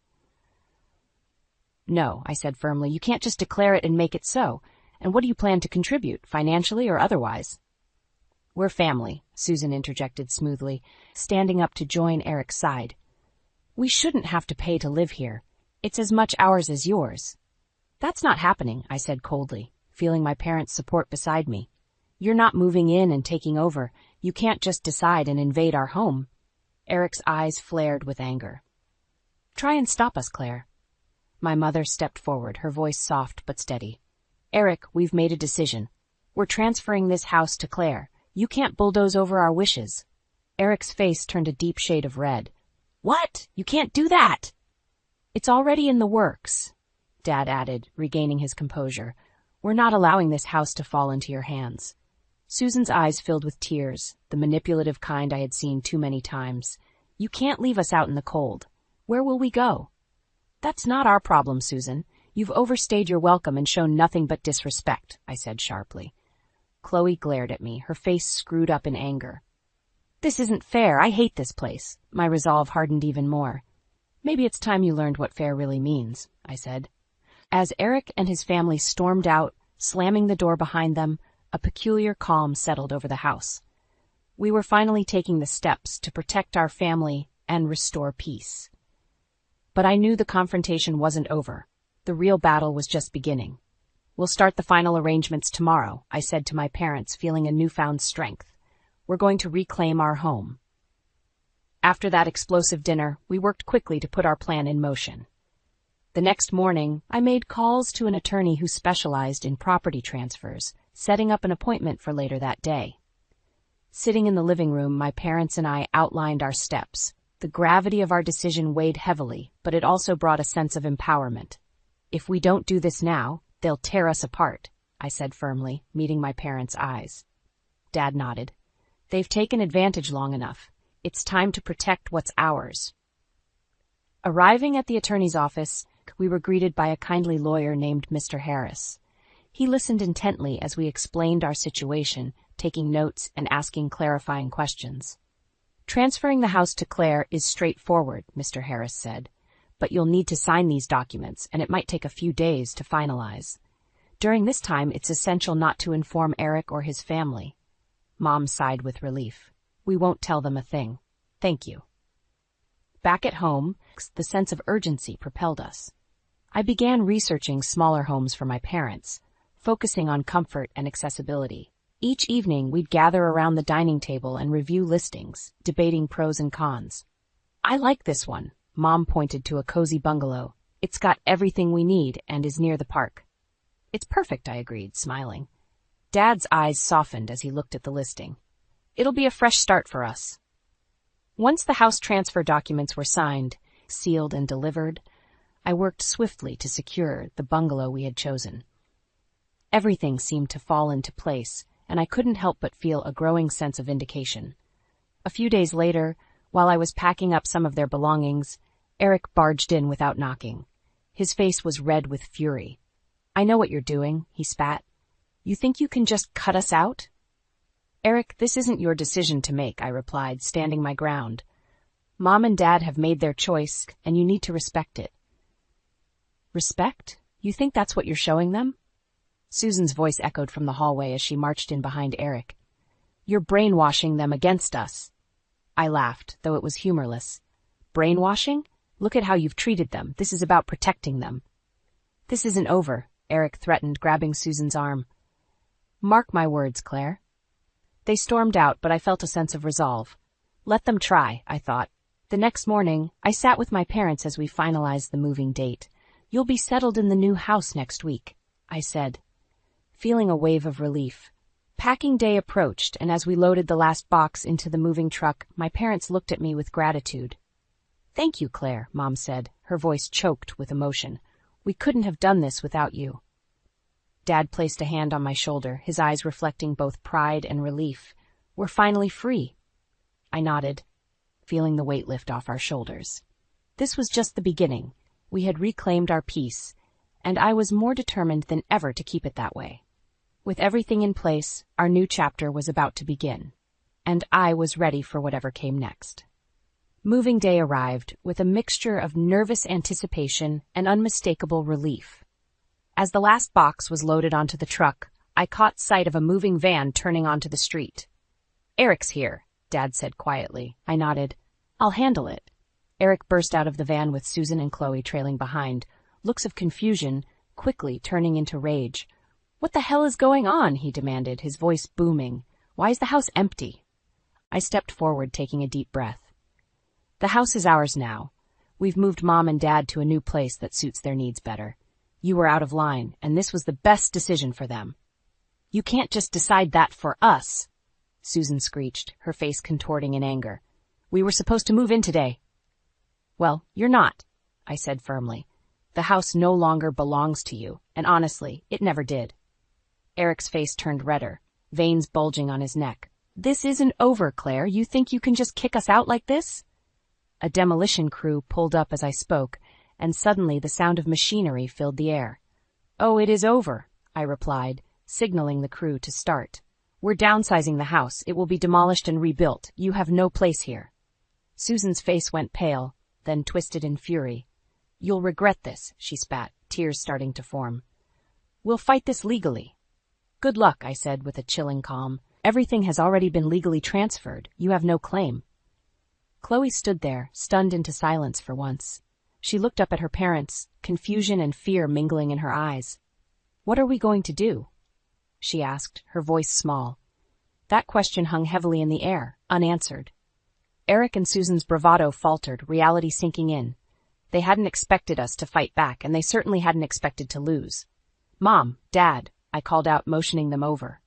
"No," I said firmly, "you can't just declare it and make it so. And what do you plan to contribute, financially or otherwise?" "We're family," Susan interjected smoothly, standing up to join Eric's side. "We shouldn't have to pay to live here. It's as much ours as yours." "That's not happening," I said coldly, feeling my parents' support beside me. "You're not moving in and taking over. You can't just decide and invade our home." Eric's eyes flared with anger. "Try and stop us, Claire." My mother stepped forward, her voice soft but steady. "Eric, we've made a decision. We're transferring this house to Claire. You can't bulldoze over our wishes." Eric's face turned a deep shade of red. "What? You can't do that!" "It's already in the works," Dad added, regaining his composure. "We're not allowing this house to fall into your hands." Susan's eyes filled with tears, the manipulative kind I had seen too many times. You can't leave us out in the cold. Where will we go? That's not our problem, Susan. You've overstayed your welcome and shown nothing but disrespect, I said sharply. Chloe glared at me, her face screwed up in anger. This isn't fair. I hate this place. My resolve hardened even more. Maybe it's time you learned what fair really means, I said. As Eric and his family stormed out, slamming the door behind them, a peculiar calm settled over the house. We were finally taking the steps to protect our family and restore peace. But I knew the confrontation wasn't over. The real battle was just beginning. We'll start the final arrangements tomorrow, I said to my parents, feeling a newfound strength. We're going to reclaim our home. After that explosive dinner, we worked quickly to put our plan in motion. The next morning, I made calls to an attorney who specialized in property transfers, setting up an appointment for later that day. Sitting in the living room, my parents and I outlined our steps. The gravity of our decision weighed heavily, but it also brought a sense of empowerment. If we don't do this now, they'll tear us apart, I said firmly, meeting my parents' eyes. Dad nodded. They've taken advantage long enough. It's time to protect what's ours. Arriving at the attorney's office, we were greeted by a kindly lawyer named Mr. Harris. He listened intently as we explained our situation, taking notes and asking clarifying questions. Transferring the house to Claire is straightforward, Mr. Harris said, but you'll need to sign these documents, and it might take a few days to finalize. During this time, it's essential not to inform Eric or his family. Mom sighed with relief. We won't tell them a thing. Thank you. Back at home, the sense of urgency propelled us. I began researching smaller homes for my parents, focusing on comfort and accessibility. Each evening, we'd gather around the dining table and review listings, debating pros and cons. I like this one, Mom pointed to a cozy bungalow. It's got everything we need and is near the park. It's perfect, I agreed, smiling. Dad's eyes softened as he looked at the listing. It'll be a fresh start for us. Once the house transfer documents were signed, sealed, and delivered, I worked swiftly to secure the bungalow we had chosen. Everything seemed to fall into place, and I couldn't help but feel a growing sense of vindication. A few days later, while I was packing up some of their belongings, Eric barged in without knocking. His face was red with fury. I know what you're doing, he spat. You think you can just cut us out? Eric, this isn't your decision to make, I replied, standing my ground. Mom and Dad have made their choice, and you need to respect it. Respect? You think that's what you're showing them? Susan's voice echoed from the hallway as she marched in behind Eric. You're brainwashing them against us. I laughed, though it was humorless. Brainwashing? Look at how you've treated them. This is about protecting them. This isn't over, Eric threatened, grabbing Susan's arm. Mark my words, Claire. They stormed out, but I felt a sense of resolve. Let them try, I thought. The next morning, I sat with my parents as we finalized the moving date. You'll be settled in the new house next week, I said, feeling a wave of relief. Packing day approached, and as we loaded the last box into the moving truck, my parents looked at me with gratitude. Thank you, Claire, Mom said, her voice choked with emotion. We couldn't have done this without you. Dad placed a hand on my shoulder, his eyes reflecting both pride and relief. We're finally free. I nodded, feeling the weight lift off our shoulders. This was just the beginning. We had reclaimed our peace, and I was more determined than ever to keep it that way. With everything in place, our new chapter was about to begin, and I was ready for whatever came next. Moving day arrived with a mixture of nervous anticipation and unmistakable relief. As the last box was loaded onto the truck, I caught sight of a moving van turning onto the street. Eric's here, Dad said quietly. I nodded. I'll handle it. Eric burst out of the van with Susan and Chloe trailing behind, looks of confusion quickly turning into rage. What the hell is going on? He demanded, his voice booming. Why is the house empty? I stepped forward, taking a deep breath. The house is ours now. We've moved Mom and Dad to a new place that suits their needs better. You were out of line, and this was the best decision for them. You can't just decide that for us, Susan screeched, her face contorting in anger. We were supposed to move in today. Well, you're not, I said firmly. The house no longer belongs to you, and honestly, it never did. Eric's face turned redder, veins bulging on his neck. This isn't over, Claire. You think you can just kick us out like this? A demolition crew pulled up as I spoke, and suddenly the sound of machinery filled the air. "Oh, it is over," I replied, signaling the crew to start. "We're downsizing the house. It will be demolished and rebuilt. You have no place here." Susan's face went pale, then twisted in fury. "You'll regret this," she spat, tears starting to form. "We'll fight this legally." "Good luck," I said with a chilling calm. "Everything has already been legally transferred. You have no claim." Chloe stood there, stunned into silence for once. She looked up at her parents, confusion and fear mingling in her eyes. "What are we going to do?" she asked, her voice small. That question hung heavily in the air, unanswered. Eric and Susan's bravado faltered, reality sinking in. They hadn't expected us to fight back, and they certainly hadn't expected to lose. "Mom, Dad," I called out, motioning them over.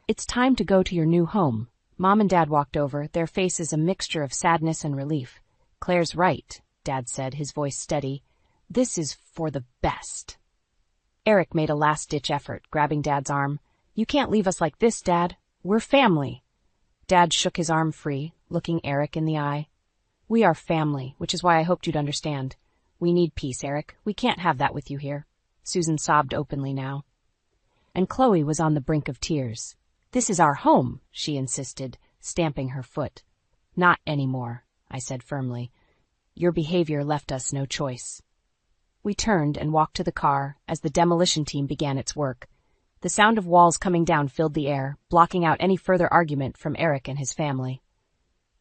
"It's time to go to your new home." Mom and Dad walked over, their faces a mixture of sadness and relief. "Claire's right," Dad said, his voice steady. "This is for the best." Eric made a last-ditch effort, grabbing Dad's arm. "You can't leave us like this, Dad. We're family." Dad shook his arm free, looking Eric in the eye. "We are family, which is why I hoped you'd understand. We need peace, Eric. We can't have that with you here." Susan sobbed openly now. And Chloe was on the brink of tears. "This is our home," she insisted, stamping her foot. "Not anymore," I said firmly. "Your behavior left us no choice." We turned and walked to the car as the demolition team began its work. The sound of walls coming down filled the air, blocking out any further argument from Eric and his family.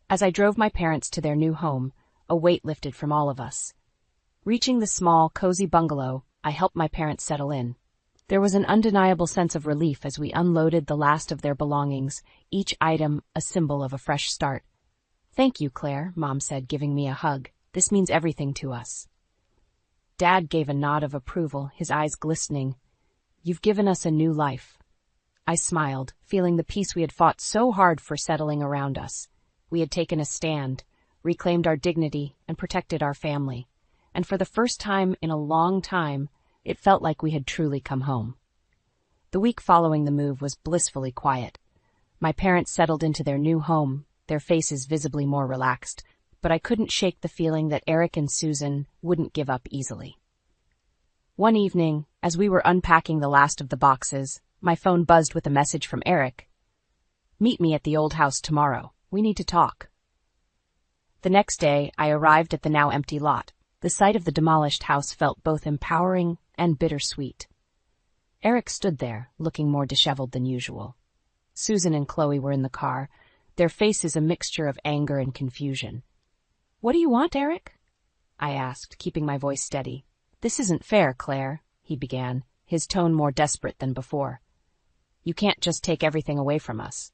As I drove my parents to their new home, a weight lifted from all of us. Reaching the small, cozy bungalow, I helped my parents settle in. There was an undeniable sense of relief as we unloaded the last of their belongings, each item a symbol of a fresh start. "Thank you, Claire," Mom said, giving me a hug. "This means everything to us." Dad gave a nod of approval, his eyes glistening. "You've given us a new life." I smiled, feeling the peace we had fought so hard for settling around us. We had taken a stand, reclaimed our dignity, and protected our family. And for the first time in a long time, it felt like we had truly come home. The week following the move was blissfully quiet. My parents settled into their new home, their faces visibly more relaxed, but I couldn't shake the feeling that Eric and Susan wouldn't give up easily. One evening, as we were unpacking the last of the boxes, my phone buzzed with a message from Eric. "Meet me at the old house tomorrow. We need to talk." The next day, I arrived at the now empty lot. The sight of the demolished house felt both empowering and bittersweet. Eric stood there, looking more disheveled than usual. Susan and Chloe were in the car, their faces a mixture of anger and confusion. "What do you want, Eric?" I asked, keeping my voice steady. "This isn't fair, Claire," he began, his tone more desperate than before. "You can't just take everything away from us."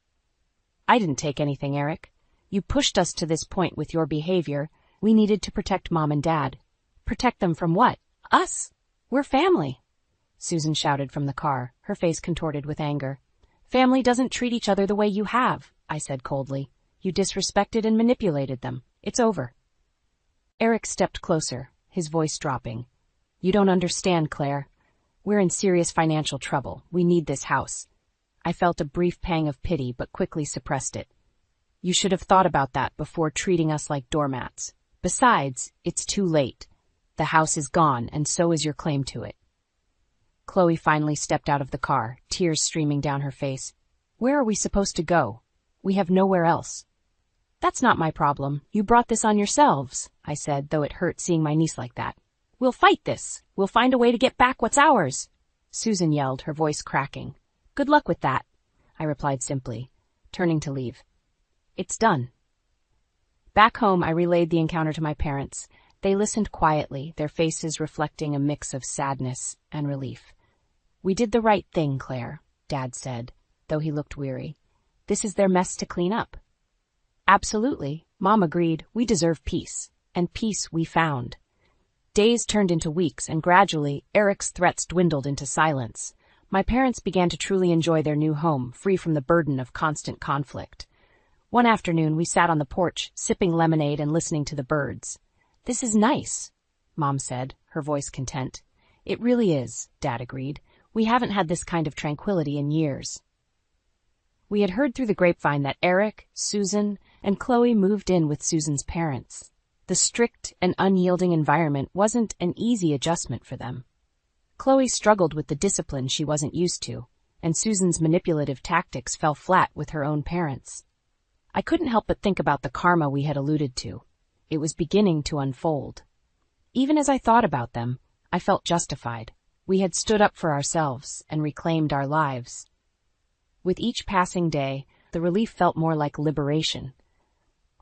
"I didn't take anything, Eric. You pushed us to this point with your behavior. We needed to protect Mom and Dad." "Protect them from what? Us? We're family," Susan shouted from the car, her face contorted with anger. "Family doesn't treat each other the way you have," I said coldly. "You disrespected and manipulated them. It's over." Eric stepped closer, his voice dropping. "You don't understand, Claire. We're in serious financial trouble. We need this house." I felt a brief pang of pity, but quickly suppressed it. "You should have thought about that before treating us like doormats. Besides, it's too late. The house is gone, and so is your claim to it." Chloe finally stepped out of the car, tears streaming down her face. "Where are we supposed to go? We have nowhere else." "That's not my problem. You brought this on yourselves," I said, though it hurt seeing my niece like that. "We'll fight this. We'll find a way to get back what's ours," Susan yelled, her voice cracking. "Good luck with that," I replied simply, turning to leave. "It's done." Back home, I relayed the encounter to my parents. They listened quietly, their faces reflecting a mix of sadness and relief. "We did the right thing, Claire," Dad said, though he looked weary. "This is their mess to clean up." "Absolutely," Mom agreed. "We deserve peace, and peace we found." Days turned into weeks, and gradually, Eric's threats dwindled into silence. My parents began to truly enjoy their new home, free from the burden of constant conflict. One afternoon, we sat on the porch, sipping lemonade and listening to the birds. "This is nice," Mom said, her voice content. "It really is," Dad agreed. "We haven't had this kind of tranquility in years." We had heard through the grapevine that Eric, Susan, and Chloe moved in with Susan's parents. The strict and unyielding environment wasn't an easy adjustment for them. Chloe struggled with the discipline she wasn't used to, and Susan's manipulative tactics fell flat with her own parents. I couldn't help but think about the karma we had alluded to. It was beginning to unfold. Even as I thought about them, I felt justified. We had stood up for ourselves and reclaimed our lives. With each passing day, the relief felt more like liberation.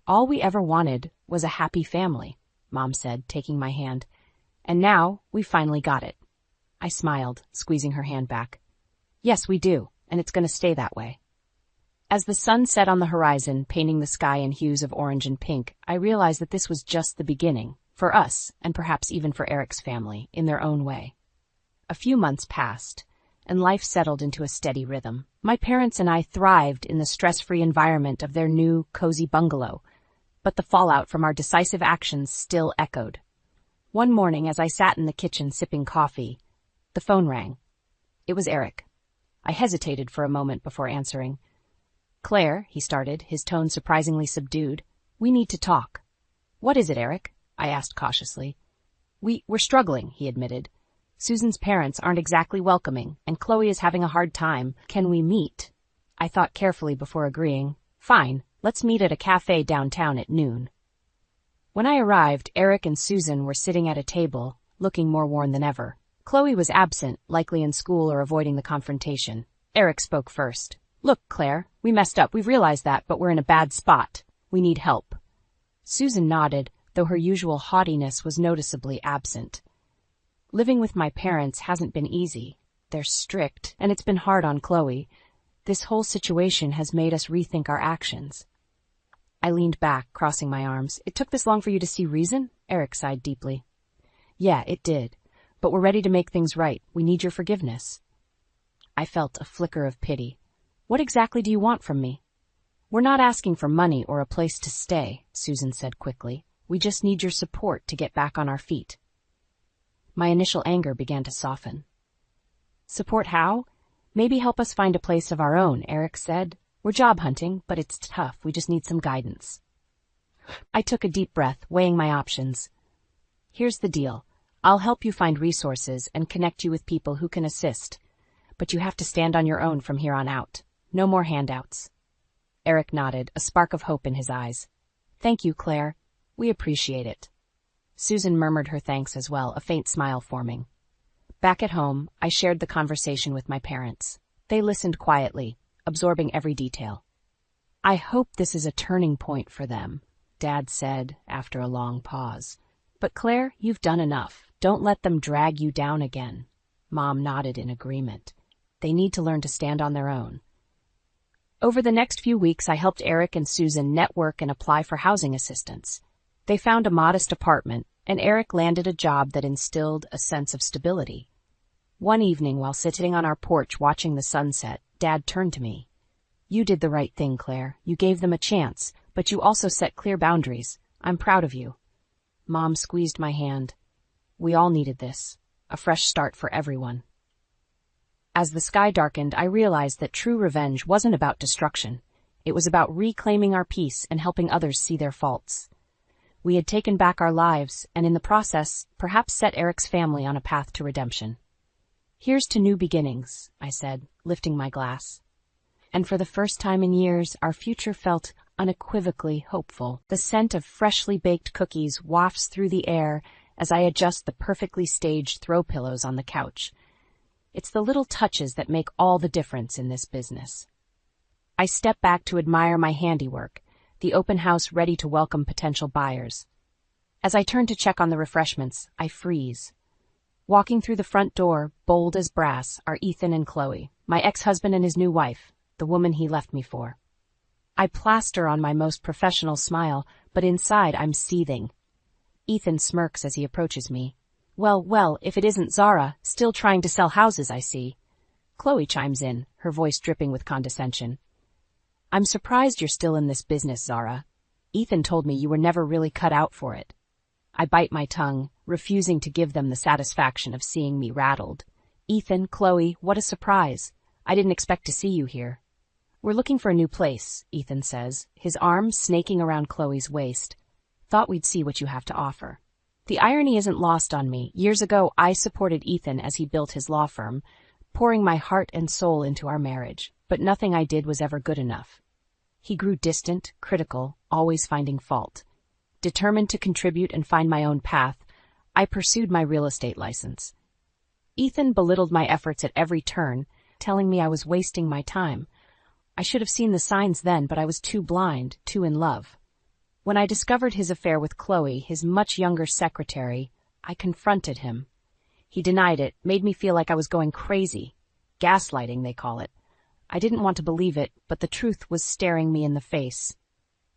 All we ever wanted was a happy family, Mom said, taking my hand. And now, we finally got it. I smiled, squeezing her hand back. Yes, we do, and it's going to stay that way. As the sun set on the horizon, painting the sky in hues of orange and pink, I realized that this was just the beginning, for us, and perhaps even for Eric's family, in their own way. A few months passed, and life settled into a steady rhythm. My parents and I thrived in the stress-free environment of their new, cozy bungalow, but the fallout from our decisive actions still echoed. One morning, as I sat in the kitchen sipping coffee, the phone rang. It was Eric. I hesitated for a moment before answering. Claire, he started, his tone surprisingly subdued. We need to talk. What is it, Eric? I asked cautiously. We're struggling, he admitted. Susan's parents aren't exactly welcoming, and Chloe is having a hard time. Can we meet? I thought carefully before agreeing. Fine, let's meet at a cafe downtown at noon. When I arrived, Eric and Susan were sitting at a table, looking more worn than ever. Chloe was absent, likely in school or avoiding the confrontation. Eric spoke first. Look, Claire, we messed up. We've realized that, but we're in a bad spot. We need help. Susan nodded, though her usual haughtiness was noticeably absent. Living with my parents hasn't been easy. They're strict, and it's been hard on Chloe. This whole situation has made us rethink our actions. I leaned back, crossing my arms. It took this long for you to see reason? Eric sighed deeply. Yeah, it did. But we're ready to make things right. We need your forgiveness. I felt a flicker of pity. What exactly do you want from me? We're not asking for money or a place to stay, Susan said quickly. We just need your support to get back on our feet. My initial anger began to soften. Support how? Maybe help us find a place of our own, Eric said. We're job hunting, but it's tough. We just need some guidance. I took a deep breath, weighing my options. Here's the deal. I'll help you find resources and connect you with people who can assist. But you have to stand on your own from here on out. No more handouts. Eric nodded, a spark of hope in his eyes. Thank you, Claire. We appreciate it. Susan murmured her thanks as well, a faint smile forming. Back at home, I shared the conversation with my parents. They listened quietly, absorbing every detail. I hope this is a turning point for them, Dad said after a long pause. But Claire, you've done enough. Don't let them drag you down again. Mom nodded in agreement. They need to learn to stand on their own. Over the next few weeks, I helped Eric and Susan network and apply for housing assistance. They found a modest apartment, and Eric landed a job that instilled a sense of stability. One evening, while sitting on our porch watching the sunset, Dad turned to me. You did the right thing, Claire. You gave them a chance, but you also set clear boundaries. I'm proud of you. Mom squeezed my hand. We all needed this. A fresh start for everyone. As the sky darkened, I realized that true revenge wasn't about destruction. It was about reclaiming our peace and helping others see their faults. We had taken back our lives, and in the process, perhaps set Eric's family on a path to redemption. Here's to new beginnings, I said, lifting my glass. And for the first time in years, our future felt unequivocally hopeful. The scent of freshly baked cookies wafts through the air as I adjust the perfectly staged throw pillows on the couch. It's the little touches that make all the difference in this business. I step back to admire my handiwork, the open house ready to welcome potential buyers. As I turn to check on the refreshments, I freeze. Walking through the front door, bold as brass, are Ethan and Chloe, my ex-husband and his new wife, the woman he left me for. I plaster on my most professional smile, but inside I'm seething. Ethan smirks as he approaches me. Well, if it isn't Zara, still trying to sell houses, I see. Chloe chimes in, her voice dripping with condescension. I'm surprised you're still in this business, Zara. Ethan told me you were never really cut out for it. I bite my tongue, refusing to give them the satisfaction of seeing me rattled. Ethan, Chloe, what a surprise. I didn't expect to see you here. We're looking for a new place, Ethan says, his arm snaking around Chloe's waist. Thought we'd see what you have to offer. The irony isn't lost on me. Years ago, I supported Ethan as he built his law firm, pouring my heart and soul into our marriage, but nothing I did was ever good enough. He grew distant, critical, always finding fault. Determined to contribute and find my own path, I pursued my real estate license. Ethan belittled my efforts at every turn, telling me I was wasting my time. I should have seen the signs then, but I was too blind, too in love. When I discovered his affair with Chloe, his much younger secretary, I confronted him. He denied it, made me feel like I was going crazy. Gaslighting, they call it. I didn't want to believe it, but the truth was staring me in the face.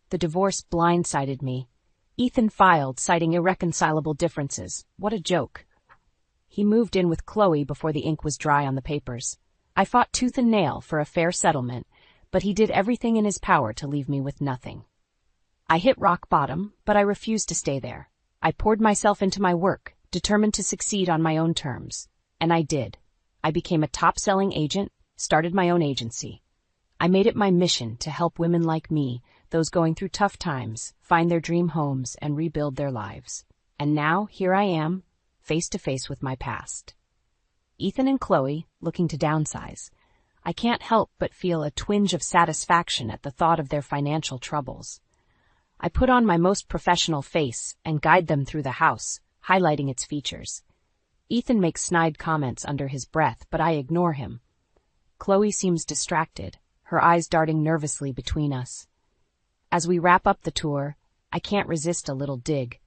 The divorce blindsided me. Ethan filed, citing irreconcilable differences. What a joke. He moved in with Chloe before the ink was dry on the papers. I fought tooth and nail for a fair settlement, but he did everything in his power to leave me with nothing. I hit rock bottom, but I refused to stay there. I poured myself into my work, determined to succeed on my own terms. And I did. I became a top-selling agent, started my own agency. I made it my mission to help women like me, those going through tough times, find their dream homes and rebuild their lives. And now, here I am, face to face with my past. Ethan and Chloe, looking to downsize. I can't help but feel a twinge of satisfaction at the thought of their financial troubles. I put on my most professional face and guide them through the house, highlighting its features. Ethan makes snide comments under his breath, but I ignore him. Chloe seems distracted, her eyes darting nervously between us. As we wrap up the tour, I can't resist a little dig.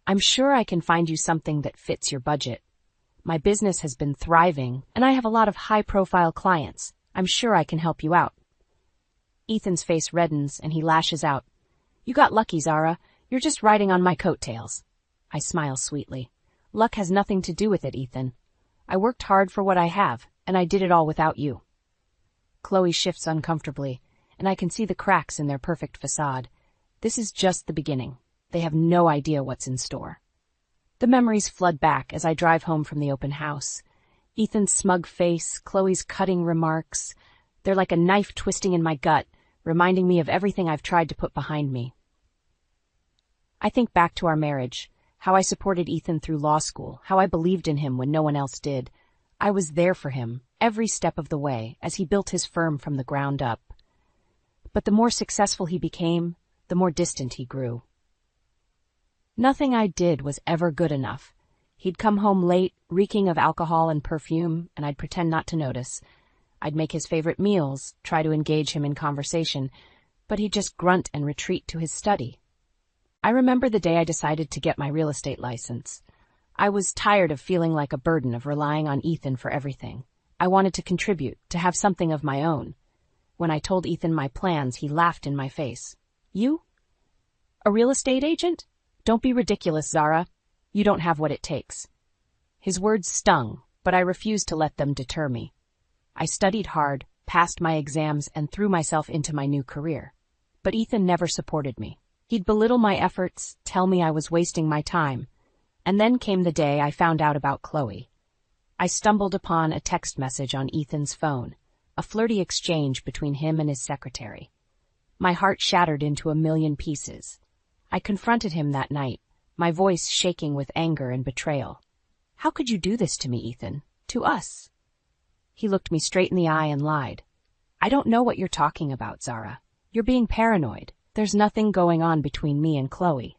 I'm sure I can find you something that fits your budget. My business has been thriving, and I have a lot of high-profile clients. I'm sure I can help you out. Ethan's face reddens, and he lashes out. You got lucky, Zara. You're just riding on my coattails. I smile sweetly. Luck has nothing to do with it, Ethan. I worked hard for what I have, and I did it all without you. Chloe shifts uncomfortably, and I can see the cracks in their perfect facade. This is just the beginning. They have no idea what's in store. The memories flood back as I drive home from the open house. Ethan's smug face, Chloe's cutting remarks. They're like a knife twisting in my gut, reminding me of everything I've tried to put behind me. I think back to our marriage, how I supported Ethan through law school, how I believed in him when no one else did. I was there for him, every step of the way, as he built his firm from the ground up. But the more successful he became, the more distant he grew. Nothing I did was ever good enough. He'd come home late, reeking of alcohol and perfume, and I'd pretend not to notice. I'd make his favorite meals, try to engage him in conversation, but he'd just grunt and retreat to his study. I remember the day I decided to get my real estate license. I was tired of feeling like a burden, of relying on Ethan for everything. I wanted to contribute, to have something of my own. When I told Ethan my plans, he laughed in my face. You? A real estate agent? Don't be ridiculous, Zara. You don't have what it takes. His words stung, but I refused to let them deter me. I studied hard, passed my exams, and threw myself into my new career. But Ethan never supported me. He'd belittle my efforts, tell me I was wasting my time. And then came the day I found out about Chloe. I stumbled upon a text message on Ethan's phone, a flirty exchange between him and his secretary. My heart shattered into a million pieces. I confronted him that night, my voice shaking with anger and betrayal. How could you do this to me, Ethan? To us? He looked me straight in the eye and lied. I don't know what you're talking about, Zara. You're being paranoid. There's nothing going on between me and Chloe.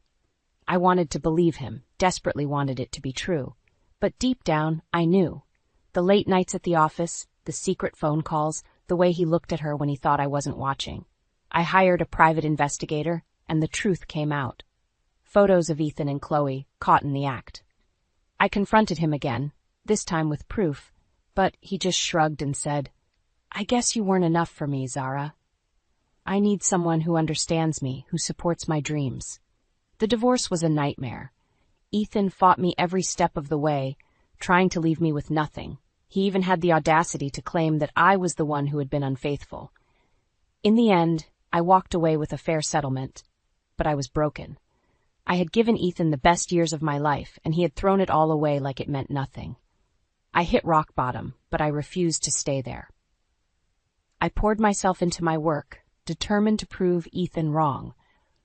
I wanted to believe him, desperately wanted it to be true. But deep down, I knew. The late nights at the office, the secret phone calls, the way he looked at her when he thought I wasn't watching. I hired a private investigator, and the truth came out. Photos of Ethan and Chloe, caught in the act. I confronted him again, this time with proof, but he just shrugged and said, I guess you weren't enough for me, Zara. I need someone who understands me, who supports my dreams. The divorce was a nightmare. Ethan fought me every step of the way, trying to leave me with nothing. He even had the audacity to claim that I was the one who had been unfaithful. In the end, I walked away with a fair settlement, but I was broken. I had given Ethan the best years of my life, and he had thrown it all away like it meant nothing. I hit rock bottom, but I refused to stay there. I poured myself into my work, determined to prove Ethan wrong.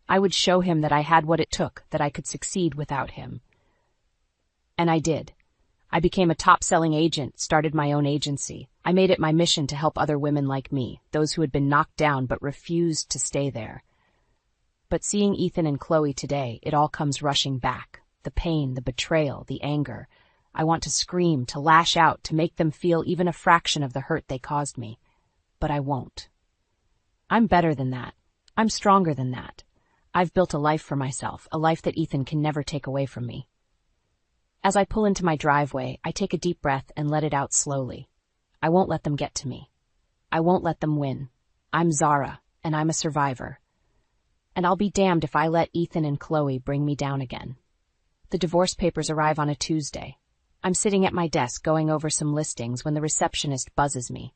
I would show him that I had what it took, that I could succeed without him. And I did. I became a top-selling agent, started my own agency. I made it my mission to help other women like me, those who had been knocked down but refused to stay there. But seeing Ethan and Chloe today, it all comes rushing back. The pain, the betrayal, the anger. I want to scream, to lash out, to make them feel even a fraction of the hurt they caused me. But I won't. I'm better than that. I'm stronger than that. I've built a life for myself, a life that Ethan can never take away from me. As I pull into my driveway, I take a deep breath and let it out slowly. I won't let them get to me. I won't let them win. I'm Zara, and I'm a survivor. And I'll be damned if I let Ethan and Chloe bring me down again. The divorce papers arrive on a Tuesday. I'm sitting at my desk going over some listings when the receptionist buzzes me.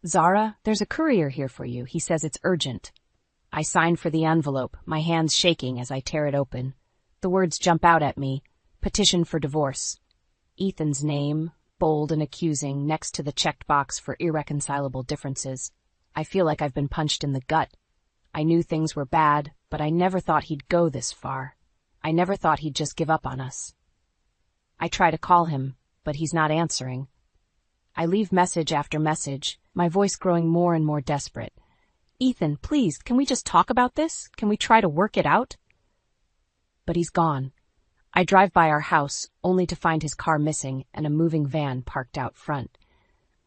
"Zara, there's a courier here for you. He says it's urgent." I sign for the envelope, my hands shaking as I tear it open. The words jump out at me. Petition for divorce. Ethan's name, bold and accusing, next to the checked box for irreconcilable differences. I feel like I've been punched in the gut. I knew things were bad, but I never thought he'd go this far. I never thought he'd just give up on us. I try to call him, but he's not answering. I leave message after message, my voice growing more and more desperate. "Ethan, please, can we just talk about this? Can we try to work it out?" But he's gone. I drive by our house, only to find his car missing and a moving van parked out front.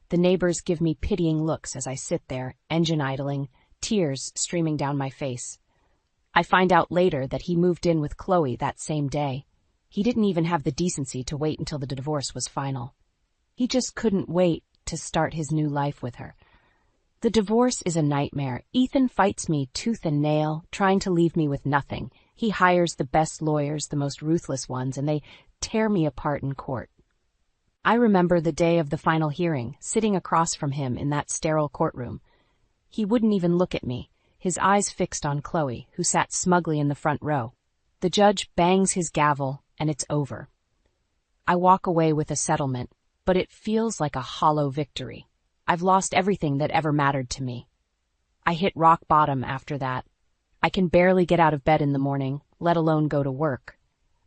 The neighbors give me pitying looks as I sit there, engine idling, tears streaming down my face. I find out later that he moved in with Chloe that same day. He didn't even have the decency to wait until the divorce was final. He just couldn't wait to start his new life with her. The divorce is a nightmare. Ethan fights me tooth and nail, trying to leave me with nothing. He hires the best lawyers, the most ruthless ones, and they tear me apart in court. I remember the day of the final hearing, sitting across from him in that sterile courtroom. He wouldn't even look at me, his eyes fixed on Chloe, who sat smugly in the front row. The judge bangs his gavel, and it's over. I walk away with a settlement, but it feels like a hollow victory. I've lost everything that ever mattered to me. I hit rock bottom after that. I can barely get out of bed in the morning, let alone go to work.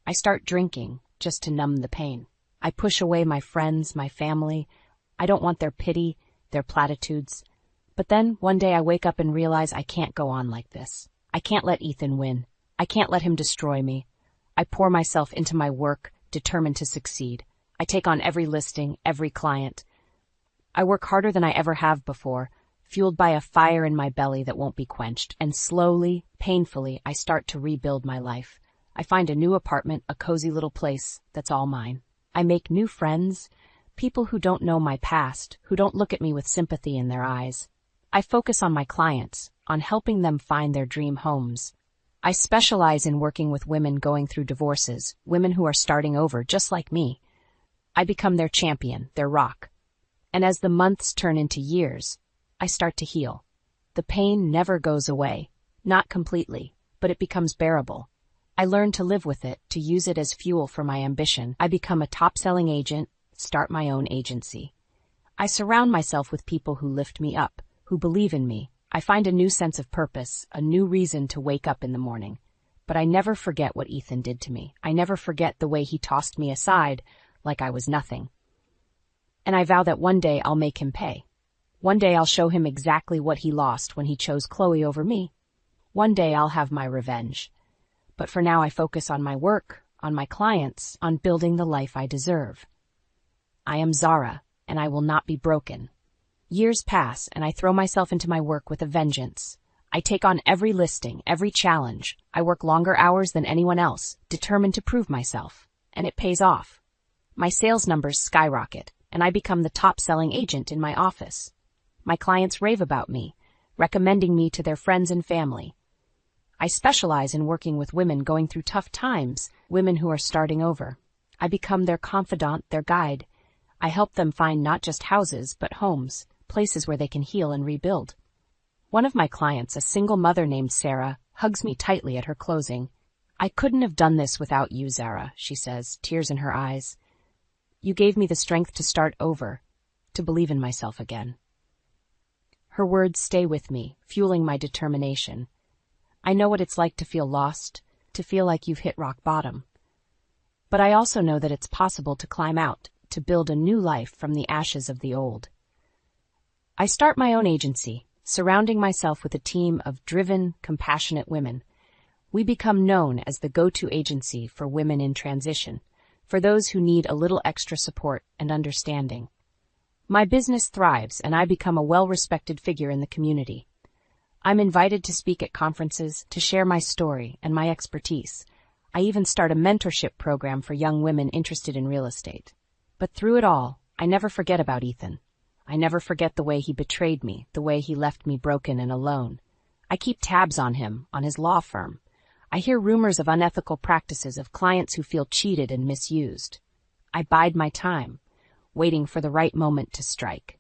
I start drinking just to numb the pain. I push away my friends, my family. I don't want their pity, their platitudes. But then one day I wake up and realize I can't go on like this. I can't let Ethan win. I can't let him destroy me. I pour myself into my work, determined to succeed. I take on every listing, every client. I work harder than I ever have before, fueled by a fire in my belly that won't be quenched, and slowly, painfully, I start to rebuild my life. I find a new apartment, a cozy little place that's all mine. I make new friends, people who don't know my past, who don't look at me with sympathy in their eyes. I focus on my clients, on helping them find their dream homes. I specialize in working with women going through divorces, women who are starting over just like me. I become their champion, their rock. And as the months turn into years, I start to heal. The pain never goes away, not completely, but it becomes bearable. I learn to live with it, to use it as fuel for my ambition. I become a top-selling agent, start my own agency. I surround myself with people who lift me up, who believe in me. I find a new sense of purpose, a new reason to wake up in the morning. But I never forget what Ethan did to me. I never forget the way he tossed me aside like I was nothing. And I vow that one day I'll make him pay. One day I'll show him exactly what he lost when he chose Chloe over me. One day I'll have my revenge. But for now I focus on my work, on my clients, on building the life I deserve. I am Zara, and I will not be broken. Years pass, and I throw myself into my work with a vengeance. I take on every listing, every challenge. I work longer hours than anyone else, determined to prove myself. And it pays off. My sales numbers skyrocket, and I become the top-selling agent in my office. My clients rave about me, recommending me to their friends and family. I specialize in working with women going through tough times, women who are starting over. I become their confidant, their guide. I help them find not just houses, but homes, places where they can heal and rebuild. One of my clients, a single mother named Sarah, hugs me tightly at her closing. "I couldn't have done this without you, Zara," she says, tears in her eyes. "You gave me the strength to start over, to believe in myself again." Her words stay with me, fueling my determination. I know what it's like to feel lost, to feel like you've hit rock bottom. But I also know that it's possible to climb out, to build a new life from the ashes of the old. I start my own agency, surrounding myself with a team of driven, compassionate women. We become known as the go-to agency for women in transition, for those who need a little extra support and understanding. My business thrives, and I become a well-respected figure in the community. I'm invited to speak at conferences, to share my story and my expertise. I even start a mentorship program for young women interested in real estate. But through it all, I never forget about Ethan. I never forget the way he betrayed me, the way he left me broken and alone. I keep tabs on him, on his law firm. I hear rumors of unethical practices, of clients who feel cheated and misused. I bide my time, waiting for the right moment to strike.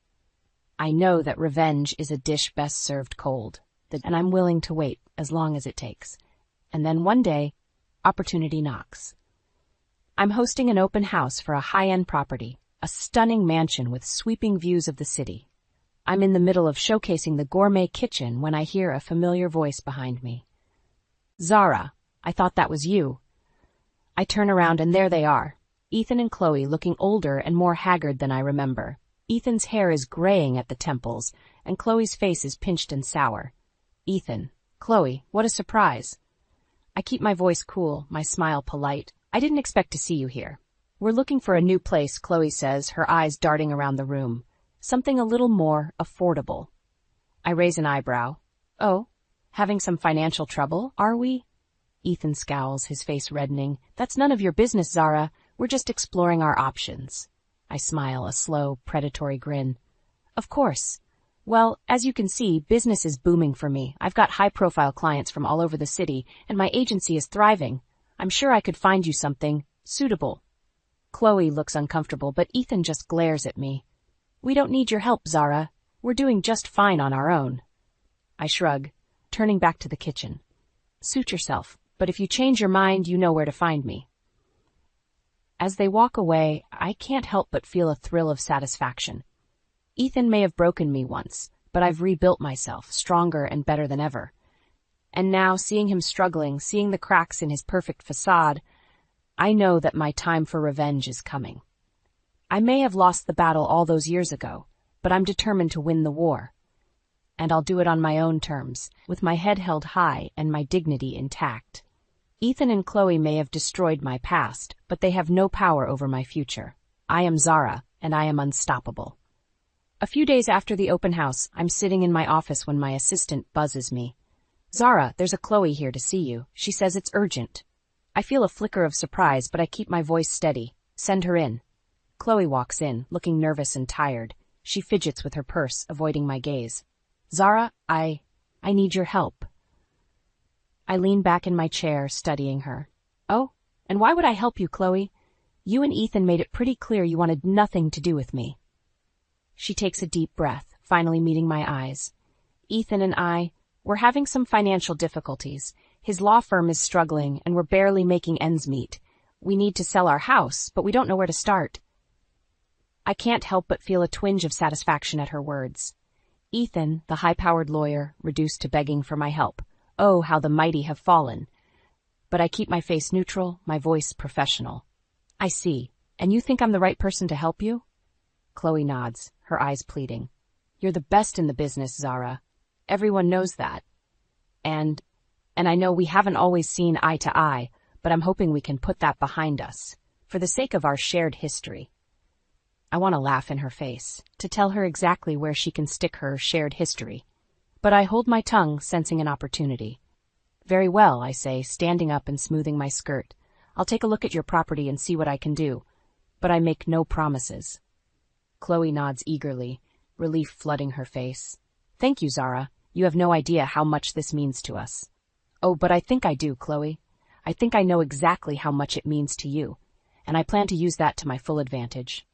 I know that revenge is a dish best served cold, and I'm willing to wait as long as it takes. And then one day, opportunity knocks. I'm hosting an open house for a high-end property, a stunning mansion with sweeping views of the city. I'm in the middle of showcasing the gourmet kitchen when I hear a familiar voice behind me. Zara, I thought that was you. I turn around and there they are, Ethan and Chloe, looking older and more haggard than I remember. Ethan's hair is graying at the temples, and Chloe's face is pinched and sour. Ethan, Chloe, what a surprise. I keep my voice cool, my smile polite. I didn't expect to see you here. We're looking for a new place, Chloe says, her eyes darting around the room. Something a little more affordable. I raise an eyebrow. Oh, having some financial trouble, are we? Ethan scowls, his face reddening. That's none of your business, Zara. We're just exploring our options. I smile, a slow, predatory grin. Of course. Well, as you can see, business is booming for me. I've got high-profile clients from all over the city, and my agency is thriving. I'm sure I could find you something suitable. Chloe looks uncomfortable, but Ethan just glares at me. We don't need your help, Zara. We're doing just fine on our own. I shrug, turning back to the kitchen. Suit yourself, but if you change your mind, you know where to find me. As they walk away, I can't help but feel a thrill of satisfaction. Ethan may have broken me once, but I've rebuilt myself, stronger and better than ever. And now, seeing him struggling, seeing the cracks in his perfect facade, I know that my time for revenge is coming. I may have lost the battle all those years ago, but I'm determined to win the war. And I'll do it on my own terms, with my head held high and my dignity intact. Ethan and Chloe may have destroyed my past, but they have no power over my future. I am Zara, and I am unstoppable. A few days after the open house, I'm sitting in my office when my assistant buzzes me. Zara, there's a Chloe here to see you. She says it's urgent. I feel a flicker of surprise, but I keep my voice steady. Send her in. Chloe walks in, looking nervous and tired. She fidgets with her purse, avoiding my gaze. Zara, I need your help. I lean back in my chair, studying her. Oh, and why would I help you, Chloe? You and Ethan made it pretty clear you wanted nothing to do with me. She takes a deep breath, finally meeting my eyes. Ethan and we're having some financial difficulties. His law firm is struggling, and we're barely making ends meet. We need to sell our house, but we don't know where to start. I can't help but feel a twinge of satisfaction at her words. Ethan, the high-powered lawyer, reduced to begging for my help. Oh, how the mighty have fallen. But I keep my face neutral, my voice professional. I see. And you think I'm the right person to help you? Chloe nods, her eyes pleading. You're the best in the business, Zara. Everyone knows that. And I know we haven't always seen eye to eye, but I'm hoping we can put that behind us, for the sake of our shared history. I want to laugh in her face, to tell her exactly where she can stick her shared history. But I hold my tongue, sensing an opportunity. Very well, I say, standing up and smoothing my skirt. I'll take a look at your property and see what I can do, but I make no promises. Chloe nods eagerly, relief flooding her face. Thank you, Zara. You have no idea how much this means to us. Oh, but I think I do, Chloe. I think I know exactly how much it means to you, and I plan to use that to my full advantage.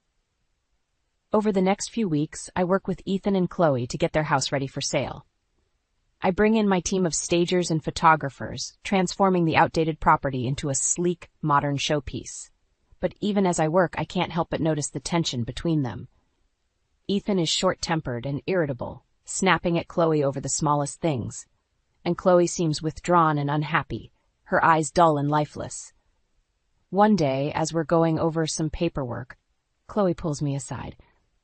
Over the next few weeks, I work with Ethan and Chloe to get their house ready for sale. I bring in my team of stagers and photographers, transforming the outdated property into a sleek, modern showpiece. But even as I work, I can't help but notice the tension between them. Ethan is short-tempered and irritable, snapping at Chloe over the smallest things. and Chloe seems withdrawn and unhappy, her eyes dull and lifeless. One day, as we're going over some paperwork, Chloe pulls me aside.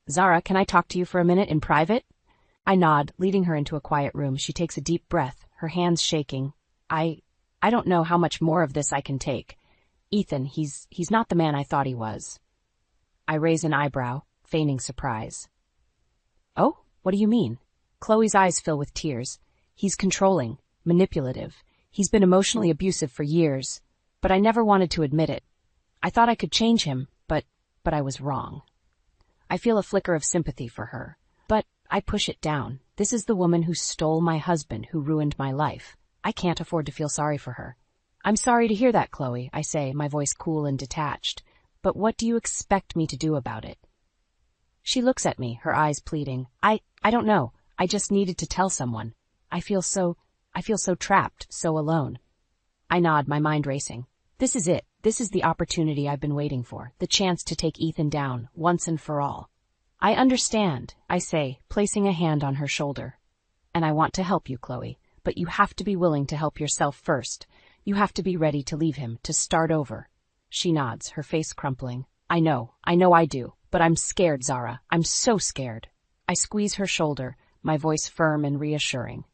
"Zara, can I talk to you for a minute in private?" I nod, leading her into a quiet room. She takes a deep breath, her hands shaking. I don't know how much more of this I can take. Ethan, he's not the man I thought he was. I raise an eyebrow, feigning surprise. "Oh, what do you mean?" Chloe's eyes fill with tears. "He's controlling, manipulative. He's been emotionally abusive for years, but I never wanted to admit it. I thought I could change him, but I was wrong." I feel a flicker of sympathy for her, but I push it down. This is the woman who stole my husband, who ruined my life. I can't afford to feel sorry for her. "I'm sorry to hear that, Chloe," I say, my voice cool and detached. "But what do you expect me to do about it?" She looks at me, her eyes pleading. I don't know. I just needed to tell someone. I feel so trapped, so alone." I nod, my mind racing. This is it. This is the opportunity I've been waiting for, the chance to take Ethan down, once and for all. "I understand," I say, placing a hand on her shoulder. "And I want to help you, Chloe, but you have to be willing to help yourself first. You have to be ready to leave him, to start over." She nods, her face crumpling. I know I do, but I'm scared, Zara. I'm so scared." I squeeze her shoulder, my voice firm and reassuring.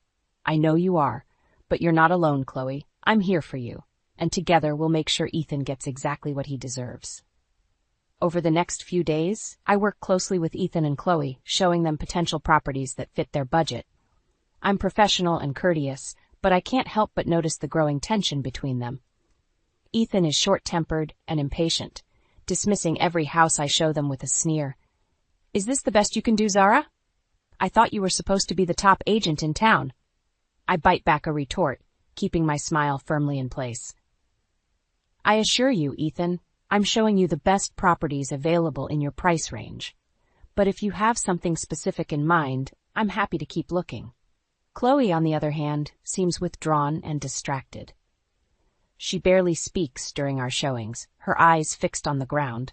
"I know you are, but you're not alone, Chloe. I'm here for you, and together we'll make sure Ethan gets exactly what he deserves." Over the next few days, I work closely with Ethan and Chloe, showing them potential properties that fit their budget. I'm professional and courteous, but I can't help but notice the growing tension between them. Ethan is short-tempered and impatient, dismissing every house I show them with a sneer. "Is this the best you can do, Zara? I thought you were supposed to be the top agent in town." I bite back a retort, keeping my smile firmly in place. "I assure you, Ethan, I'm showing you the best properties available in your price range. But if you have something specific in mind, I'm happy to keep looking." Chloe, on the other hand, seems withdrawn and distracted. She barely speaks during our showings, her eyes fixed on the ground.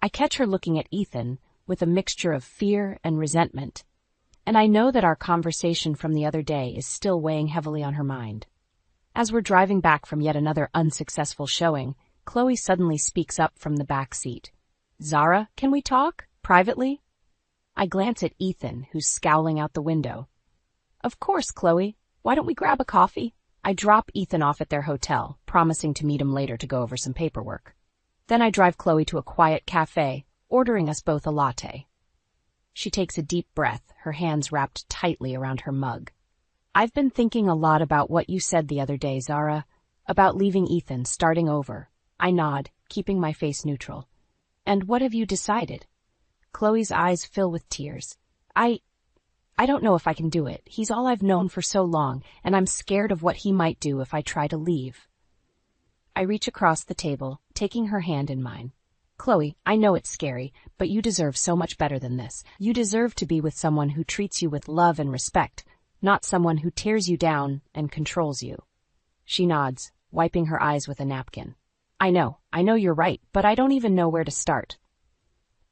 I catch her looking at Ethan with a mixture of fear and resentment, and I know that our conversation from the other day is still weighing heavily on her mind. As we're driving back from yet another unsuccessful showing, Chloe suddenly speaks up from the back seat. "Zara, can we talk? Privately?" I glance at Ethan, who's scowling out the window. "Of course, Chloe. Why don't we grab a coffee?" I drop Ethan off at their hotel, promising to meet him later to go over some paperwork. Then I drive Chloe to a quiet cafe, ordering us both a latte. She takes a deep breath, her hands wrapped tightly around her mug. "I've been thinking a lot about what you said the other day, Zara, about leaving Ethan, starting over." I nod, keeping my face neutral. "And what have you decided?" Chloe's eyes fill with tears. I don't know if I can do it. He's all I've known for so long, and I'm scared of what he might do if I try to leave." I reach across the table, taking her hand in mine. "Chloe, I know it's scary, but you deserve so much better than this. You deserve to be with someone who treats you with love and respect, not someone who tears you down and controls you." She nods, wiping her eyes with a napkin. I know you're right, but I don't even know where to start."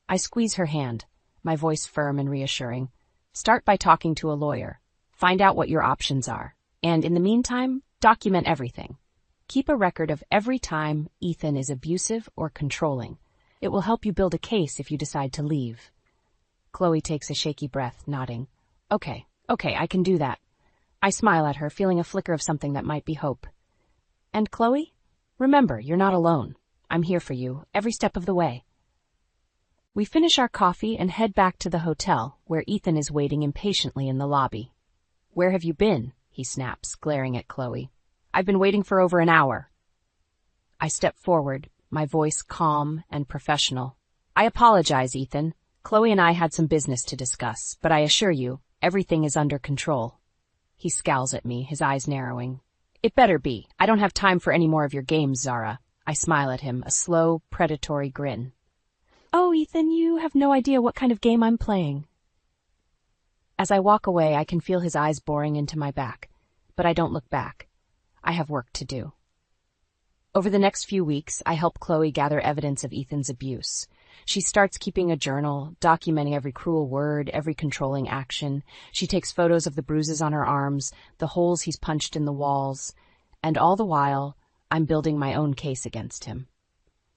I squeeze her hand, my voice firm and reassuring. "Start by talking to a lawyer. Find out what your options are. And in the meantime, document everything. Keep a record of every time Ethan is abusive or controlling. It will help you build a case if you decide to leave." Chloe takes a shaky breath, nodding. Okay, I can do that." I smile at her, feeling a flicker of something that might be hope. "And Chloe? Remember, you're not alone. I'm here for you, every step of the way." We finish our coffee and head back to the hotel, where Ethan is waiting impatiently in the lobby. "Where have you been?" he snaps, glaring at Chloe. "I've been waiting for over an hour." I step forward, my voice calm and professional. "I apologize, Ethan. Chloe and I had some business to discuss, but I assure you, everything is under control." He scowls at me, his eyes narrowing. "It better be. I don't have time for any more of your games, Zara." I smile at him, a slow, predatory grin. "Oh, Ethan, you have no idea what kind of game I'm playing." As I walk away, I can feel his eyes boring into my back, but I don't look back. I have work to do. Over the next few weeks, I help Chloe gather evidence of Ethan's abuse. She starts keeping a journal, documenting every cruel word, every controlling action. She takes photos of the bruises on her arms, the holes he's punched in the walls, and all the while, I'm building my own case against him.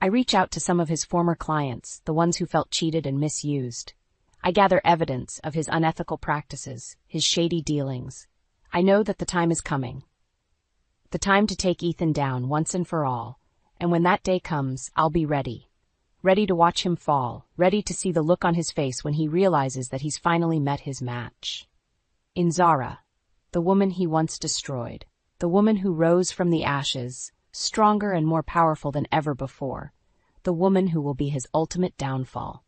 I reach out to some of his former clients, the ones who felt cheated and misused. I gather evidence of his unethical practices, his shady dealings. I know that the time is coming. The time to take Ethan down once and for all, and when that day comes, I'll be ready. Ready to watch him fall, ready to see the look on his face when he realizes that he's finally met his match. In Zara, the woman he once destroyed, the woman who rose from the ashes, stronger and more powerful than ever before, the woman who will be his ultimate downfall.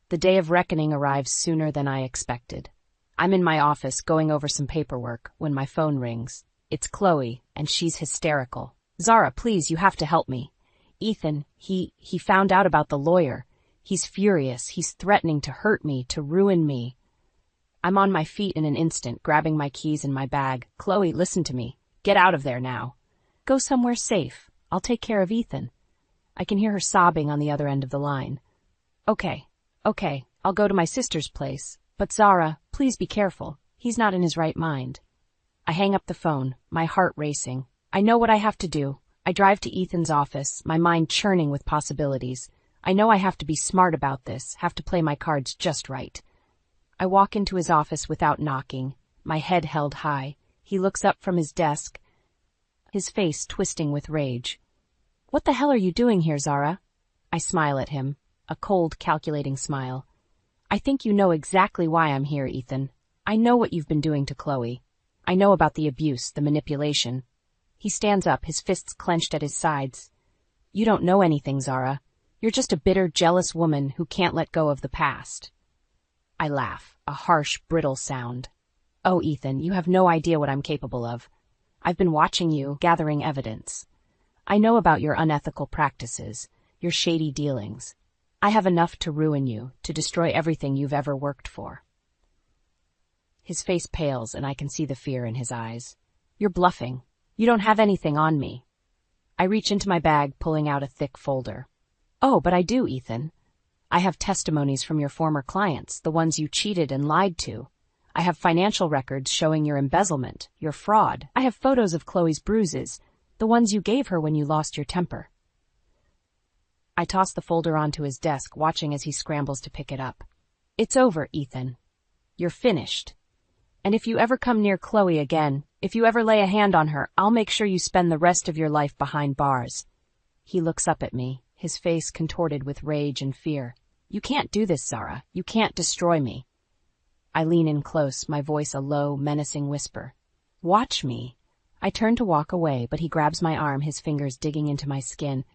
The day of reckoning arrives sooner than I expected. I'm in my office going over some paperwork when my phone rings. It's Chloe, and she's hysterical. "Zara, please, you have to help me. Ethan, he found out about the lawyer. He's furious. He's threatening to hurt me, to ruin me." I'm on my feet in an instant, grabbing my keys and my bag. "Chloe, listen to me. Get out of there now. Go somewhere safe. I'll take care of Ethan." I can hear her sobbing on the other end of the line. Okay, I'll go to my sister's place. But Zara, please be careful. He's not in his right mind." I hang up the phone, my heart racing. I know what I have to do. I drive to Ethan's office, my mind churning with possibilities. I know I have to be smart about this, have to play my cards just right. I walk into his office without knocking, my head held high. He looks up from his desk, his face twisting with rage. "What the hell are you doing here, Zara?" I smile at him, a cold, calculating smile. "I think you know exactly why I'm here, Ethan. I know what you've been doing to Chloe. I know about the abuse, the manipulation." He stands up, his fists clenched at his sides. "You don't know anything, Zara. You're just a bitter, jealous woman who can't let go of the past." I laugh, a harsh, brittle sound. "Oh, Ethan, you have no idea what I'm capable of. I've been watching you, gathering evidence. I know about your unethical practices, your shady dealings. I have enough to ruin you, to destroy everything you've ever worked for." His face pales, and I can see the fear in his eyes. "You're bluffing. You don't have anything on me." I reach into my bag, pulling out a thick folder. "Oh, but I do, Ethan. I have testimonies from your former clients, the ones you cheated and lied to. I have financial records showing your embezzlement, your fraud. I have photos of Chloe's bruises, the ones you gave her when you lost your temper." I toss the folder onto his desk, watching as he scrambles to pick it up. "It's over, Ethan. You're finished. And if you ever come near Chloe again, if you ever lay a hand on her, I'll make sure you spend the rest of your life behind bars." He looks up at me, his face contorted with rage and fear. "You can't do this, Zara. You can't destroy me." I lean in close, my voice a low, menacing whisper. "Watch me." I turn to walk away, but he grabs my arm, his fingers digging into my skin.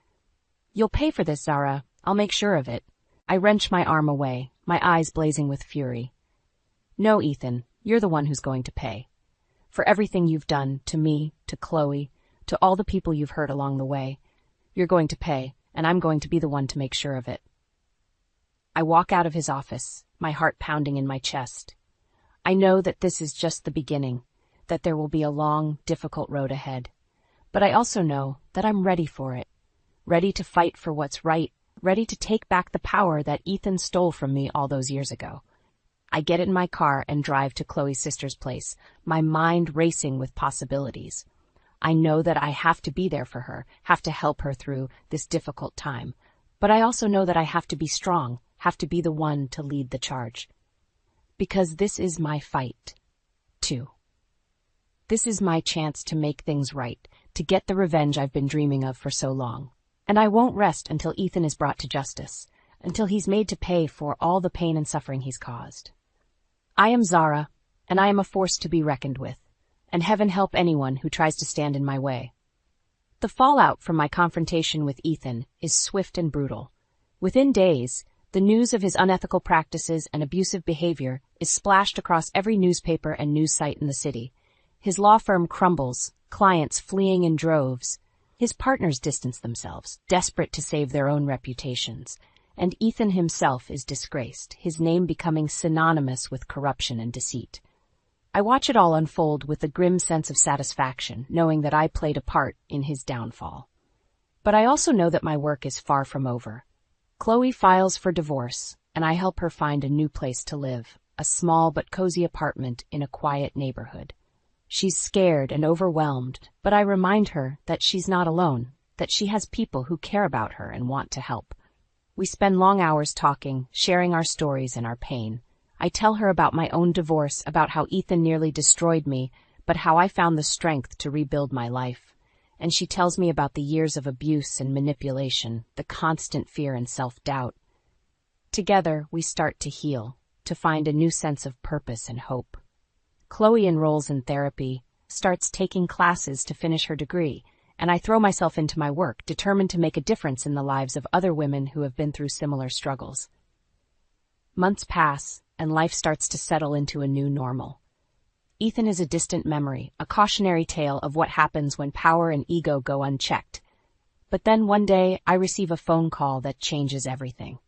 "You'll pay for this, Zara. I'll make sure of it." I wrench my arm away, my eyes blazing with fury. "No, Ethan. You're the one who's going to pay. For everything you've done to me, to Chloe, to all the people you've hurt along the way. You're going to pay, and I'm going to be the one to make sure of it." I walk out of his office, my heart pounding in my chest. I know that this is just the beginning, that there will be a long, difficult road ahead. But I also know that I'm ready for it, ready to fight for what's right, ready to take back the power that Ethan stole from me all those years ago. I get in my car and drive to Chloe's sister's place, my mind racing with possibilities. I know that I have to be there for her, have to help her through this difficult time. But I also know that I have to be strong, have to be the one to lead the charge. Because this is my fight, too. This is my chance to make things right, to get the revenge I've been dreaming of for so long. And I won't rest until Ethan is brought to justice, until he's made to pay for all the pain and suffering he's caused. I am Zara, and I am a force to be reckoned with, and heaven help anyone who tries to stand in my way. The fallout from my confrontation with Ethan is swift and brutal. Within days, the news of his unethical practices and abusive behavior is splashed across every newspaper and news site in the city. His law firm crumbles, clients fleeing in droves. His partners distance themselves, desperate to save their own reputations. And Ethan himself is disgraced, his name becoming synonymous with corruption and deceit. I watch it all unfold with a grim sense of satisfaction, knowing that I played a part in his downfall. But I also know that my work is far from over. Chloe files for divorce, and I help her find a new place to live, a small but cozy apartment in a quiet neighborhood. She's scared and overwhelmed, but I remind her that she's not alone, that she has people who care about her and want to help. We spend long hours talking, sharing our stories and our pain. I tell her about my own divorce, about how Ethan nearly destroyed me, but how I found the strength to rebuild my life. And she tells me about the years of abuse and manipulation, the constant fear and self-doubt. Together, we start to heal, to find a new sense of purpose and hope. Chloe enrolls in therapy, starts taking classes to finish her degree, and I throw myself into my work, determined to make a difference in the lives of other women who have been through similar struggles. Months pass, and life starts to settle into a new normal. Ethan is a distant memory, a cautionary tale of what happens when power and ego go unchecked. But then one day, I receive a phone call that changes everything.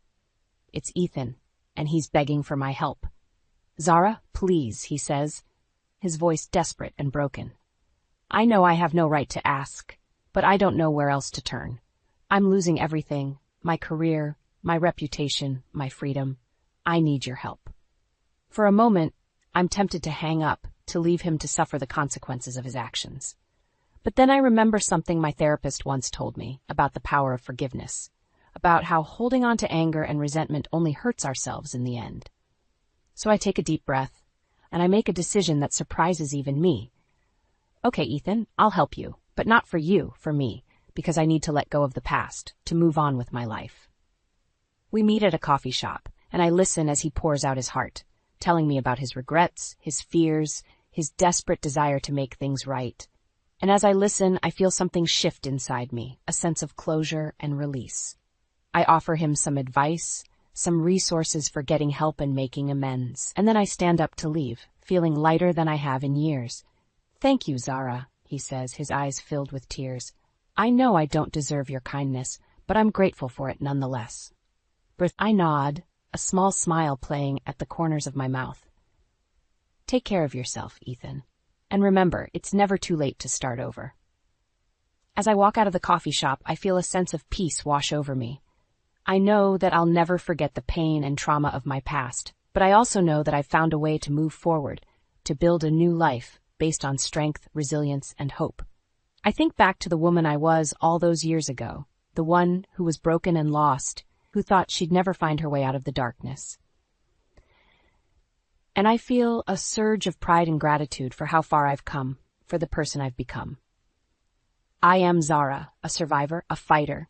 It's Ethan, and he's begging for my help. "Zara, please," he says, his voice desperate and broken. I know I have no right to ask, but I don't know where else to turn. I'm losing everything, my career, my reputation, my freedom. I need your help. For a moment, I'm tempted to hang up, to leave him to suffer the consequences of his actions. But then I remember something my therapist once told me about the power of forgiveness, about how holding on to anger and resentment only hurts ourselves in the end. So I take a deep breath, and I make a decision that surprises even me. Okay, Ethan, I'll help you, but not for you, for me, because I need to let go of the past, to move on with my life. We meet at a coffee shop, and I listen as he pours out his heart, telling me about his regrets, his fears, his desperate desire to make things right. And as I listen, I feel something shift inside me, a sense of closure and release. I offer him some advice, some resources for getting help and making amends, and then I stand up to leave, feeling lighter than I have in years. "Thank you, Zara," he says, his eyes filled with tears. "I know I don't deserve your kindness, but I'm grateful for it nonetheless." I nod, a small smile playing at the corners of my mouth. Take care of yourself, Ethan. And remember, it's never too late to start over. As I walk out of the coffee shop, I feel a sense of peace wash over me. I know that I'll never forget the pain and trauma of my past, but I also know that I've found a way to move forward, to build a new life based on strength, resilience, and hope. I think back to the woman I was all those years ago, the one who was broken and lost, who thought she'd never find her way out of the darkness. And I feel a surge of pride and gratitude for how far I've come, for the person I've become. I am Zara, a survivor, a fighter,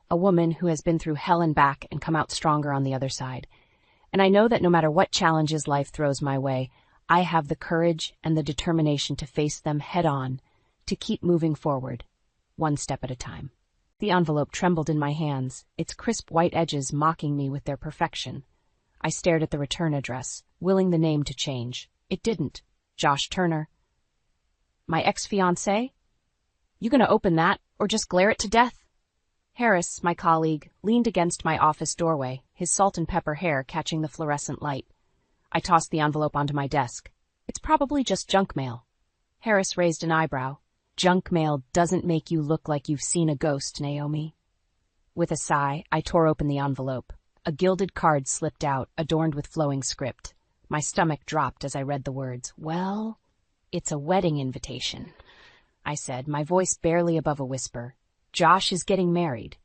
a woman who has been through hell and back and come out stronger on the other side. And I know that no matter what challenges life throws my way, I have the courage and the determination to face them head on, to keep moving forward, one step at a time. The envelope trembled in my hands, its crisp white edges mocking me with their perfection. I stared at the return address, willing the name to change. It didn't. Josh Turner. My ex-fiancé? You gonna open that, or just glare it to death? Harris, my colleague, leaned against my office doorway, his salt and pepper hair catching the fluorescent light. I tossed the envelope onto my desk. It's probably just junk mail. Harris raised an eyebrow. Junk mail doesn't make you look like you've seen a ghost, Naomi. With a sigh, I tore open the envelope. A gilded card slipped out, adorned with flowing script. My stomach dropped as I read the words. Well, it's a wedding invitation, I said, my voice barely above a whisper. Josh is getting married.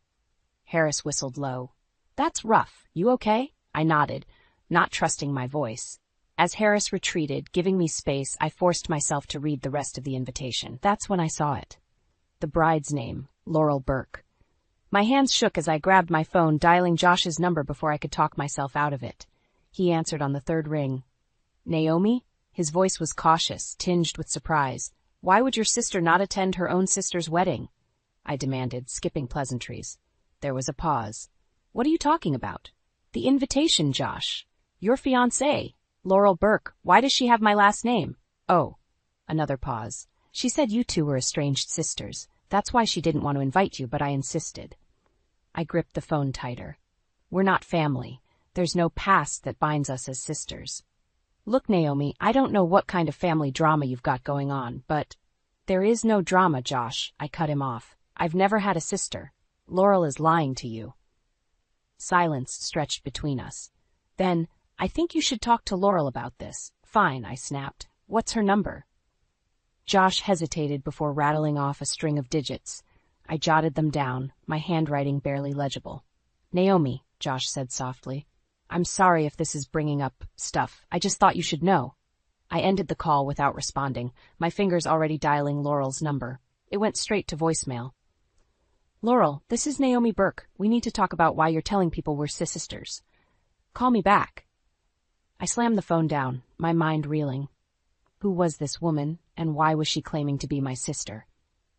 Harris whistled low. That's rough. You okay? I nodded, not trusting my voice. As Harris retreated, giving me space, I forced myself to read the rest of the invitation. That's when I saw it. The bride's name, Laurel Burke. My hands shook as I grabbed my phone, dialing Josh's number before I could talk myself out of it. He answered on the third ring. Naomi? His voice was cautious, tinged with surprise. Why would your sister not attend her own sister's wedding? I demanded, skipping pleasantries. There was a pause. What are you talking about? The invitation, Josh. Your fiancée. Laurel Burke. Why does she have my last name? Oh. Another pause. She said you two were estranged sisters. That's why she didn't want to invite you, but I insisted. I gripped the phone tighter. We're not family. There's no past that binds us as sisters. Look, Naomi, I don't know what kind of family drama you've got going on, but there is no drama, Josh. I cut him off. I've never had a sister. Laurel is lying to you. Silence stretched between us. Then, I think you should talk to Laurel about this. Fine, I snapped. What's her number? Josh hesitated before rattling off a string of digits. I jotted them down, my handwriting barely legible. Naomi, Josh said softly. I'm sorry if this is bringing up stuff. I just thought you should know. I ended the call without responding, my fingers already dialing Laurel's number. It went straight to voicemail. Laurel, this is Naomi Burke. We need to talk about why you're telling people we're sisters. Call me back. I slammed the phone down, my mind reeling. Who was this woman, and why was she claiming to be my sister?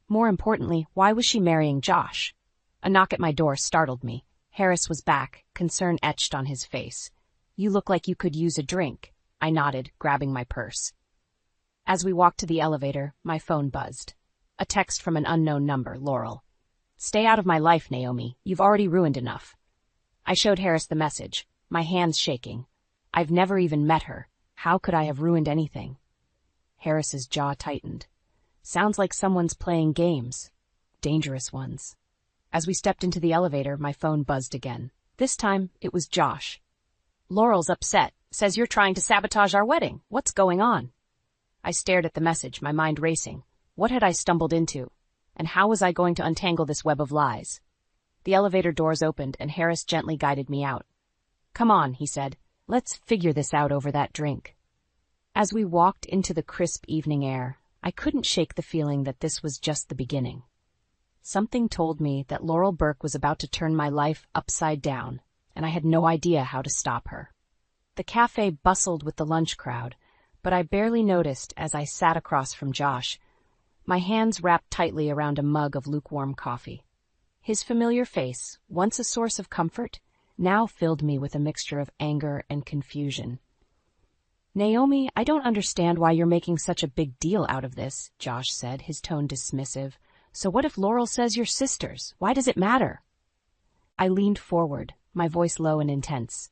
More importantly, why was she marrying Josh? A knock at my door startled me. Harris was back, concern etched on his face. You look like you could use a drink. I nodded, grabbing my purse. As we walked to the elevator, my phone buzzed. A text from an unknown number, Laurel. Stay out of my life, Naomi. You've already ruined enough. I showed Harris the message, my hands shaking. I've never even met her. How could I have ruined anything? Harris's jaw tightened. Sounds like someone's playing games. Dangerous ones. As we stepped into the elevator, my phone buzzed again. This time, it was Josh. Laurel's upset. Says you're trying to sabotage our wedding. What's going on? I stared at the message, my mind racing. What had I stumbled into? And how was I going to untangle this web of lies? The elevator doors opened, and Harris gently guided me out. Come on, he said. Let's figure this out over that drink. As we walked into the crisp evening air, I couldn't shake the feeling that this was just the beginning. Something told me that Laurel Burke was about to turn my life upside down, and I had no idea how to stop her. The cafe bustled with the lunch crowd, but I barely noticed as I sat across from Josh, my hands wrapped tightly around a mug of lukewarm coffee. His familiar face, once a source of comfort, now filled me with a mixture of anger and confusion. Naomi, I don't understand why you're making such a big deal out of this, Josh said, his tone dismissive. So what if Laurel says you're sisters? Why does it matter? I leaned forward, my voice low and intense.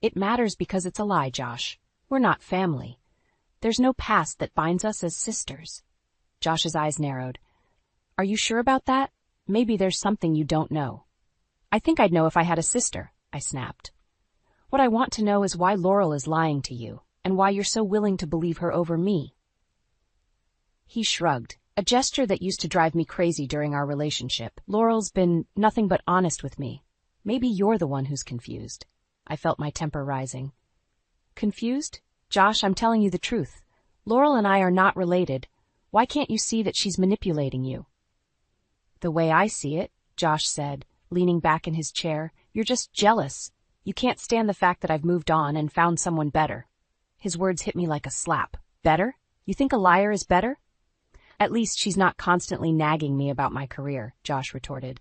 It matters because it's a lie, Josh. We're not family. There's no past that binds us as sisters. Josh's eyes narrowed. Are you sure about that? Maybe there's something you don't know. I think I'd know if I had a sister, I snapped. What I want to know is why Laurel is lying to you, and why you're so willing to believe her over me. He shrugged, a gesture that used to drive me crazy during our relationship. Laurel's been nothing but honest with me. Maybe you're the one who's confused. I felt my temper rising. Confused? Josh, I'm telling you the truth. Laurel and I are not related. Why can't you see that she's manipulating you? The way I see it, Josh said, leaning back in his chair, you're just jealous. You can't stand the fact that I've moved on and found someone better. His words hit me like a slap. Better? You think a liar is better? At least she's not constantly nagging me about my career, Josh retorted.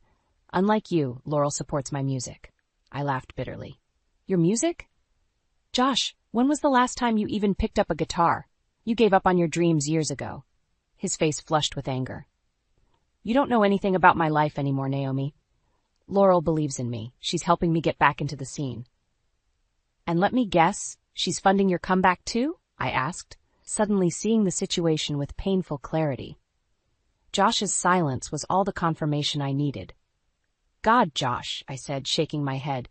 Unlike you, Laurel supports my music. I laughed bitterly. Your music? Josh, when was the last time you even picked up a guitar? You gave up on your dreams years ago. His face flushed with anger. You don't know anything about my life anymore, Naomi. Laurel believes in me. She's helping me get back into the scene. And let me guess, she's funding your comeback too? I asked, suddenly seeing the situation with painful clarity. Josh's silence was all the confirmation I needed. God, Josh, I said, shaking my head.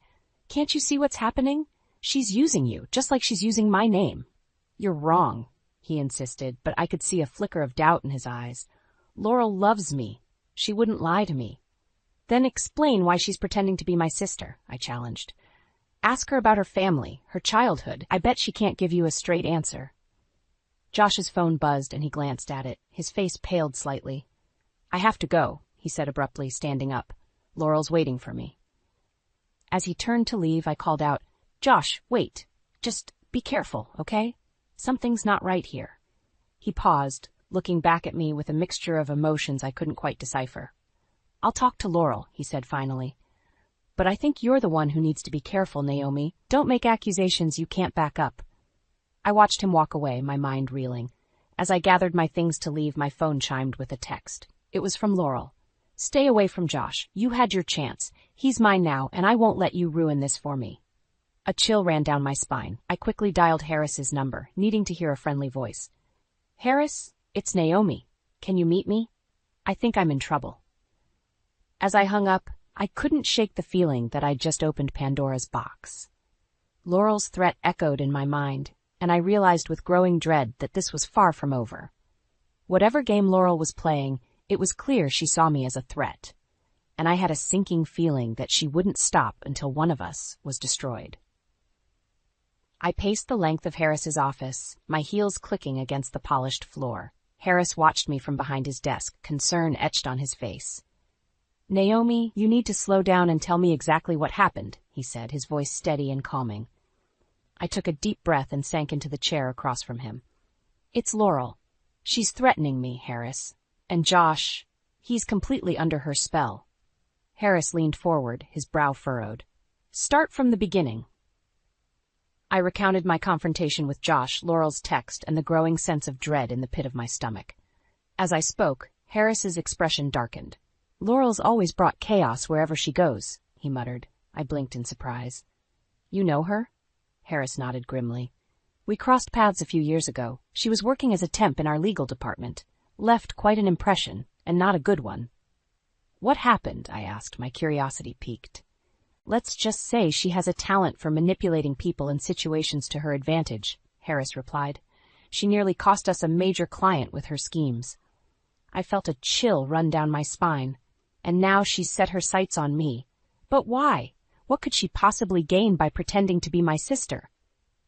Can't you see what's happening? She's using you, just like she's using my name. You're wrong, he insisted, but I could see a flicker of doubt in his eyes. Laurel loves me. She wouldn't lie to me. Then explain why she's pretending to be my sister, I challenged. Ask her about her family, her childhood. I bet she can't give you a straight answer. Josh's phone buzzed and he glanced at it. His face paled slightly. I have to go, he said abruptly, standing up. Laurel's waiting for me. As he turned to leave, I called out, Josh, wait. Just be careful, okay? Something's not right here. He paused, looking back at me with a mixture of emotions I couldn't quite decipher. I'll talk to Laurel, he said finally. But I think you're the one who needs to be careful, Naomi. Don't make accusations you can't back up. I watched him walk away, my mind reeling. As I gathered my things to leave, my phone chimed with a text. It was from Laurel. Stay away from Josh. You had your chance. He's mine now, and I won't let you ruin this for me. A chill ran down my spine. I quickly dialed Harris's number, needing to hear a friendly voice. Harris, it's Naomi. Can you meet me? I think I'm in trouble. As I hung up, I couldn't shake the feeling that I'd just opened Pandora's box. Laurel's threat echoed in my mind, and I realized with growing dread that this was far from over. Whatever game Laurel was playing, it was clear she saw me as a threat, and I had a sinking feeling that she wouldn't stop until one of us was destroyed. I paced the length of Harris's office, my heels clicking against the polished floor. Harris watched me from behind his desk, concern etched on his face. "Naomi, you need to slow down and tell me exactly what happened," he said, his voice steady and calming. I took a deep breath and sank into the chair across from him. "It's Laurel. She's threatening me, Harris. And Josh, he's completely under her spell." Harris leaned forward, his brow furrowed. "Start from the beginning." I recounted my confrontation with Josh, Laurel's text, and the growing sense of dread in the pit of my stomach. As I spoke, Harris's expression darkened. "Laurel's always brought chaos wherever she goes," he muttered. I blinked in surprise. "You know her?" Harris nodded grimly. "We crossed paths a few years ago. She was working as a temp in our legal department. Left quite an impression, and not a good one." "What happened?" I asked, my curiosity piqued. "Let's just say she has a talent for manipulating people and situations to her advantage," Harris replied. "She nearly cost us a major client with her schemes." I felt a chill run down my spine. And now she's set her sights on me. But why? What could she possibly gain by pretending to be my sister?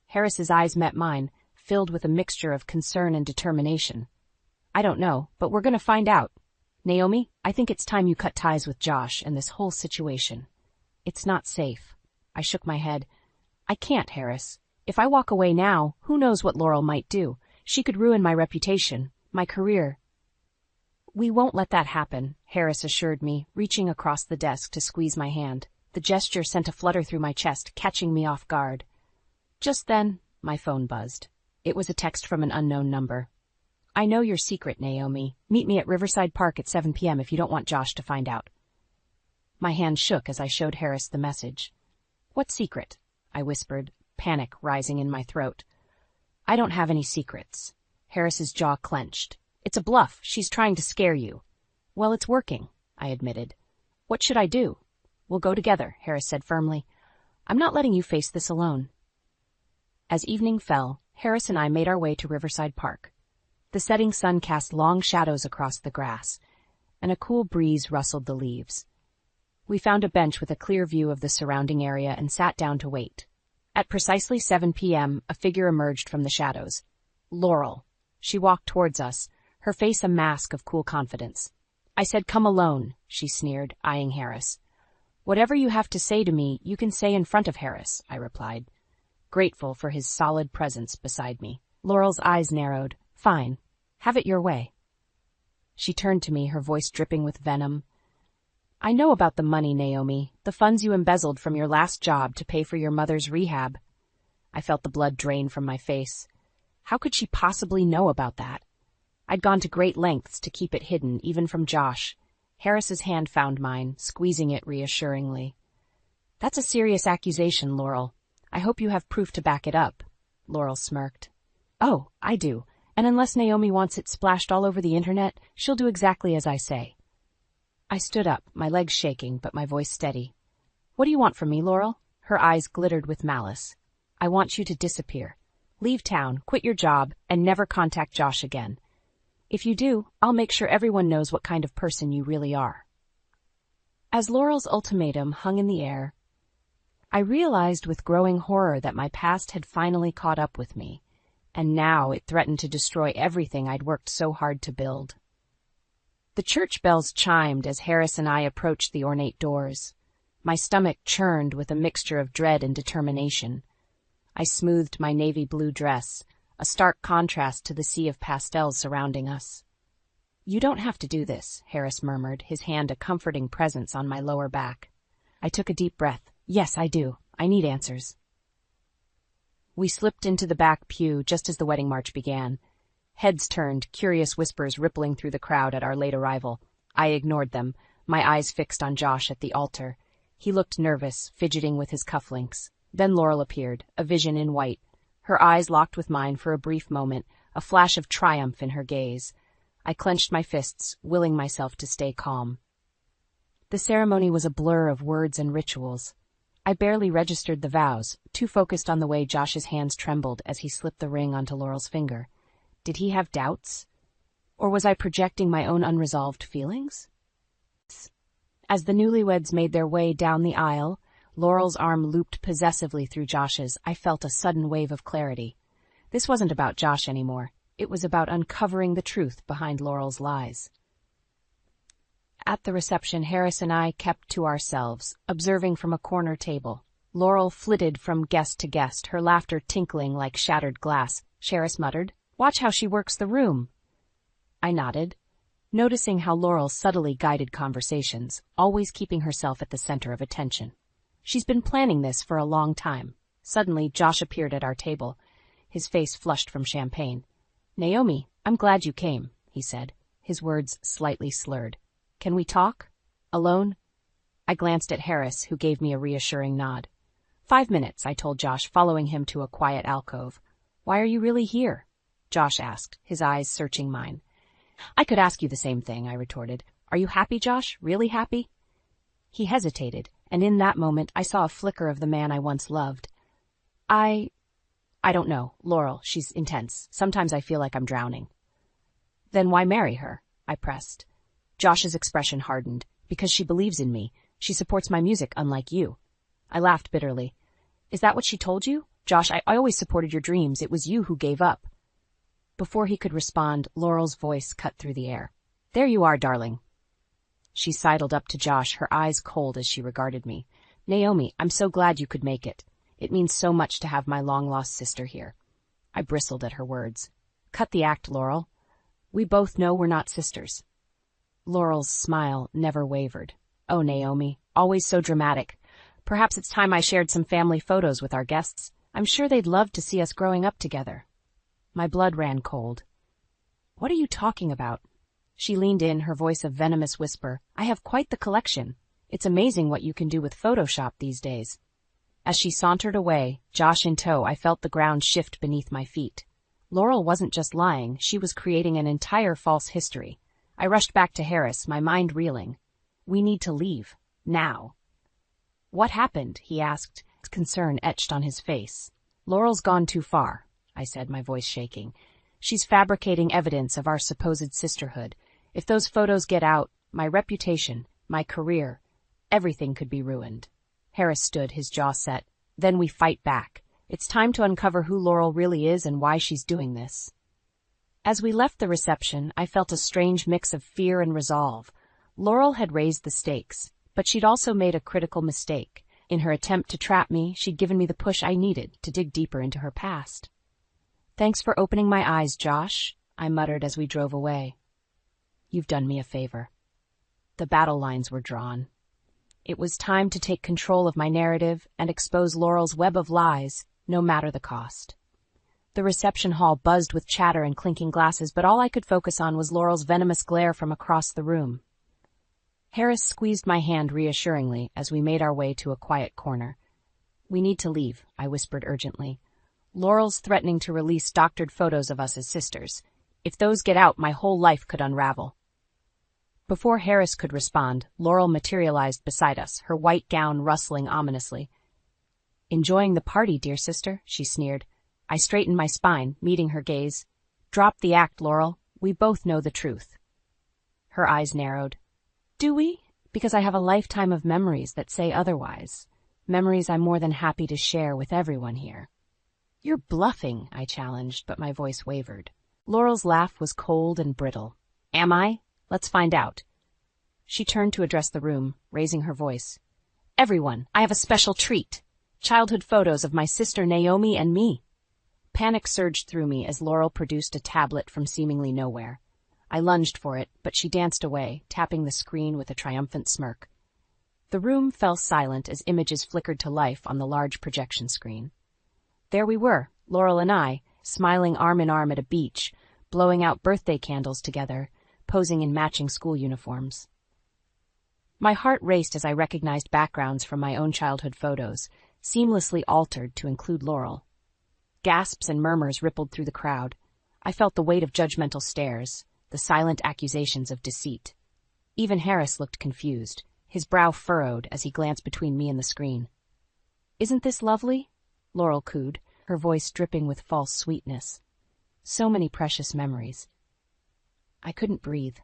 Harris's eyes met mine, filled with a mixture of concern and determination. "I don't know, but we're going to find out. Naomi, I think it's time you cut ties with Josh and this whole situation. It's not safe." I shook my head. "I can't, Harris. If I walk away now, who knows what Laurel might do? She could ruin my reputation, my career." "We won't let that happen," Harris assured me, reaching across the desk to squeeze my hand. The gesture sent a flutter through my chest, catching me off guard. Just then, my phone buzzed. It was a text from an unknown number. "I know your secret, Naomi. Meet me at Riverside Park at 7 p.m. if you don't want Josh to find out." My hand shook as I showed Harris the message. "What secret?" I whispered, panic rising in my throat. "I don't have any secrets." Harris's jaw clenched. "It's a bluff. She's trying to scare you." "Well, it's working," I admitted. "What should I do?" "We'll go together," Harris said firmly. "I'm not letting you face this alone." As evening fell, Harris and I made our way to Riverside Park. The setting sun cast long shadows across the grass, and a cool breeze rustled the leaves. We found a bench with a clear view of the surrounding area and sat down to wait. At precisely 7 p.m., a figure emerged from the shadows. Laurel. She walked towards us, her face a mask of cool confidence. "I said come alone," she sneered, eyeing Harris. "Whatever you have to say to me, you can say in front of Harris," I replied, grateful for his solid presence beside me. Laurel's eyes narrowed. "Fine. Have it your way." She turned to me, her voice dripping with venom. "I know about the money, Naomi, the funds you embezzled from your last job to pay for your mother's rehab." I felt the blood drain from my face. How could she possibly know about that? I'd gone to great lengths to keep it hidden, even from Josh. Harris's hand found mine, squeezing it reassuringly. "That's a serious accusation, Laurel. I hope you have proof to back it up." Laurel smirked. "Oh, I do. And unless Naomi wants it splashed all over the internet, she'll do exactly as I say." I stood up, my legs shaking, but my voice steady. "What do you want from me, Laurel?" Her eyes glittered with malice. "I want you to disappear. Leave town, quit your job, and never contact Josh again. If you do, I'll make sure everyone knows what kind of person you really are." As Laurel's ultimatum hung in the air, I realized with growing horror that my past had finally caught up with me, and now it threatened to destroy everything I'd worked so hard to build. The church bells chimed as Harris and I approached the ornate doors. My stomach churned with a mixture of dread and determination. I smoothed my navy blue dress, a stark contrast to the sea of pastels surrounding us. "You don't have to do this," Harris murmured, his hand a comforting presence on my lower back. I took a deep breath. "Yes, I do. I need answers." We slipped into the back pew just as the wedding march began. Heads turned, curious whispers rippling through the crowd at our late arrival. I ignored them, my eyes fixed on Josh at the altar. He looked nervous, fidgeting with his cufflinks. Then Laurel appeared, a vision in white. Her eyes locked with mine for a brief moment, a flash of triumph in her gaze. I clenched my fists, willing myself to stay calm. The ceremony was a blur of words and rituals. I barely registered the vows, too focused on the way Josh's hands trembled as he slipped the ring onto Laurel's finger. Did he have doubts? Or was I projecting my own unresolved feelings? As the newlyweds made their way down the aisle, Laurel's arm looped possessively through Josh's. I felt a sudden wave of clarity. This wasn't about Josh anymore. It was about uncovering the truth behind Laurel's lies. At the reception, Harris and I kept to ourselves, observing from a corner table. Laurel flitted from guest to guest, her laughter tinkling like shattered glass. Harris muttered, "Watch how she works the room." I nodded, noticing how Laurel subtly guided conversations, always keeping herself at the center of attention. She's been planning this for a long time. Suddenly, Josh appeared at our table, his face flushed from champagne. "Naomi, I'm glad you came," he said, his words slightly slurred. "Can we talk? Alone?" I glanced at Harris, who gave me a reassuring nod. 5 minutes, I told Josh, following him to a quiet alcove. "Why are you really here?" Josh asked, his eyes searching mine. "I could ask you the same thing," I retorted. "Are you happy, Josh? Really happy?" He hesitated, and in that moment I saw a flicker of the man I once loved. I don't know, Laurel, she's intense. Sometimes I feel like I'm drowning." "Then why marry her?" I pressed. Josh's expression hardened. "Because she believes in me. She supports my music, unlike you." I laughed bitterly. "Is that what she told you? Josh, I always supported your dreams. It was you who gave up." Before he could respond, Laurel's voice cut through the air. "There you are, darling." She sidled up to Josh, her eyes cold as she regarded me. "Naomi, I'm so glad you could make it. It means so much to have my long-lost sister here." I bristled at her words. "Cut the act, Laurel. We both know we're not sisters." Laurel's smile never wavered. "Oh, Naomi, always so dramatic. Perhaps it's time I shared some family photos with our guests. I'm sure they'd love to see us growing up together." My blood ran cold. "What are you talking about?" She leaned in, her voice a venomous whisper. "I have quite the collection. It's amazing what you can do with Photoshop these days." As she sauntered away, Josh in tow, I felt the ground shift beneath my feet. Laurel wasn't just lying, she was creating an entire false history. I rushed back to Harris, my mind reeling. "We need to leave. Now." "What happened?" he asked, concern etched on his face. "Laurel's gone too far," I said, my voice shaking. "She's fabricating evidence of our supposed sisterhood. If those photos get out, my reputation, my career, everything could be ruined." Harris stood, his jaw set. "Then we fight back. It's time to uncover who Laurel really is and why she's doing this." As we left the reception, I felt a strange mix of fear and resolve. Laurel had raised the stakes, but she'd also made a critical mistake. In her attempt to trap me, she'd given me the push I needed to dig deeper into her past. "Thanks for opening my eyes, Josh," I muttered as we drove away. "You've done me a favor." The battle lines were drawn. It was time to take control of my narrative and expose Laurel's web of lies, no matter the cost. The reception hall buzzed with chatter and clinking glasses, but all I could focus on was Laurel's venomous glare from across the room. Harris squeezed my hand reassuringly as we made our way to a quiet corner. "We need to leave," I whispered urgently. "Laurel's threatening to release doctored photos of us as sisters. If those get out, my whole life could unravel." Before Harris could respond, Laurel materialized beside us, her white gown rustling ominously. "Enjoying the party, dear sister," she sneered. I straightened my spine, meeting her gaze. "Drop the act, Laurel. We both know the truth." Her eyes narrowed. "Do we? Because I have a lifetime of memories that say otherwise. Memories I'm more than happy to share with everyone here." "You're bluffing," I challenged, but my voice wavered. Laurel's laugh was cold and brittle. "Am I? Let's find out." She turned to address the room, raising her voice. "Everyone, I have a special treat. Childhood photos of my sister Naomi and me." Panic surged through me as Laurel produced a tablet from seemingly nowhere. I lunged for it, but she danced away, tapping the screen with a triumphant smirk. The room fell silent as images flickered to life on the large projection screen. There we were, Laurel and I, smiling arm in arm at a beach, blowing out birthday candles together, posing in matching school uniforms. My heart raced as I recognized backgrounds from my own childhood photos, seamlessly altered to include Laurel. Gasps and murmurs rippled through the crowd. I felt the weight of judgmental stares, the silent accusations of deceit. Even Harris looked confused. His brow furrowed as he glanced between me and the screen. "Isn't this lovely?" Laurel cooed, her voice dripping with false sweetness. So many precious memories. I couldn't breathe.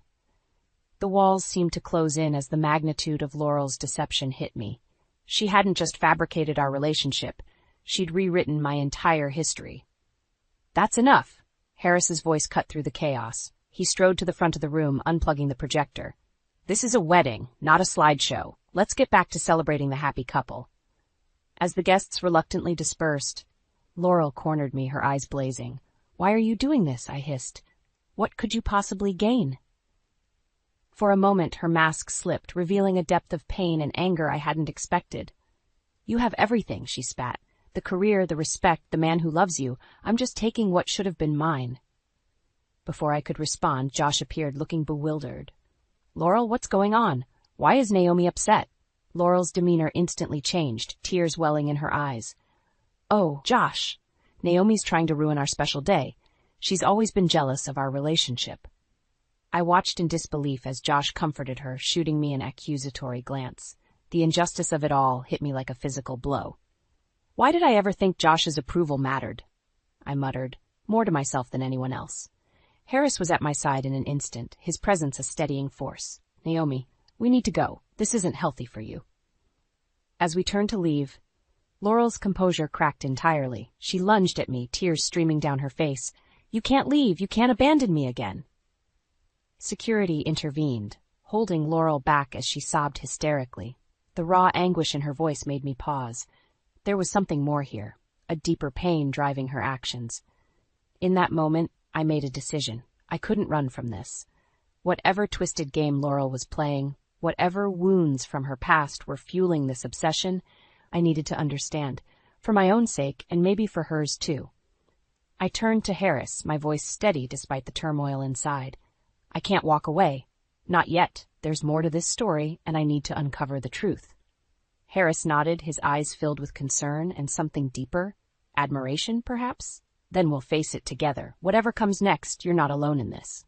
The walls seemed to close in as the magnitude of Laurel's deception hit me. She hadn't just fabricated our relationship. She'd rewritten my entire history. "That's enough." Harris's voice cut through the chaos. He strode to the front of the room, unplugging the projector. "This is a wedding, not a slideshow. Let's get back to celebrating the happy couple." As the guests reluctantly dispersed, Laurel cornered me, her eyes blazing. "Why are you doing this?" I hissed. "What could you possibly gain?" For a moment, her mask slipped, revealing a depth of pain and anger I hadn't expected. "You have everything," she spat. "The career, the respect, the man who loves you. I'm just taking what should have been mine." Before I could respond, Josh appeared, looking bewildered. "Laurel, what's going on? Why is Naomi upset?" Laurel's demeanor instantly changed, tears welling in her eyes. "Oh, Josh, Naomi's trying to ruin our special day. She's always been jealous of our relationship." I watched in disbelief as Josh comforted her, shooting me an accusatory glance. The injustice of it all hit me like a physical blow. Why did I ever think Josh's approval mattered? I muttered, more to myself than anyone else. Harris was at my side in an instant, his presence a steadying force. "Naomi, we need to go. This isn't healthy for you." As we turned to leave, Laurel's composure cracked entirely. She lunged at me, tears streaming down her face. "You can't leave. You can't abandon me again." Security intervened, holding Laurel back as she sobbed hysterically. The raw anguish in her voice made me pause. There was something more here, a deeper pain driving her actions. In that moment, I made a decision. I couldn't run from this. Whatever twisted game Laurel was playing, whatever wounds from her past were fueling this obsession, I needed to understand, for my own sake and maybe for hers too. I turned to Harris, my voice steady despite the turmoil inside. "I can't walk away. Not yet. There's more to this story, and I need to uncover the truth." Harris nodded, his eyes filled with concern and something deeper. Admiration, perhaps? "Then we'll face it together. Whatever comes next, you're not alone in this."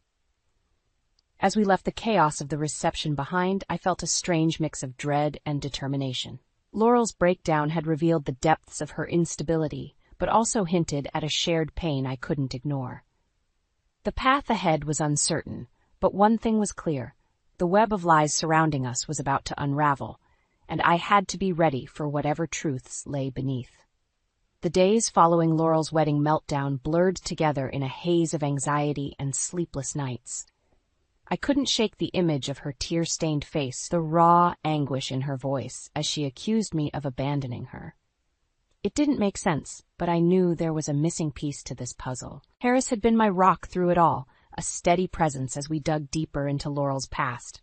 As we left the chaos of the reception behind, I felt a strange mix of dread and determination. Laurel's breakdown had revealed the depths of her instability, but also hinted at a shared pain I couldn't ignore. The path ahead was uncertain, but one thing was clear. The web of lies surrounding us was about to unravel, and I had to be ready for whatever truths lay beneath. The days following Laurel's wedding meltdown blurred together in a haze of anxiety and sleepless nights. I couldn't shake the image of her tear-stained face, the raw anguish in her voice, as she accused me of abandoning her. It didn't make sense, but I knew there was a missing piece to this puzzle. Harris had been my rock through it all, a steady presence as we dug deeper into Laurel's past.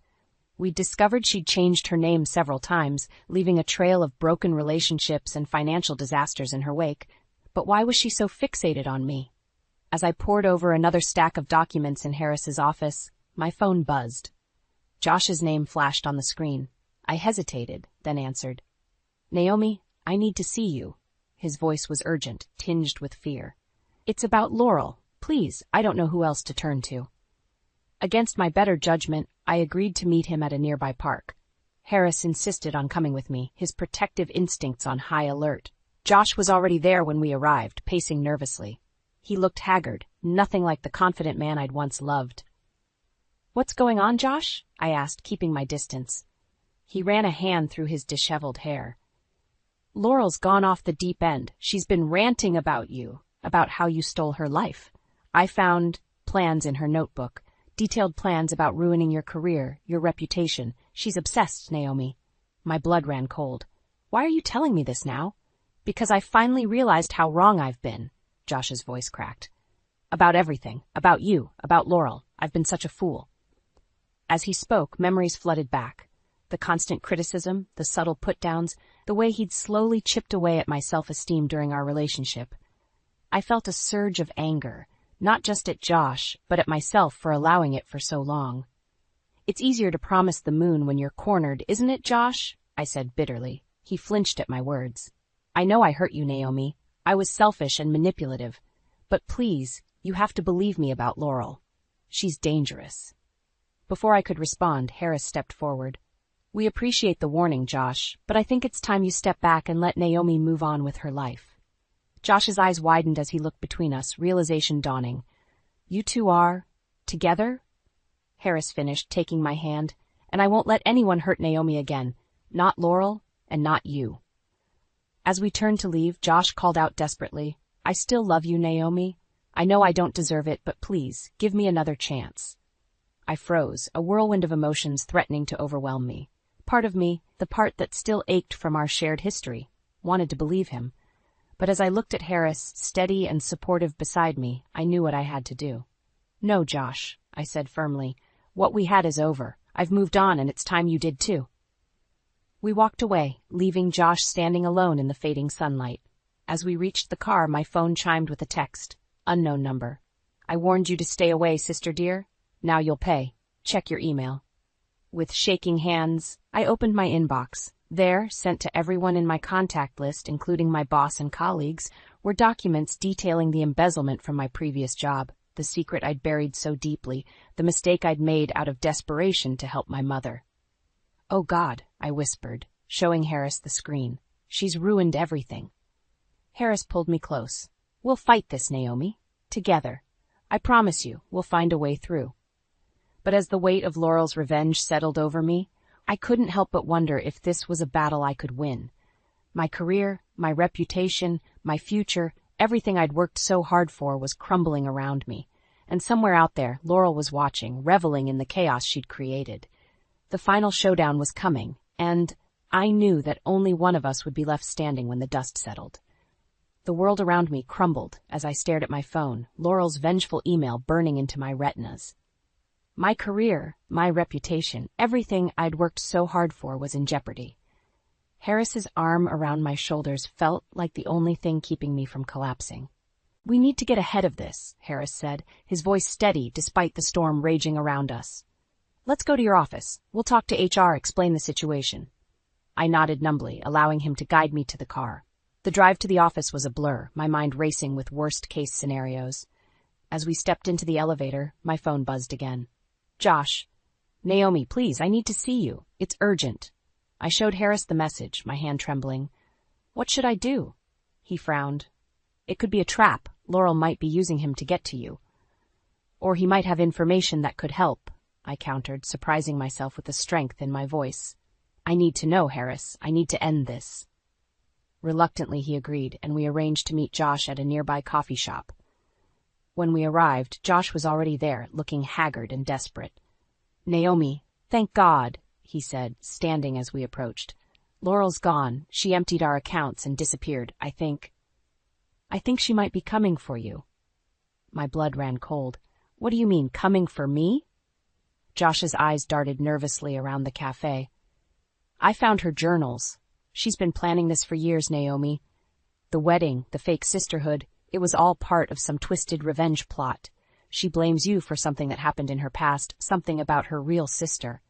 We'd discovered she'd changed her name several times, leaving a trail of broken relationships and financial disasters in her wake. But why was she so fixated on me? As I pored over another stack of documents in Harris's office, my phone buzzed. Josh's name flashed on the screen. I hesitated, then answered. "Naomi, I need to see you." His voice was urgent, tinged with fear. "It's about Laurel. Please, I don't know who else to turn to." Against my better judgment, I agreed to meet him at a nearby park. Harris insisted on coming with me, his protective instincts on high alert. Josh was already there when we arrived, pacing nervously. He looked haggard, nothing like the confident man I'd once loved. "What's going on, Josh?" I asked, keeping my distance. He ran a hand through his disheveled hair. "Laurel's gone off the deep end. She's been ranting about you, about how you stole her life. I found plans in her notebook, detailed plans about ruining your career, your reputation. She's obsessed, Naomi." My blood ran cold. "Why are you telling me this now?" "Because I finally realized how wrong I've been," Josh's voice cracked. "About everything, about you, about Laurel. I've been such a fool." As he spoke, memories flooded back. The constant criticism, the subtle put-downs, the way he'd slowly chipped away at my self-esteem during our relationship. I felt a surge of anger, not just at Josh, but at myself for allowing it for so long. "It's easier to promise the moon when you're cornered, isn't it, Josh?" I said bitterly. He flinched at my words. "I know I hurt you, Naomi. I was selfish and manipulative. But please, you have to believe me about Laurel. She's dangerous." Before I could respond, Harris stepped forward. We appreciate the warning, Josh, but I think it's time you step back and let Naomi move on with her life. Josh's eyes widened as he looked between us, realization dawning. You two are... together? Harris finished, taking my hand, and I won't let anyone hurt Naomi again. Not Laurel, and not you. As we turned to leave, Josh called out desperately, I still love you, Naomi. I know I don't deserve it, but please, give me another chance. I froze, a whirlwind of emotions threatening to overwhelm me. Part of me, the part that still ached from our shared history, wanted to believe him. But as I looked at Harris, steady and supportive beside me, I knew what I had to do. No, Josh, I said firmly. What we had is over. I've moved on, and it's time you did too. We walked away, leaving Josh standing alone in the fading sunlight. As we reached the car, my phone chimed with a text. Unknown number. I warned you to stay away, sister dear. Now you'll pay. Check your email. With shaking hands, I opened my inbox. There, sent to everyone in my contact list, including my boss and colleagues, were documents detailing the embezzlement from my previous job, the secret I'd buried so deeply, the mistake I'd made out of desperation to help my mother. Oh God, I whispered, showing Harris the screen. She's ruined everything. Harris pulled me close. We'll fight this, Naomi. Together. I promise you, we'll find a way through. But as the weight of Laurel's revenge settled over me, I couldn't help but wonder if this was a battle I could win. My career, my reputation, my future, everything I'd worked so hard for was crumbling around me. And somewhere out there, Laurel was watching, reveling in the chaos she'd created. The final showdown was coming, and I knew that only one of us would be left standing when the dust settled. The world around me crumbled as I stared at my phone, Laurel's vengeful email burning into my retinas. My career, my reputation, everything I'd worked so hard for was in jeopardy. Harris's arm around my shoulders felt like the only thing keeping me from collapsing. We need to get ahead of this, Harris said, his voice steady despite the storm raging around us. Let's go to your office. We'll talk to HR, explain the situation. I nodded numbly, allowing him to guide me to the car. The drive to the office was a blur, my mind racing with worst-case scenarios. As we stepped into the elevator, my phone buzzed again. Josh. Naomi, please, I need to see you. It's urgent. I showed Harris the message, my hand trembling. What should I do? He frowned. It could be a trap. Laurel might be using him to get to you. Or he might have information that could help, I countered, surprising myself with the strength in my voice. I need to know, Harris. I need to end this. Reluctantly, he agreed, and we arranged to meet Josh at a nearby coffee shop. When we arrived, Josh was already there, looking haggard and desperate. Naomi, thank God, he said, standing as we approached. Laurel's gone. She emptied our accounts and disappeared, I think she might be coming for you. My blood ran cold. What do you mean, coming for me? Josh's eyes darted nervously around the cafe. I found her journals. She's been planning this for years, Naomi. The wedding, the fake sisterhood, it was all part of some twisted revenge plot. She blames you for something that happened in her past, something about her real sister.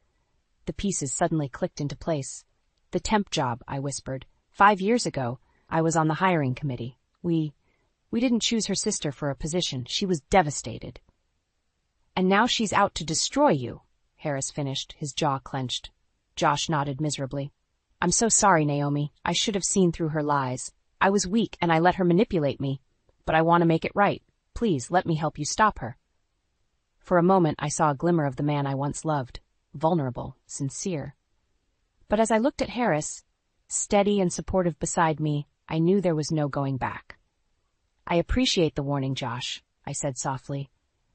The pieces suddenly clicked into place. The temp job, I whispered. 5 years ago, I was on the hiring committee. We didn't choose her sister for a position. She was devastated. And now she's out to destroy you, Harris finished, his jaw clenched. Josh nodded miserably. I'm so sorry, Naomi. I should have seen through her lies. I was weak and I let her manipulate me. But I want to make it right. Please, let me help you stop her. For a moment, I saw a glimmer of the man I once loved. Vulnerable, sincere. But as I looked at Harris, steady and supportive beside me, I knew there was no going back. I appreciate the warning, Josh, I said softly.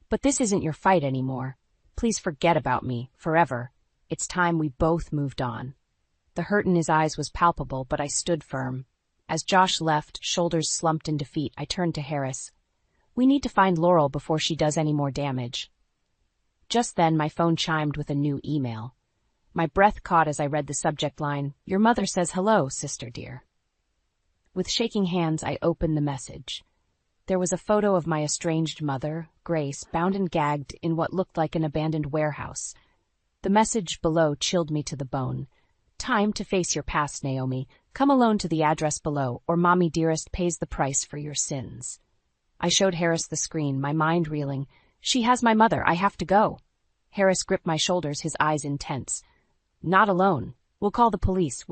But this isn't your fight anymore. Please forget about me, forever. It's time we both moved on. The hurt in his eyes was palpable, but I stood firm. As Josh left, shoulders slumped in defeat, I turned to Harris. We need to find Laurel before she does any more damage. Just then, my phone chimed with a new email. My breath caught as I read the subject line, Your mother says hello, sister dear. With shaking hands, I opened the message. There was a photo of my estranged mother, Grace, bound and gagged in what looked like an abandoned warehouse. The message below chilled me to the bone. Time to face your past, Naomi. Come alone to the address below, or Mommy Dearest pays the price for your sins. I showed Harris the screen, my mind reeling. She has my mother. I have to go. Harris gripped my shoulders, his eyes intense. Not alone. We'll call the police.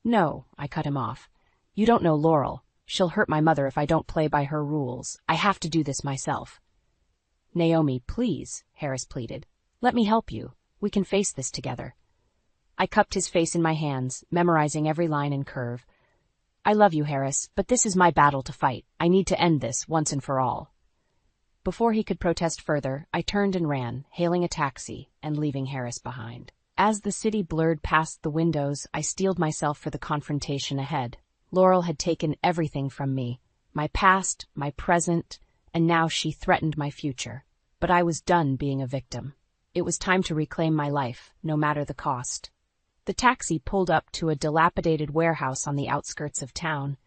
No, I cut him off. You don't know Laurel. She'll hurt my mother if I don't play by her rules. I have to do this myself. Naomi, please, Harris pleaded. Let me help you. We can face this together. I cupped his face in my hands, memorizing every line and curve. I love you, Harris, but this is my battle to fight. I need to end this once and for all. Before he could protest further, I turned and ran, hailing a taxi and leaving Harris behind. As the city blurred past the windows, I steeled myself for the confrontation ahead. Laurel had taken everything from me, my past, my present, and now she threatened my future. But I was done being a victim. It was time to reclaim my life, no matter the cost. The taxi pulled up to a dilapidated warehouse on the outskirts of town.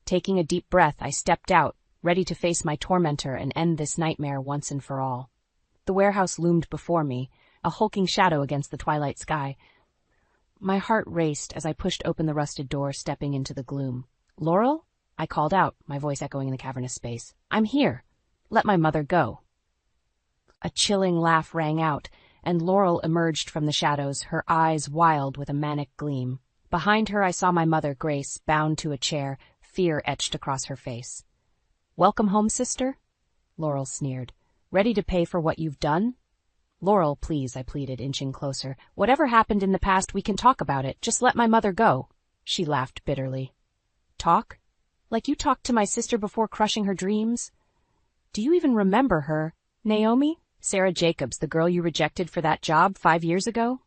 Taking a deep breath, I stepped out, ready to face my tormentor and end this nightmare once and for all. The warehouse loomed before me, a hulking shadow against the twilight sky. My heart raced as I pushed open the rusted door, stepping into the gloom. Laurel? I called out, my voice echoing in the cavernous space. I'm here. Let my mother go. A chilling laugh rang out, and Laurel emerged from the shadows, her eyes wild with a manic gleam. Behind her I saw my mother, Grace, bound to a chair, fear etched across her face. Welcome home, sister? Laurel sneered. Ready to pay for what you've done? Laurel, please, I pleaded, inching closer. Whatever happened in the past, we can talk about it. Just let my mother go. She laughed bitterly. Talk? Like you talked to my sister before crushing her dreams? Do you even remember her? Naomi? Sarah Jacobs, the girl you rejected for that job 5 years ago?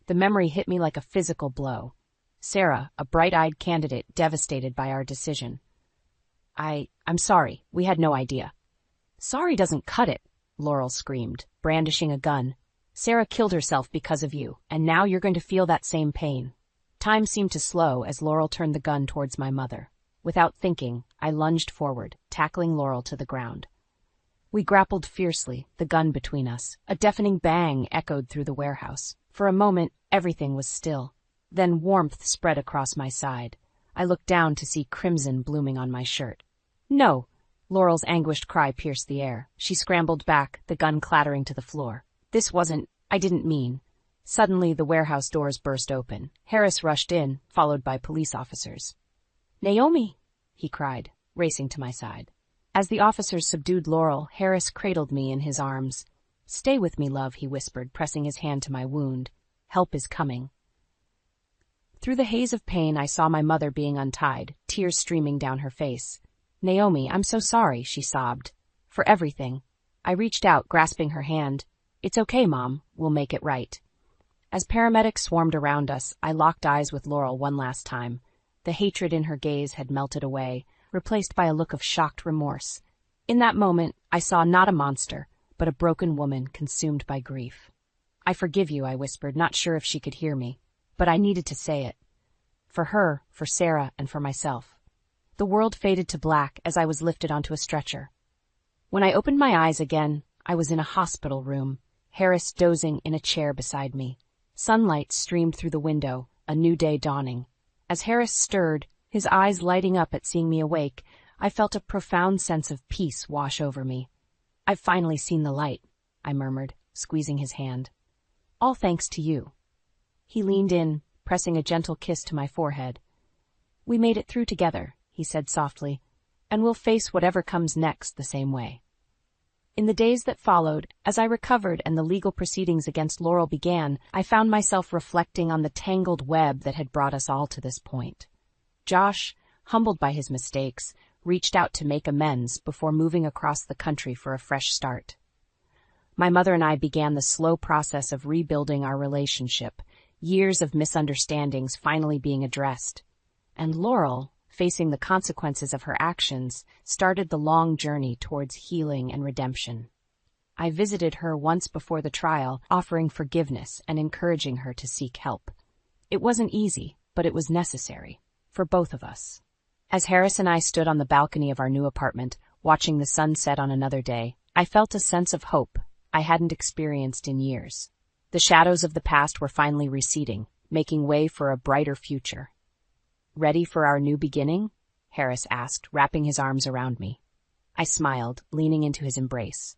The memory hit me like a physical blow. Sarah, a bright-eyed candidate, devastated by our decision. I'm sorry. We had no idea. Sorry doesn't cut it, Laurel screamed, brandishing a gun. Sarah killed herself because of you, and now you're going to feel that same pain. Time seemed to slow as Laurel turned the gun towards my mother. Without thinking, I lunged forward, tackling Laurel to the ground. We grappled fiercely, the gun between us. A deafening bang echoed through the warehouse. For a moment, everything was still. Then warmth spread across my side. I looked down to see crimson blooming on my shirt. No! Laurel's anguished cry pierced the air. She scrambled back, the gun clattering to the floor. I didn't mean. Suddenly, the warehouse doors burst open. Harris rushed in, followed by police officers. Naomi! He cried, racing to my side. As the officers subdued Laurel, Harris cradled me in his arms. Stay with me, love, he whispered, pressing his hand to my wound. Help is coming. Through the haze of pain, I saw my mother being untied, tears streaming down her face. Naomi, I'm so sorry, she sobbed. For everything. I reached out, grasping her hand. It's okay, Mom. We'll make it right. As paramedics swarmed around us, I locked eyes with Laurel one last time. The hatred in her gaze had melted away, replaced by a look of shocked remorse. In that moment, I saw not a monster, but a broken woman consumed by grief. I forgive you, I whispered, not sure if she could hear me. But I needed to say it. For her, for Sarah, and for myself. The world faded to black as I was lifted onto a stretcher. When I opened my eyes again, I was in a hospital room, Harris dozing in a chair beside me. Sunlight streamed through the window, a new day dawning. As Harris stirred, his eyes lighting up at seeing me awake, I felt a profound sense of peace wash over me. I've finally seen the light, I murmured, squeezing his hand. All thanks to you. He leaned in, pressing a gentle kiss to my forehead. We made it through together, he said softly, and we'll face whatever comes next the same way. In the days that followed, as I recovered and the legal proceedings against Laurel began, I found myself reflecting on the tangled web that had brought us all to this point. Josh, humbled by his mistakes, reached out to make amends before moving across the country for a fresh start. My mother and I began the slow process of rebuilding our relationship, years of misunderstandings finally being addressed. And Laurel, facing the consequences of her actions, started the long journey towards healing and redemption. I visited her once before the trial, offering forgiveness and encouraging her to seek help. It wasn't easy, but it was necessary, for both of us. As Harris and I stood on the balcony of our new apartment, watching the sun set on another day, I felt a sense of hope I hadn't experienced in years. The shadows of the past were finally receding, making way for a brighter future. Ready for our new beginning? Harris asked, wrapping his arms around me. I smiled, leaning into his embrace.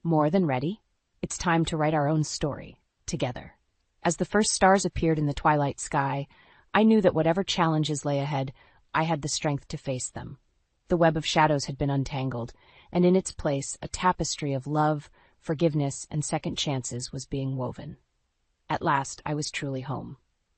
More than ready. It's time to write our own story, together. As the first stars appeared in the twilight sky, I knew that whatever challenges lay ahead, I had the strength to face them. The web of shadows had been untangled, and in its place, a tapestry of love, forgiveness, and second chances was being woven. At last, I was truly home.